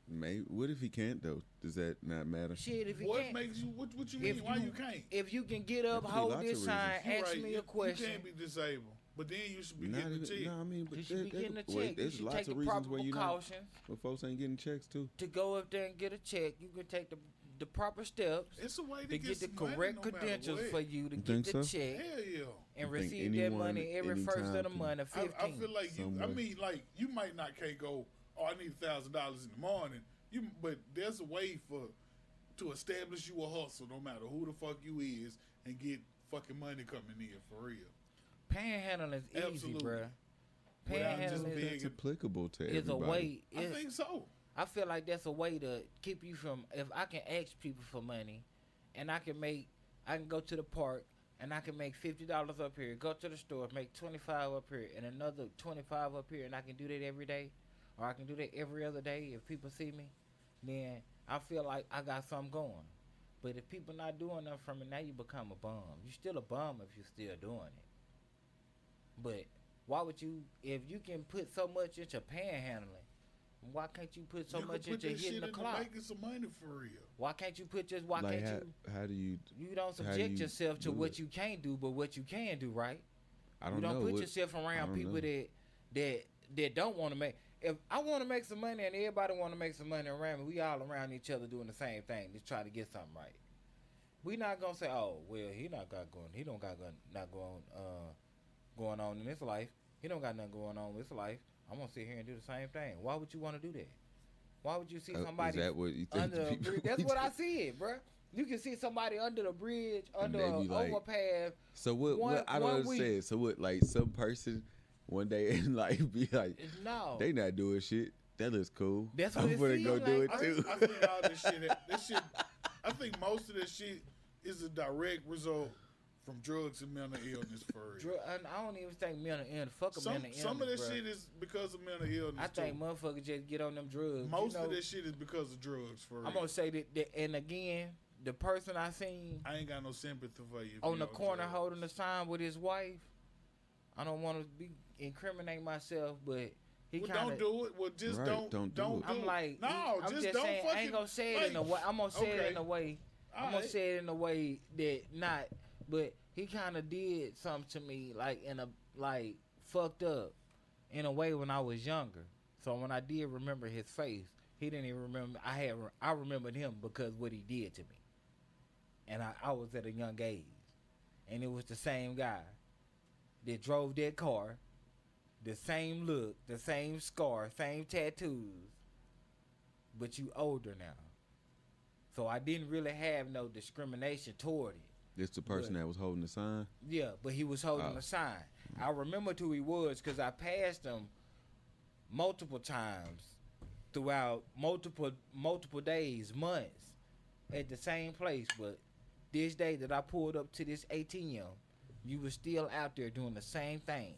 Maybe. What if he can't though? Does that not matter? Shit, if he what can't. Makes you? What you mean? Why you can't? If you can get up, hold this sign, ask me a question. You can't be disabled, but then you should be getting the check. No, I mean, but you should be getting a check. There's lots of reasons where you not. But folks ain't getting checks too. To go up there and get a check, you can take the the proper steps. It's a way to get the some correct money credentials for you to You get think the so? check Hell yeah. and You think receive that anyone, money every first of anytime the month. 15. I feel like you. Somewhere. I mean, like you might not can't go. Oh, I need $1,000 in the morning. But there's a way to establish you a hustle, no matter who the fuck you is, and get fucking money coming in for real. Panhandling is easy, Absolutely. bruh. Without just Panhandling being It's applicable to is a everybody. way. I think so. I feel like that's a way to keep you from. If I can ask people for money, and I can go to the park and I can make $50 up here. Go to the store, make $25 up here, and another $25 up here, and I can do that every day, or I can do that every other day. If people see me, then I feel like I got something going. But if people not doing nothing from it, now you become a bum. You still a bum if you still doing it. But why would you, if you can put so much into panhandling, why can't you put so much into hitting the clock? Making some money for real. Why can't you put just, why Like can't how do you? you don't how do subject you yourself to do what it? you can't do, but what you can do, right? I don't You don't know. put What- yourself I around don't people know. that don't want to make. If I want to make some money and everybody want to make some money around me, we all around each other doing the same thing, just try to get something right. We not gonna say, oh well, he don't got going on in his life. He don't got nothing going on with his life. I'm gonna sit here and do the same thing. Why would you want to do that? Why would you see somebody Is that what you think? under a bridge? That's what I see it, bro. You can see somebody under the bridge, under they an be like- overpass. So what? One- What I don't one understand. week. So what? Like some person one day in life be like, No, they not doing shit. That looks cool. That's what I'm it gonna seems go do like. it too. I think all this shit. I think most of this shit is a direct result from drugs and mental illness for real. And I don't even think mental illness. Fuck a mental illness. Some of this bruh. shit is because of mental illness. I think too. motherfuckers just get on them drugs. Most you know, of this shit is because of drugs for real. I'm gonna say that, and again, the person I seen I ain't got no sympathy for you. if on you the on corner drugs. holding the sign with his wife. I don't want to be incriminate myself, but he Well, kind don't of. do it. Well, just Right, don't don't do do it. I'm like, no, I'm just don't saying, fucking. I ain't gonna say it in a like, way. I'm gonna say it in a way. I'm gonna Alright. say it in a way that not, but he kind of did something to me, like in a like fucked up, in a way when I was younger. So when I did remember his face, he didn't even remember. I remembered him because what he did to me, and I was at a young age, and it was the same guy that drove that car, the same look, the same scar, same tattoos, but you older now. So I didn't really have no discrimination toward it. It's the person that was holding the sign. Yeah, but he was holding the sign. I remembered who he was because I passed him multiple times throughout multiple days, months, at the same place. But this day that I pulled up to this ATM, you were still out there doing the same thing.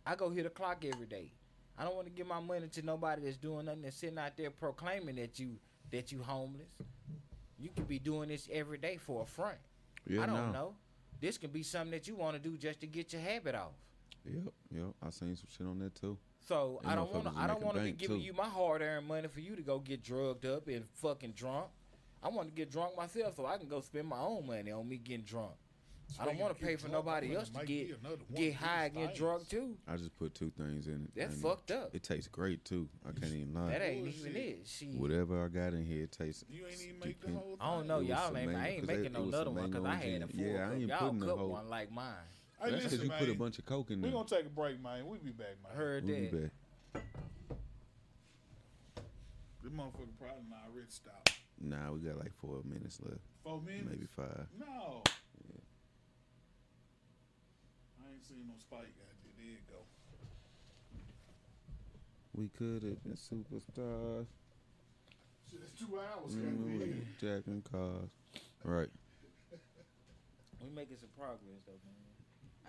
I go hit the clock every day. I don't want to give my money to nobody that's doing nothing, that's sitting out there proclaiming that you homeless. You could be doing this every day for a front. Yeah, I don't no. know. This could be something that you want to do just to get your habit off. Yep. I seen some shit on that too. So Them I don't want motherfuckers to. I don't making want to be bank, giving too. you my hard-earned money for you to go get drugged up and fucking drunk. I want to get drunk myself so I can go spend my own money on me getting drunk. I don't want to pay for nobody else to get high and get drunk too. I just put 2 things in it. That's and fucked up. It tastes great too. I can't even lie. That ain't Bullshit. even it. Shit. Whatever I got in here, it tastes. You ain't even make the whole thing. I don't know. It was Y'all some ain't. I mango- ain't 'cause making it no was another some one because I mango had a and full gin. Yeah, I cup. ain't Y'all putting the cook whole- one like mine. Hey, That's because listen, you put a man. bunch of coke in We there. gonna take a break, man. We be back, man. Heard We'll be that. back. This motherfucker probably not already stopped. Nah, we got like 4 minutes left. 4 minutes? Maybe 5. No. I ain't seen no spike out there. There you go. We could have been superstars. Shit, it's 2 hours. goddamn. Jacking cars. Right. We making some progress though, man.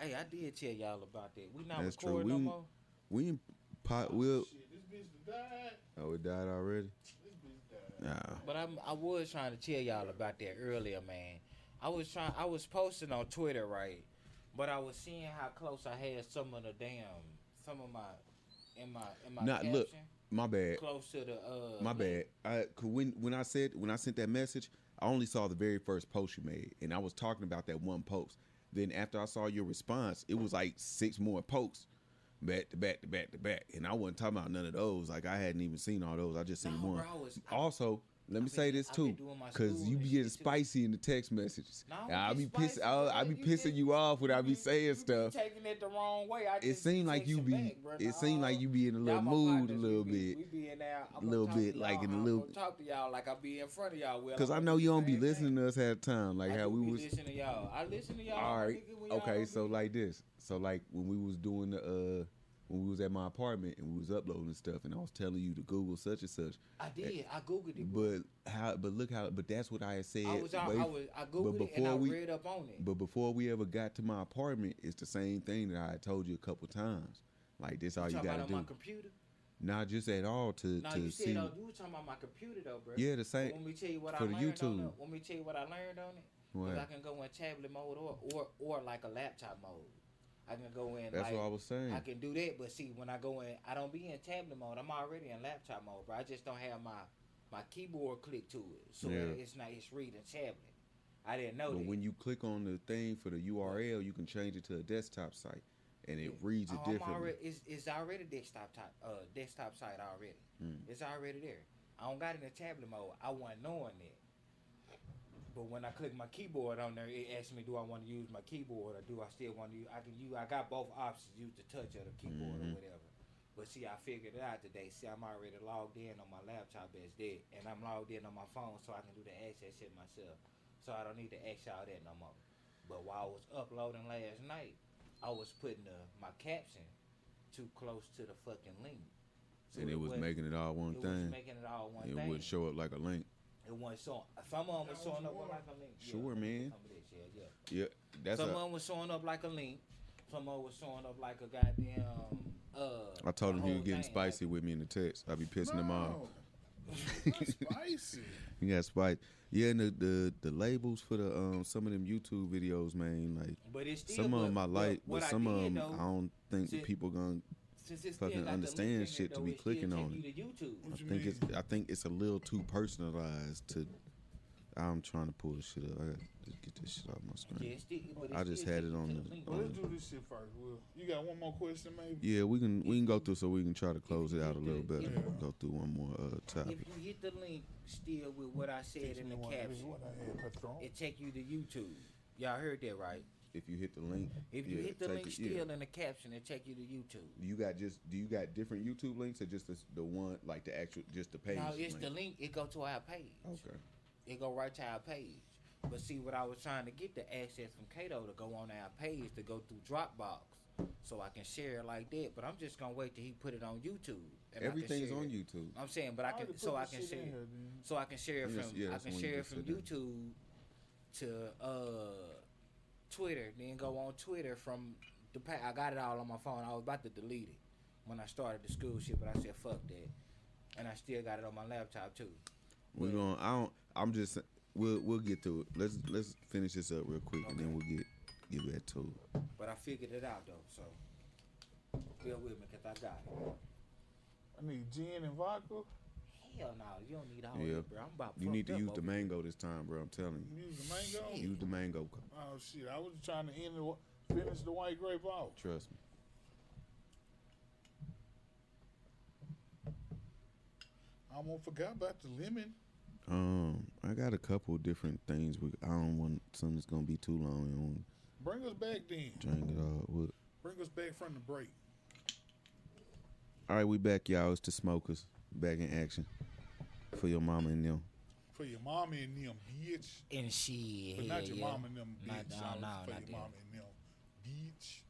Hey, I did tell y'all about that. We not That's true. recording no more. We in pot. We'll. Shit, this bitch done died. Oh, it died already. This bitch died. Nah. But I was trying to tell y'all about that earlier, man. I was posting on Twitter, right? But I was seeing how close I had some of my Nah, caption. look, my bad. Close to the My link. bad. When I sent that message, I only saw the very first post you made, and I was talking about that one post. Then after I saw your response, it was like 6 more posts, back to back to back to back, and I wasn't talking about none of those. Like I hadn't even seen all those. I just seen No, one. bro, Let me say this too, cause you be getting spicy in the text messages. I be pissing you off when I be saying stuff. Taking it the wrong way. It seems like you be. It seems like you be in a little mood a little bit. We be in there. A little bit, like in a little. I'm gonna talk to y'all like I be in front of y'all. Cause I know you don't be listening to us at the time, like how we was. Listen to y'all. I listen to y'all. All right. Okay. So like this. So like when we was doing the when we was at my apartment and we was uploading stuff, and I was telling you to Google such and such. I did. I Googled it. But look how. But that's what I had said. I Googled it and I read up on it. But before we ever got to my apartment, it's the same thing that I had told you a couple times. Like this, all you gotta do. On my computer? Not just at all to you see. Said, you were talking about my computer though, bro. Yeah, the same. Let me tell you what for I the learned YouTube. on it. Let me tell you what I learned on it. What? I can go in tablet mode or like a laptop mode. I can go in. That's what I was saying. I can do that, but see, when I go in, I don't be in tablet mode. I'm already in laptop mode, bro. I just don't have my keyboard click to it, so it's reading tablet. I didn't know that. But when you click on the thing for the URL, you can change it to a desktop site, and it reads it differently. It's already desktop site already. It's already there. I don't got it in tablet mode. I wasn't knowing that. But when I click my keyboard on there, it asks me, do I want to use my keyboard or do I still want to use? I got both options, use the touch or the keyboard or whatever. But see, I figured it out today. See, I'm already logged in on my laptop as that, and I'm logged in on my phone so I can do the access shit myself. So I don't need to ask y'all that no more. But while I was uploading last night, I was putting my caption too close to the fucking link. So and it was making it all one thing. It was making it all one thing. It wouldn't show up like a link. It wasn't showing. Some of them was showing up like a link. Sure, man. Yeah. That's some of them was showing up like a link. Some of them was showing up like a goddamn. I told him he was getting spicy with me in the text. I be pissing him off. Spicy. He got spice. Yeah, and the labels for the some of them YouTube videos, man. Like, but it's still, some of them I like, but some of them I don't think the people gonna fucking understand shit to be clicking on it. I think it's a little too personalized to. I'm trying to pull this shit up. I got to get this shit off my screen. I just had it on the. Let's do this shit first, Will. You got one more question, maybe? Yeah, we can go through so we can try to close it out a little better. Go through one more topic. If you hit the link still with what I said in the caption, it take you to YouTube. Y'all heard that right? If you hit the link, if you hit the link still in the caption, it take you to YouTube. Do you got different YouTube links or just the one like the actual just the page? No, it's the link. It go to our page. Okay. It go right to our page. But see, what I was trying to get the access from Kato to go on our page to go through Dropbox, so I can share it like that. But I'm just gonna wait till he put it on YouTube. And everything's on YouTube. I'm saying, but I can share it from YouTube to Twitter. Then go on Twitter from the page. I got it all on my phone. I was about to delete it when I started the school shit, but I said fuck that, and I still got it on my laptop too. We'll get through it. Let's finish this up real quick, and then we'll get back to it. But I figured it out though, so bear with me because I got it. I need gin and vodka. Hell no, you don't need all that, bro. I'm about. You need to use the mango this time, bro. I'm telling you. Use the mango. Use the mango. Oh shit! I was trying to finish the white grape off. Trust me. I almost forgot about the lemon. I got a couple different things. I don't want something that's gonna be too long. Bring us back then. Drink it all. What? Bring us back from the break. All right, we back, y'all. It's the Smokers back in action for your mama and them. For your mama and them, bitch. And she. But not your mama and them, bitch. No, for not your that. mama and them, bitch.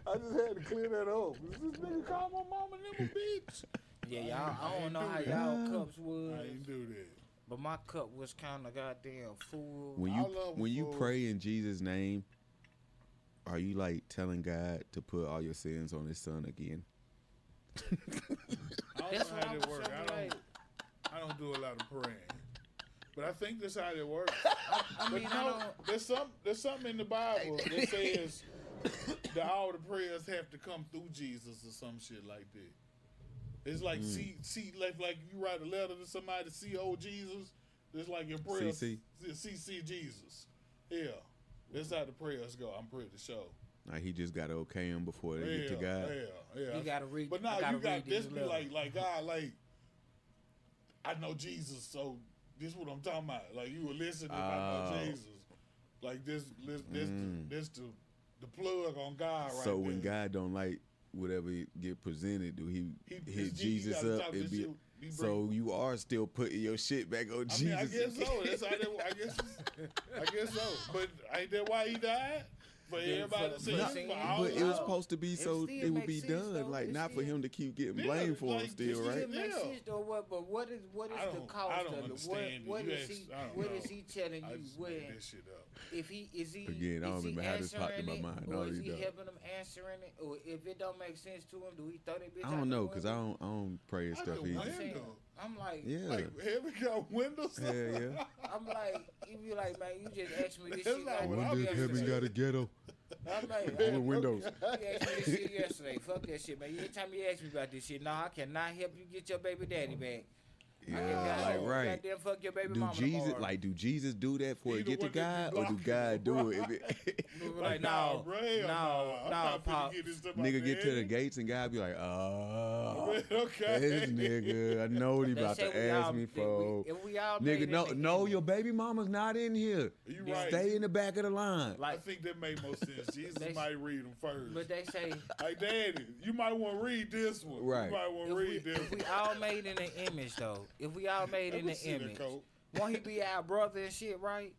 I just had to clear that up. This nigga call my mama and them a bitch. Yeah, y'all. I don't know how y'all cups was. I didn't do that. But my cup was kind of goddamn full. When you pray in Jesus' name, are you like telling God to put all your sins on His Son again? I don't know how that works. I don't do a lot of praying, but I think that's how it works. I mean, there's something in the Bible that says that all the prayers have to come through Jesus or some shit like that. It's like see like you write a letter to somebody, C.O. Jesus. It's like your prayers C.C. Jesus. Yeah, that's how the prayers go. I'm pretty sure. Like he just gotta okay him before they get to God. Yeah. You gotta read. But now you got this be like God, like I know Jesus, so this is what I'm talking about. Like, you will listen if I know Jesus. Like, this the plug on God right So there. when God don't like whatever get presented, do he hit Jesus up and be... So you are still putting your shit back on Jesus. I guess so. That's how I guess so. But ain't that why he died? For everybody to see. But it was supposed to be so it would be done. Though. Like, not for him to keep getting blamed for him still, right? It makes sense though. But what is the cost? I don't understand. What is he telling you? When that shit up. If he is he again, I don't remember how this popped in my mind. Or is he helping them answering it? Or if it don't make sense to him, do he throw that bitch? I don't know, cause I don't pray and stuff either. I'm like, like, heaven got windows. Hell yeah. I'm like, you be like, man, you just asked me this shit. Like, wonder if heaven got a ghetto. I'm like, with windows. You asked me this shit yesterday. Fuck that shit, man. Anytime you ask me about this shit, no, I cannot help you get your baby daddy back. Yeah, like right. Goddamn, fuck your baby mama tomorrow. Do Jesus do that for it get to God, or do God do it? Like, no, Pop. Nigga get to the gates and God be like, oh, okay, this nigga, I know what he about to ask me for. Nigga, no, your baby mama's not in here. You right. Stay in the back of the line. I think that made most sense. Jesus might read them first. But they say, like, Daddy, you might want to read this one. Right. You might want to read this one. If we all made in the image, though. If we all made in the image, won't he be our brother and shit, right?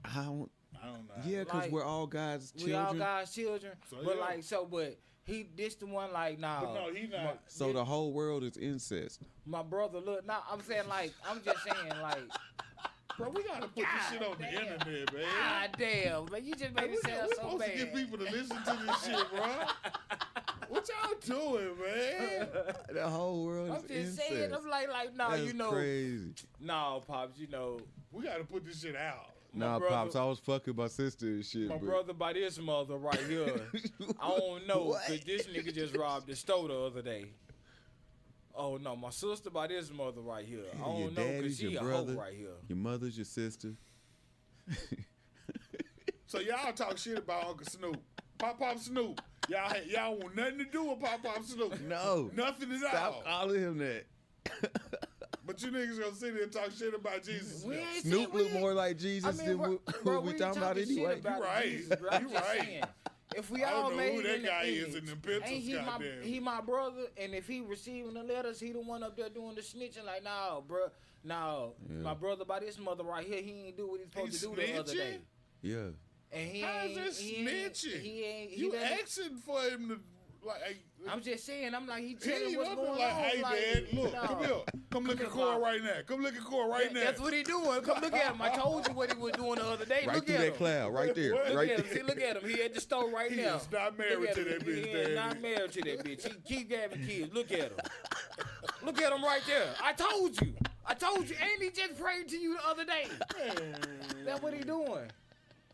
I don't know. Yeah, because like, we're all God's children. We all God's children. So, but yeah. but this the one like, nah. But no, he not. So the whole world is incest. My brother, look, nah, I'm saying like, I'm just saying like. Bro, we gotta put this shit on the internet, man. God damn, man, you just made it sound so bad. We supposed to get people to listen to this shit, bro. What y'all doing, man? The whole world I'm is just saying, I'm like, nah, That's you know. crazy. Nah, Pops, you know. We gotta put this shit out. Nah, brother, Pops, I was fucking my sister and shit. My brother by this mother right here. I don't know, because this nigga just robbed the store the other day. Oh, no, my sister by this mother right here. I don't know, because she a hoe right here. Your mother's your sister. So y'all talk shit about Uncle Snoop. Pop Snoop. Y'all want nothing to do with Pop Snoop. No. Nothing at all. Stop calling him that. But you niggas gonna sit there and talk shit about Jesus. Snoop look more like Jesus than what we talking about anyway. You right. You right. If we all made who that guy is in them pictures, he my brother, and if he receiving the letters, he the one up there doing the snitching. Like, no, bro, no, my brother by this mother right here, he ain't do what he's supposed to do the other day. Yeah. And he how's ain't that snitching? You asking for him to like. I'm just saying. I'm like, he telling what's going on. Hey, man, look, come here. Come look at Cora right now. Come look at Cora right now. That's what he doing. Come look at him. I told you what he was doing the other day. Right look through at that him. cloud, right there. Look at him. See, look at him. He at the store right now. He's not married to that bitch, He Daddy. not married to that bitch. He keep having kids. Look at him. Look at him right there. I told you. Ain't he just prayed to you the other day? That's what he doing.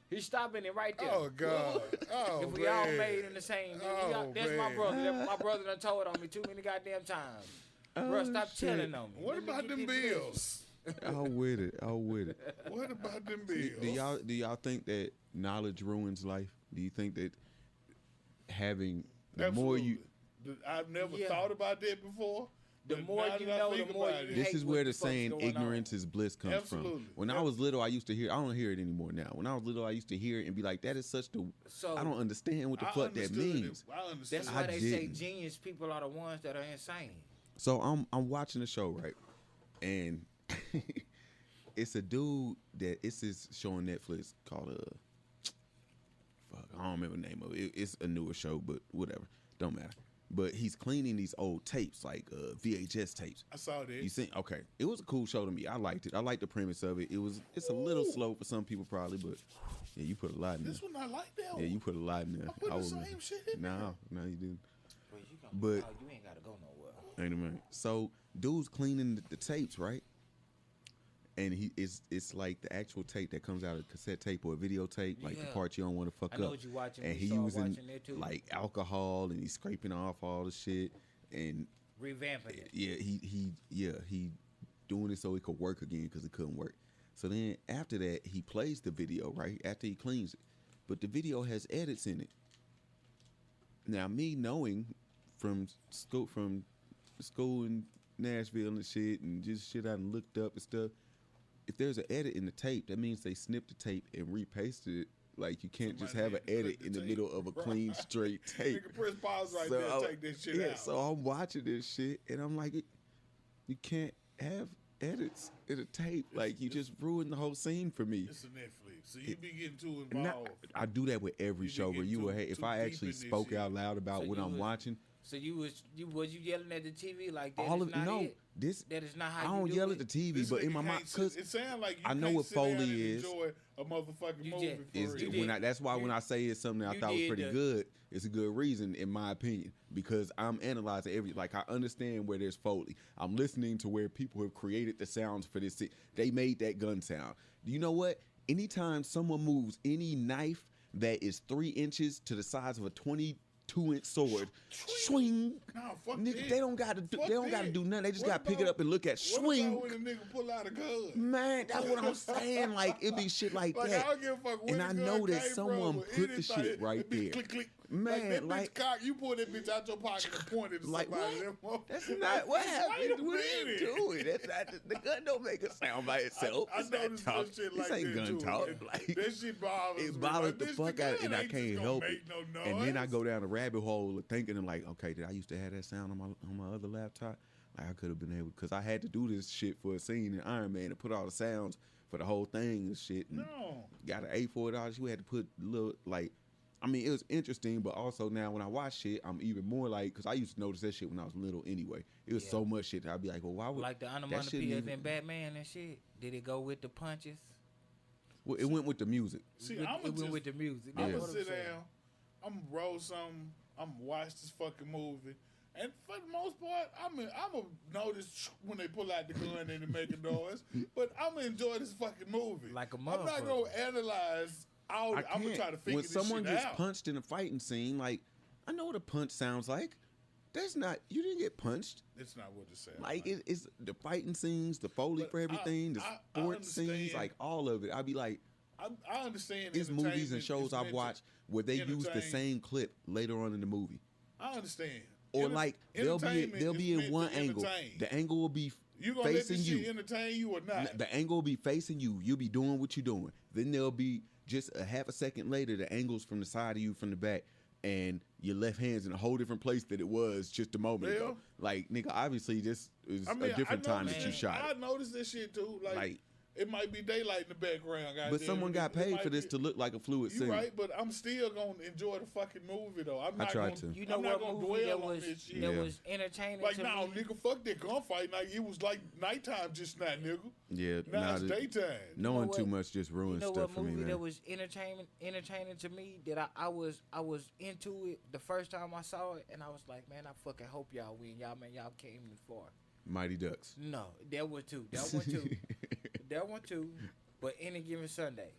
He's stopping it right there. Oh, God. Oh, if we all made in the same. That's my brother. My brother done told on me too many goddamn times. Bro, stop telling on me. What about them bills? I'm with it. What about them bills? Do y'all think that knowledge ruins life? Do you think that having the more you... I've never thought about that before. The more you know, the more you hate. This is where the saying ignorance is bliss comes from. When I was little, I used to hear, I don't hear it anymore now. When I was little, I used to hear it and be like, that is such the, I don't understand what the fuck that means. That's why they say genius people are the ones that are insane. So I'm watching the show, right? And it's a dude that it's this show on Netflix called I don't remember the name of it. It's a newer show, but whatever. Don't matter. But he's cleaning these old tapes, like VHS tapes. I saw that. You think? Okay, it was a cool show to me. I liked it. I liked the premise of it. It's a little slow for some people probably, but yeah, you put a lot in there. This one I like that one. Yeah, you put a lot in there. I put the same shit in there. No, you didn't. But you ain't gotta go nowhere. Ain't a minute. So dude's cleaning the tapes, right? And it's like the actual tape that comes out of a cassette tape or a videotape, like the part you don't want to fuck up. I know what you watching. And he using like alcohol and he's scraping off all the shit and revamping it. Yeah, he doing it so it could work again because it couldn't work. So then after that, he plays the video right after he cleans it, but the video has edits in it. Now me knowing from school and Nashville and shit, and just shit I done looked up and stuff. If there's an edit in the tape, that means they snipped the tape and repasted it. Like, you can't just have an edit in the middle of a clean, straight tape. Nigga, press pause right there and take this shit out. So I'm watching this shit, and I'm like, you can't have edits in a tape. Like, you just ruined the whole scene for me. It's a Netflix, so you be getting too involved. I do that with every show where you would hate. If I actually spoke out loud about what I'm watching. So you yelling at the TV like that? All of no. It. That is not how I don't you yell do at the TV, but in my mind, cause it sounds like you I know what Foley is. Enjoy a motherfucking movie. That's why when I say it's something that I thought was pretty good, it's a good reason, in my opinion, because I'm analyzing like I understand where there's Foley. I'm listening to where people have created the sounds for this. They made that gun sound. Do you know what? Anytime someone moves any knife that is 3 inches to the size of a 22-inch sword, swing. Nah, fuck nigga, that. they don't gotta do nothing. They just gotta pick it up and look at swing. What about when a nigga pull out a gun? Man, that's what I'm saying. Like, it be shit like that. I don't give a fuck where and the I gun know that came someone from, put the shit right there. Click, click. Man, like that bitch cock, you pull that bitch out your pocket and point it to like somebody. What? That's not what happened. What are you doing? That's not, the gun don't make a sound by itself. I noticed that shit like that ain't gun too. talk. Like, that shit bothers me. It bothers like, the fuck out, and I can't help it. No and then I go down a rabbit hole of thinking, and like, okay, did I used to have that sound on my other laptop? Like, I could have been able, because I had to do this shit for a scene in Iron Man and put all the sounds for the whole thing and shit. And got an $84. You had to put little, like, I mean, it was interesting, but also now when I watch shit, I'm even more like, because I used to notice that shit when I was little anyway. It was so much shit that I'd be like, well, why would like the onomatopoeias in Batman and shit? Did it go with the punches? Well, it went with the music. See, it went with the music. I'm gonna sit down, I'm gonna roll something, I'm gonna watch this fucking movie. And for the most part, I'm gonna notice when they pull out the gun and they make a noise. But I'm gonna enjoy this fucking movie. Like a motherfucker. I'm not gonna analyze. I'm gonna try to figure when this shit out. someone gets punched in a fighting scene, like, I know what a punch sounds like. That's not, you didn't get punched. It's not what it sounds like. It's the fighting scenes, the Foley for everything, the sports scenes, like all of it. I'd be like, I understand. There's movies and shows I've watched where they use the same clip later on in the movie. I understand. Or like they'll be in one angle. The angle will be you gonna facing let this you. shit entertain you or not? The angle will be facing you. You'll be doing what you're doing. Then there'll be just a half a second later, the angle's from the side of you, from the back, and your left hand's in a whole different place than it was just a moment ago. Like, nigga, obviously this is a different time that you shot it. I noticed this shit too. Like it might be daylight in the background, but someone got paid for this to look like a fluid scene. You're right, but I'm still gonna enjoy the fucking movie though. I'm not gonna, you know what movie that was entertaining like, to nah, me? Nigga, fuck that gunfight. Like, it was like nighttime just now, nigga. Yeah, now it's daytime. Knowing too much just ruins stuff for me, man. You know what movie that was entertaining to me, that I was into it the first time I saw it, and I was like, man, I fucking hope y'all win. Y'all came this far. Mighty Ducks. No, that one too. That one too. But Any Given Sunday.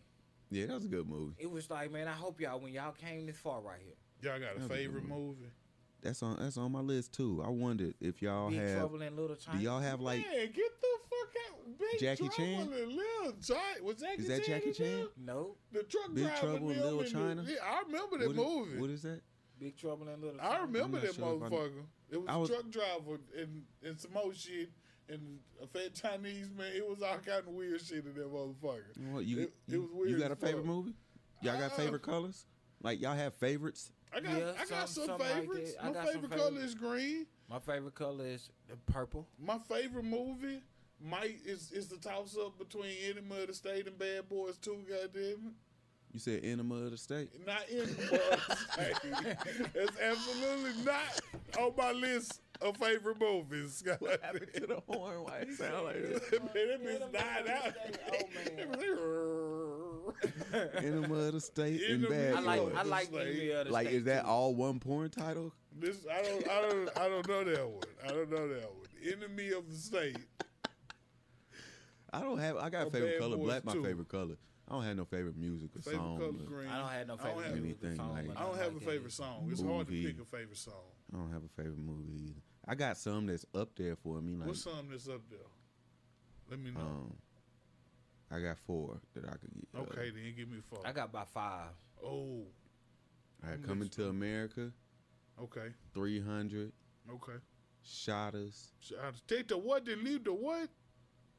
Yeah, that was a good movie. It was like, man, I hope y'all came this far right here. Y'all got a favorite movie? That's on my list too. I wondered if y'all Big have. Trouble in Little China. Do y'all have like? Man, get the fuck out! Big Jackie Trouble Chan? in Little China. Was Jackie Is that Chan Jackie Chan? No. The truck Big driver Trouble in Little China. Yeah, I remember that movie. What is that? Big Trouble in Little China. I remember that motherfucker. It was a truck driver and some more shit. And a fat Chinese man, it was all kind of weird shit in that motherfucker. What, it was weird. You got a favorite movie? Y'all got favorite colors? Like, y'all have favorites? I got some favorites. Like my favorite color is green. My favorite color is purple. My favorite movie is the toss up between Enema of the State and Bad Boys 2. Goddamn it. You said Enema of the State? Not Enema of the State. It's absolutely not on my list of favorite movies. What happened to the horn? Why it sound like that? That bitch died out. Enema of the State and Bad Boys. I like Enemy of the State. Like, is that all one porn title? I don't know that one. I don't know that one. Enemy of the State. I got a favorite color. Black, my favorite color. I don't have no favorite music or song. Color green. I don't have no favorite anything song. like. I don't have a favorite song. It's hard to pick a favorite song. I don't have a favorite movie either. I got some that's up there for me. Like, what's something that's up there? Let me know. I got 4 that I could get. Okay, then give me 4. I got about 5. Oh. All right, Coming to America. Okay. 300. Okay. Shotters. Take the what? Then leave the what?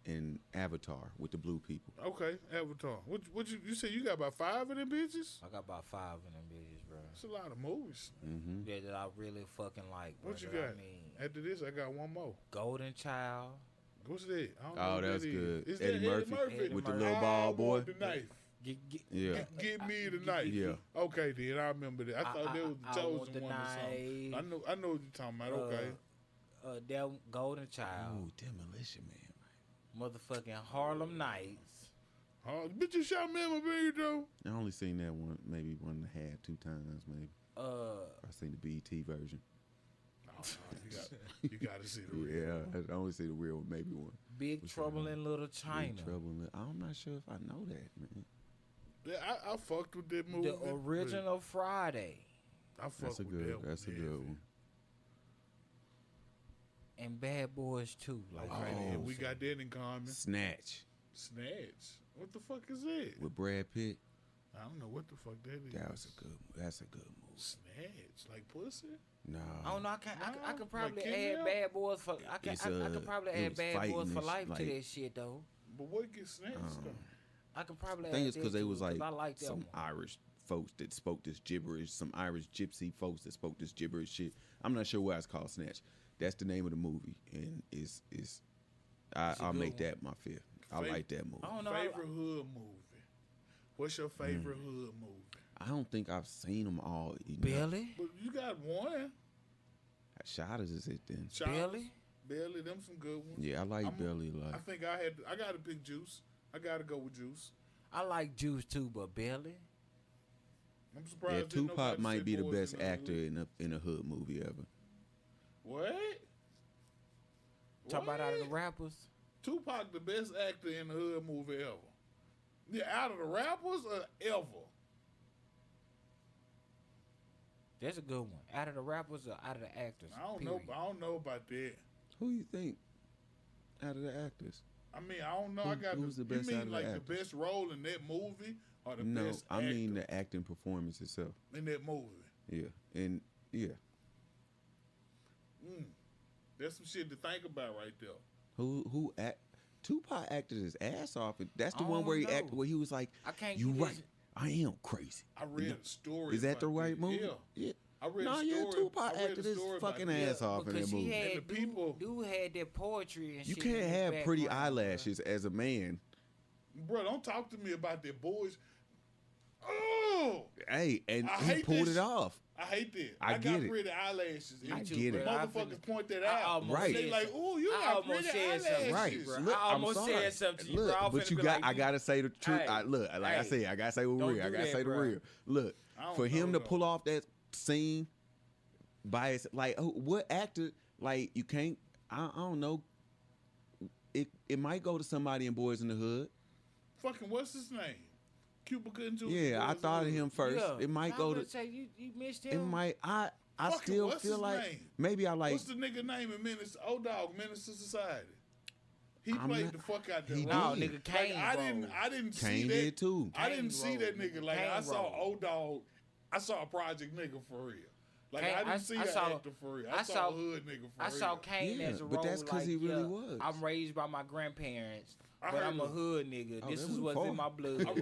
And Avatar with the blue people. Okay, Avatar. What you said? You got about 5 of them bitches? I got about 5 of them bitches, bro. That's a lot of movies. Mm-hmm. Yeah, that I really fucking like. Bro. What you got? After this, I got one more. Golden Child. What's that? Oh, that's good. Is Eddie that Murphy with the little I ball boy. Want the knife. Yeah. Give me the knife. Yeah. Okay, then I remember that. I thought that was the chosen the one or something. I know what you're talking about. Okay. That Golden Child. Oh, Demolition Man. Motherfucking Harlem Nights. Bitch, you shot me in my baby though. I only seen that one, maybe 1.5, 2 times, maybe. I seen the BET version. Oh, no, you got to see the real. Yeah, I only see the real one, maybe one. Big Trouble in Little China. Big Trouble in I'm not sure if I know that, man. Yeah, I fucked with that movie. The original Friday. I fucked with that one. That's a good one. And Bad Boys 2. Like, and we got that in common. Snatch. What the fuck is that? With Brad Pitt. I don't know what the fuck that is. That's a good movie. Snatch, like pussy? No. I don't know. I could probably like add Bad Boys for. I could probably add Bad Boys for life to that shit though. But what gets snatched though? I could probably. I think add it's because they was like some one. Irish folks that spoke this gibberish, some Irish gypsy folks that spoke this gibberish shit. I'm not sure why it's called Snatch. That's the name of the movie, and I'll make that my fifth. I like that movie. I don't know. Favorite hood movie? What's your favorite hood movie? I don't think I've seen them all. Billy? But you got one. Shotters is it then? Billy, them some good ones. Yeah, I like Billy a lot. I think I got to pick Juice. I got to go with Juice. I like Juice too, but Billy? I'm surprised. Yeah, Tupac might be the best actor in a hood movie ever. What? Talk about out of the rappers? Tupac the best actor in the hood movie ever. Yeah, out of the rappers or ever? That's a good one. Out of the rappers or out of the actors? I don't know about that. Who you think out of the actors? I mean, I don't know. Who's the best you out mean of the like actors? the best role in that movie or the best No, I actor mean the acting performance itself. in that movie? Yeah, and yeah. That's some shit to think about right there. Who Tupac acted his ass off. That's the one where he acted where he was like, "You right, I am crazy." I read a story. Is that the right movie? Yeah. I read no, a story. yeah, Tupac acted his fucking ass off in that movie. And the people dude had that poetry and you shit. You can't have pretty eyelashes as a man. Bro, don't talk to me about that boys. Oh! Hey, and he pulled it off. I hate that. I get got it. pretty eyelashes. I get it. Motherfuckers point that out. Right. They like, oh, you got pretty eyelashes. Right. Bro. Look, I almost said something to you, bro. But you got, I gotta say the truth. Hey, I said, I gotta say what real. I gotta say the real. Look, for him to pull off that scene by his, like, what actor, like, you can't, I don't know. It might go to somebody in Boys in the Hood. Fucking what's his name? Cuba Gooding Jr. Yeah, I thought of him first. Yeah. It might go to. Say you missed him. It might. I still feel like name? Maybe I like. What's the nigga name in Menace? Old Dog, Menace to Society. He played the fuck out there. He no, did. Nigga, Kane. Like, I didn't see Kane that. Did too. I didn't see that nigga. Like Kane I saw role. Old Dog. I saw a Project nigga for real. Like I didn't see that actor for real. I saw a hood nigga for real. I saw Kane as a role. But that's because he really was. I'm raised by my grandparents. But I'm a hood nigga. This is what's in my blood. I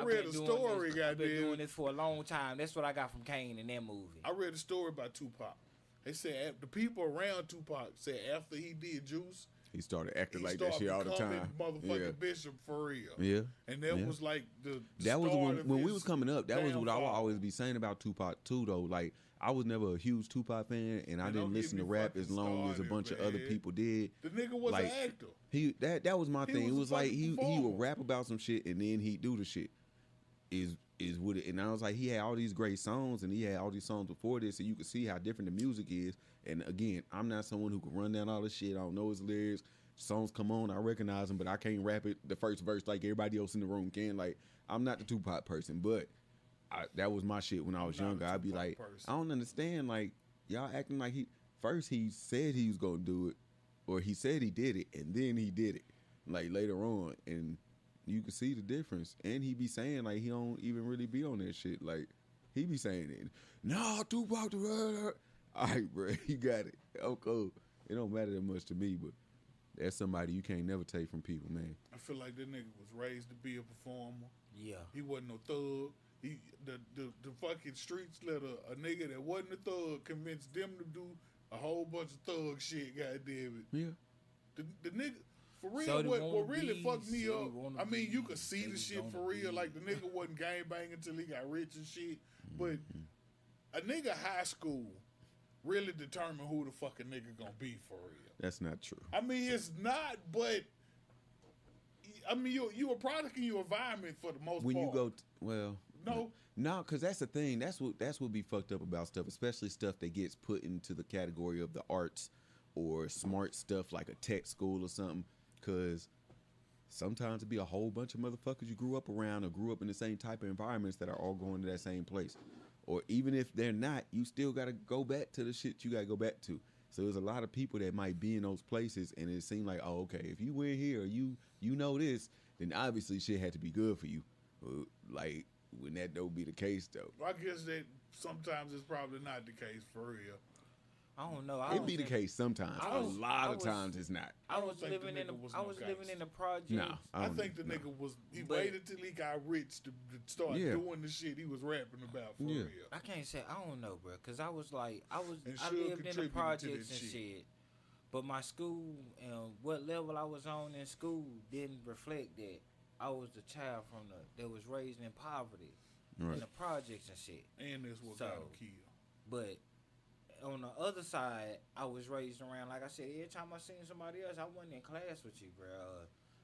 read a story, goddamn. I've been doing this for a long time. That's what I got from Kane in that movie. I read a story about Tupac. They said the people around Tupac said after he did Juice, he started acting like that shit all the time. Motherfucking Bishop for real. Yeah. And that was like that was when we was coming up. That was what I would always be saying about Tupac too, though. Like I was never a huge Tupac fan, and I didn't listen to rap as long as a bunch of other people did. The nigga was an actor. That was my thing. It was like he performer. would rap about some shit and then he'd do the shit. Is what it, and I was like, he had all these great songs and he had all these songs before this, and you could see how different the music is. And again, I'm not someone who can run down all this shit. I don't know his lyrics. Songs come on, I recognize them, but I can't rap it the first verse like everybody else in the room can. Like I'm not the Tupac person, but that was my shit when I was younger. I'd be like, I don't understand, like y'all acting like he said he was gonna do it, or he said he did it, and then he did it, like later on, and you can see the difference. And he be saying like he don't even really be on that shit. Like he be saying it. No, Tupac. All right, bro, you got it. Oh, cool. It don't matter that much to me, but that's somebody you can't never take from people, man. I feel like that nigga was raised to be a performer. Yeah. He wasn't no thug. The fucking streets let a nigga that wasn't a thug convince them to do a whole bunch of thug shit, goddamn it. Yeah. The nigga, for real, So what really fucked me up, I mean, you could see the shit for real. Like, the nigga wasn't gangbanging until he got rich and shit. But a nigga high school really determine who the fucking nigga gonna be for real. That's not true. I mean, it's not, but I mean, you a product in your environment for the most When part. you go, No, because that's the thing. That's what be fucked up about stuff, especially stuff that gets put into the category of the arts or smart stuff like a tech school or something. Because sometimes it be a whole bunch of motherfuckers you grew up around or grew up in the same type of environments that are all going to that same place. Or even if they're not, you still got to go back to the shit you got to go back to. So there's a lot of people that might be in those places, and it seemed like, oh, okay, if you went here or you know this, then obviously shit had to be good for you. Like, when that don't be the case, though. I guess that sometimes it's probably not the case for real. I don't know. It be the case sometimes. A lot of times it's not. I was living in the projects. No, I think the nigga waited till he got rich to start doing the shit he was rapping about for real. I can't say I don't know, bro, because I And lived in the projects and shit. shit. But my school and what level I was on in school didn't reflect that. I was the child that was raised in poverty, in the projects and shit. And that's what got him killed. But on the other side, I was raised around, like I said, every time I seen somebody else, I wasn't in class with you, bro.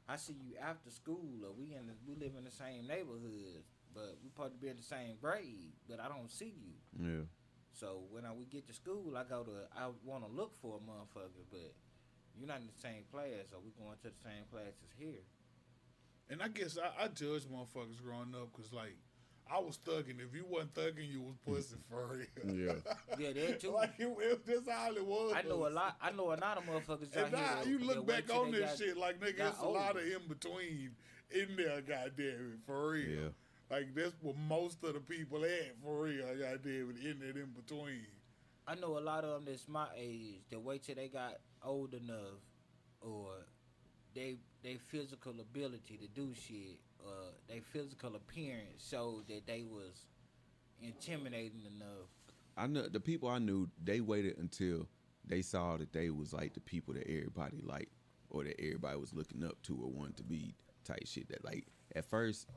I see you after school, or we live in the same neighborhood, but we supposed to be in the same grade, but I don't see you. Yeah. So when we get to school, I want to look for a motherfucker, but you're not in the same class, or we going to the same classes here. And I guess I judge motherfuckers growing up because, like, I was thugging. If you wasn't thugging, you was pussy for real. Yeah. Yeah, that too. Like, that's all it was. I know a lot of motherfuckers out and now here. You look back on this shit like, nigga, it's a lot of in-between in there, goddamn it, for real. Yeah. Like, that's what most of the people at, for real, goddamn it, in that in-between. I know a lot of them that's my age that wait till they got old enough or they physical ability to do shit, their physical appearance showed that they was intimidating enough. I know the people I knew, they waited until they saw that they was like the people that everybody liked or that everybody was looking up to or wanted to be type shit. That, like, at first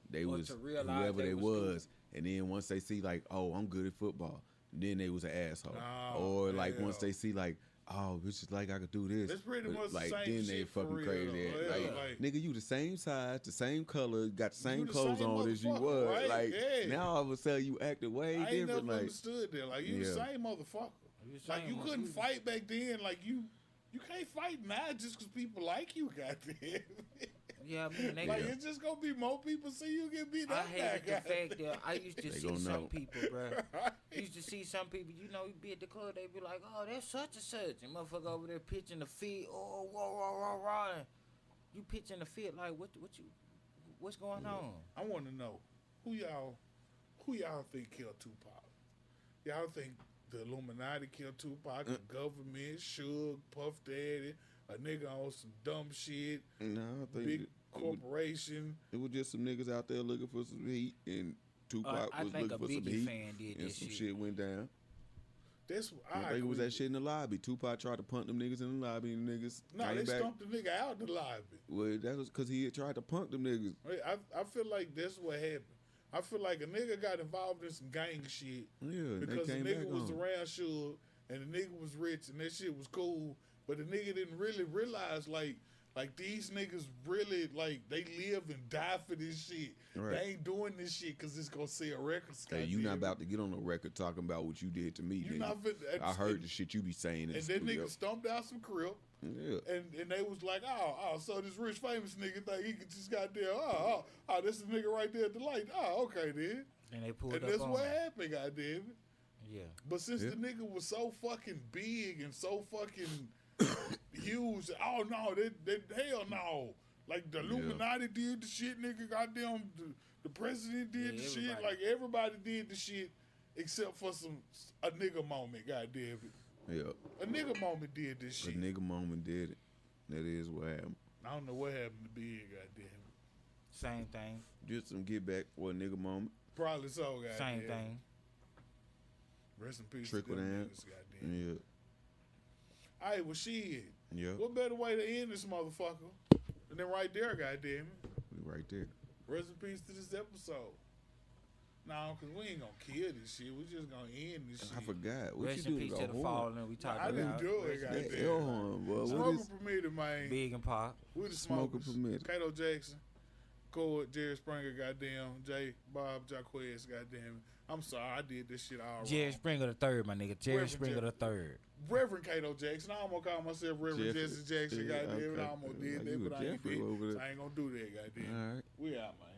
they was whoever they was, and then once they see like, oh, I'm good at football, then they was an asshole. Or like once they see like, oh, it's just like I could do this. It's pretty much like the same then shit they fucking for crazy. real, Like, nigga, you the same size, the same color, got the same You the clothes same on as you was. motherfucker, right? Like Yeah. now all of a sudden you acted way I ain't different. never Like understood that. Like, you the same motherfucker. Like, you couldn't fight back then. Like, you can't fight now just because people like you, goddamn. Yeah, I mean, like, it's just gonna be more people see you get beat up. I hated the fact that I used to see some know. people, bro. Used to see some people, you be at the club, they be like, oh, that's such and such. And motherfucker over there pitching the fit, oh, rah. You pitching the fit, like, what's going on? I want to know who y'all think killed Tupac? Y'all think the Illuminati killed Tupac, the government, Suge, Puff Daddy, a nigga on some dumb shit, no, I think big corporation? It was just some niggas out there looking for some heat, and Tupac was looking for some heat, and some shit went down. I think it was that shit in the lobby. Tupac tried to punt them niggas in the lobby, and the niggas came they back. stumped the nigga out the lobby. Well, that was because he had tried to punk them niggas. I feel like that's what happened. I feel like a nigga got involved in some gang shit. Yeah, because the came nigga back was on. around Suge, and the nigga was rich, and that shit was cool. But the nigga didn't really realize, like these niggas really, like, they live and die for this shit. Right. They ain't doing this shit because it's going to sell records. Hey, you not about to get on the record talking about what you did to me, You nigga. not fit, I heard the shit you be saying in and the that studio. nigga stomped out some crib. Yeah. And they was like, oh, so this rich famous nigga think he could just got there. This is nigga right there at the light. Oh, okay then. And they pulled And up that's on what him. happened, goddamn it. Yeah. But since the nigga was so fucking big and so fucking huge, oh no, they hell no. Like the Illuminati did the shit, nigga. Goddamn, the president did the shit. everybody. Like everybody did the shit. except for a nigga moment, goddamn it. Yeah. A nigga moment did this shit. A nigga moment did it. That is what happened. I don't know what happened to Big, goddamn it. Same thing. Just some get back for a nigga moment. Probably so, goddamn. Same thing. Rest in peace Trickle to them down. niggas, goddamn. Yeah. All right, well, shit. Yeah. What better way to end this motherfucker than right there, goddamn it? We right there. Rest in peace to this episode. No, because we ain't going to kill this shit. We just going to end this shit. I forgot. What Rest you in do peace to to the the horn? fallen. We talked I about didn't do it, That goddamn. L horn, boy. What Smoker is permitted, man. Big and Pop. We the smoker smokers. permitted? Kato Jackson, Cord, Jerry Springer, goddamn. Jay, Bob, Jaquez, goddamn. I'm sorry, I did this shit all Jerry wrong. Springer the third, my nigga. Jerry Reverend Springer Jerry. the third. Reverend Kato Jackson. I almost call myself Reverend Jeffrey. Jesse Jackson, Yeah, goddamn. okay. I almost did You that, a but I ain't Jeffrey did. over there. So I ain't gonna do that, goddamn. All right. We out, man.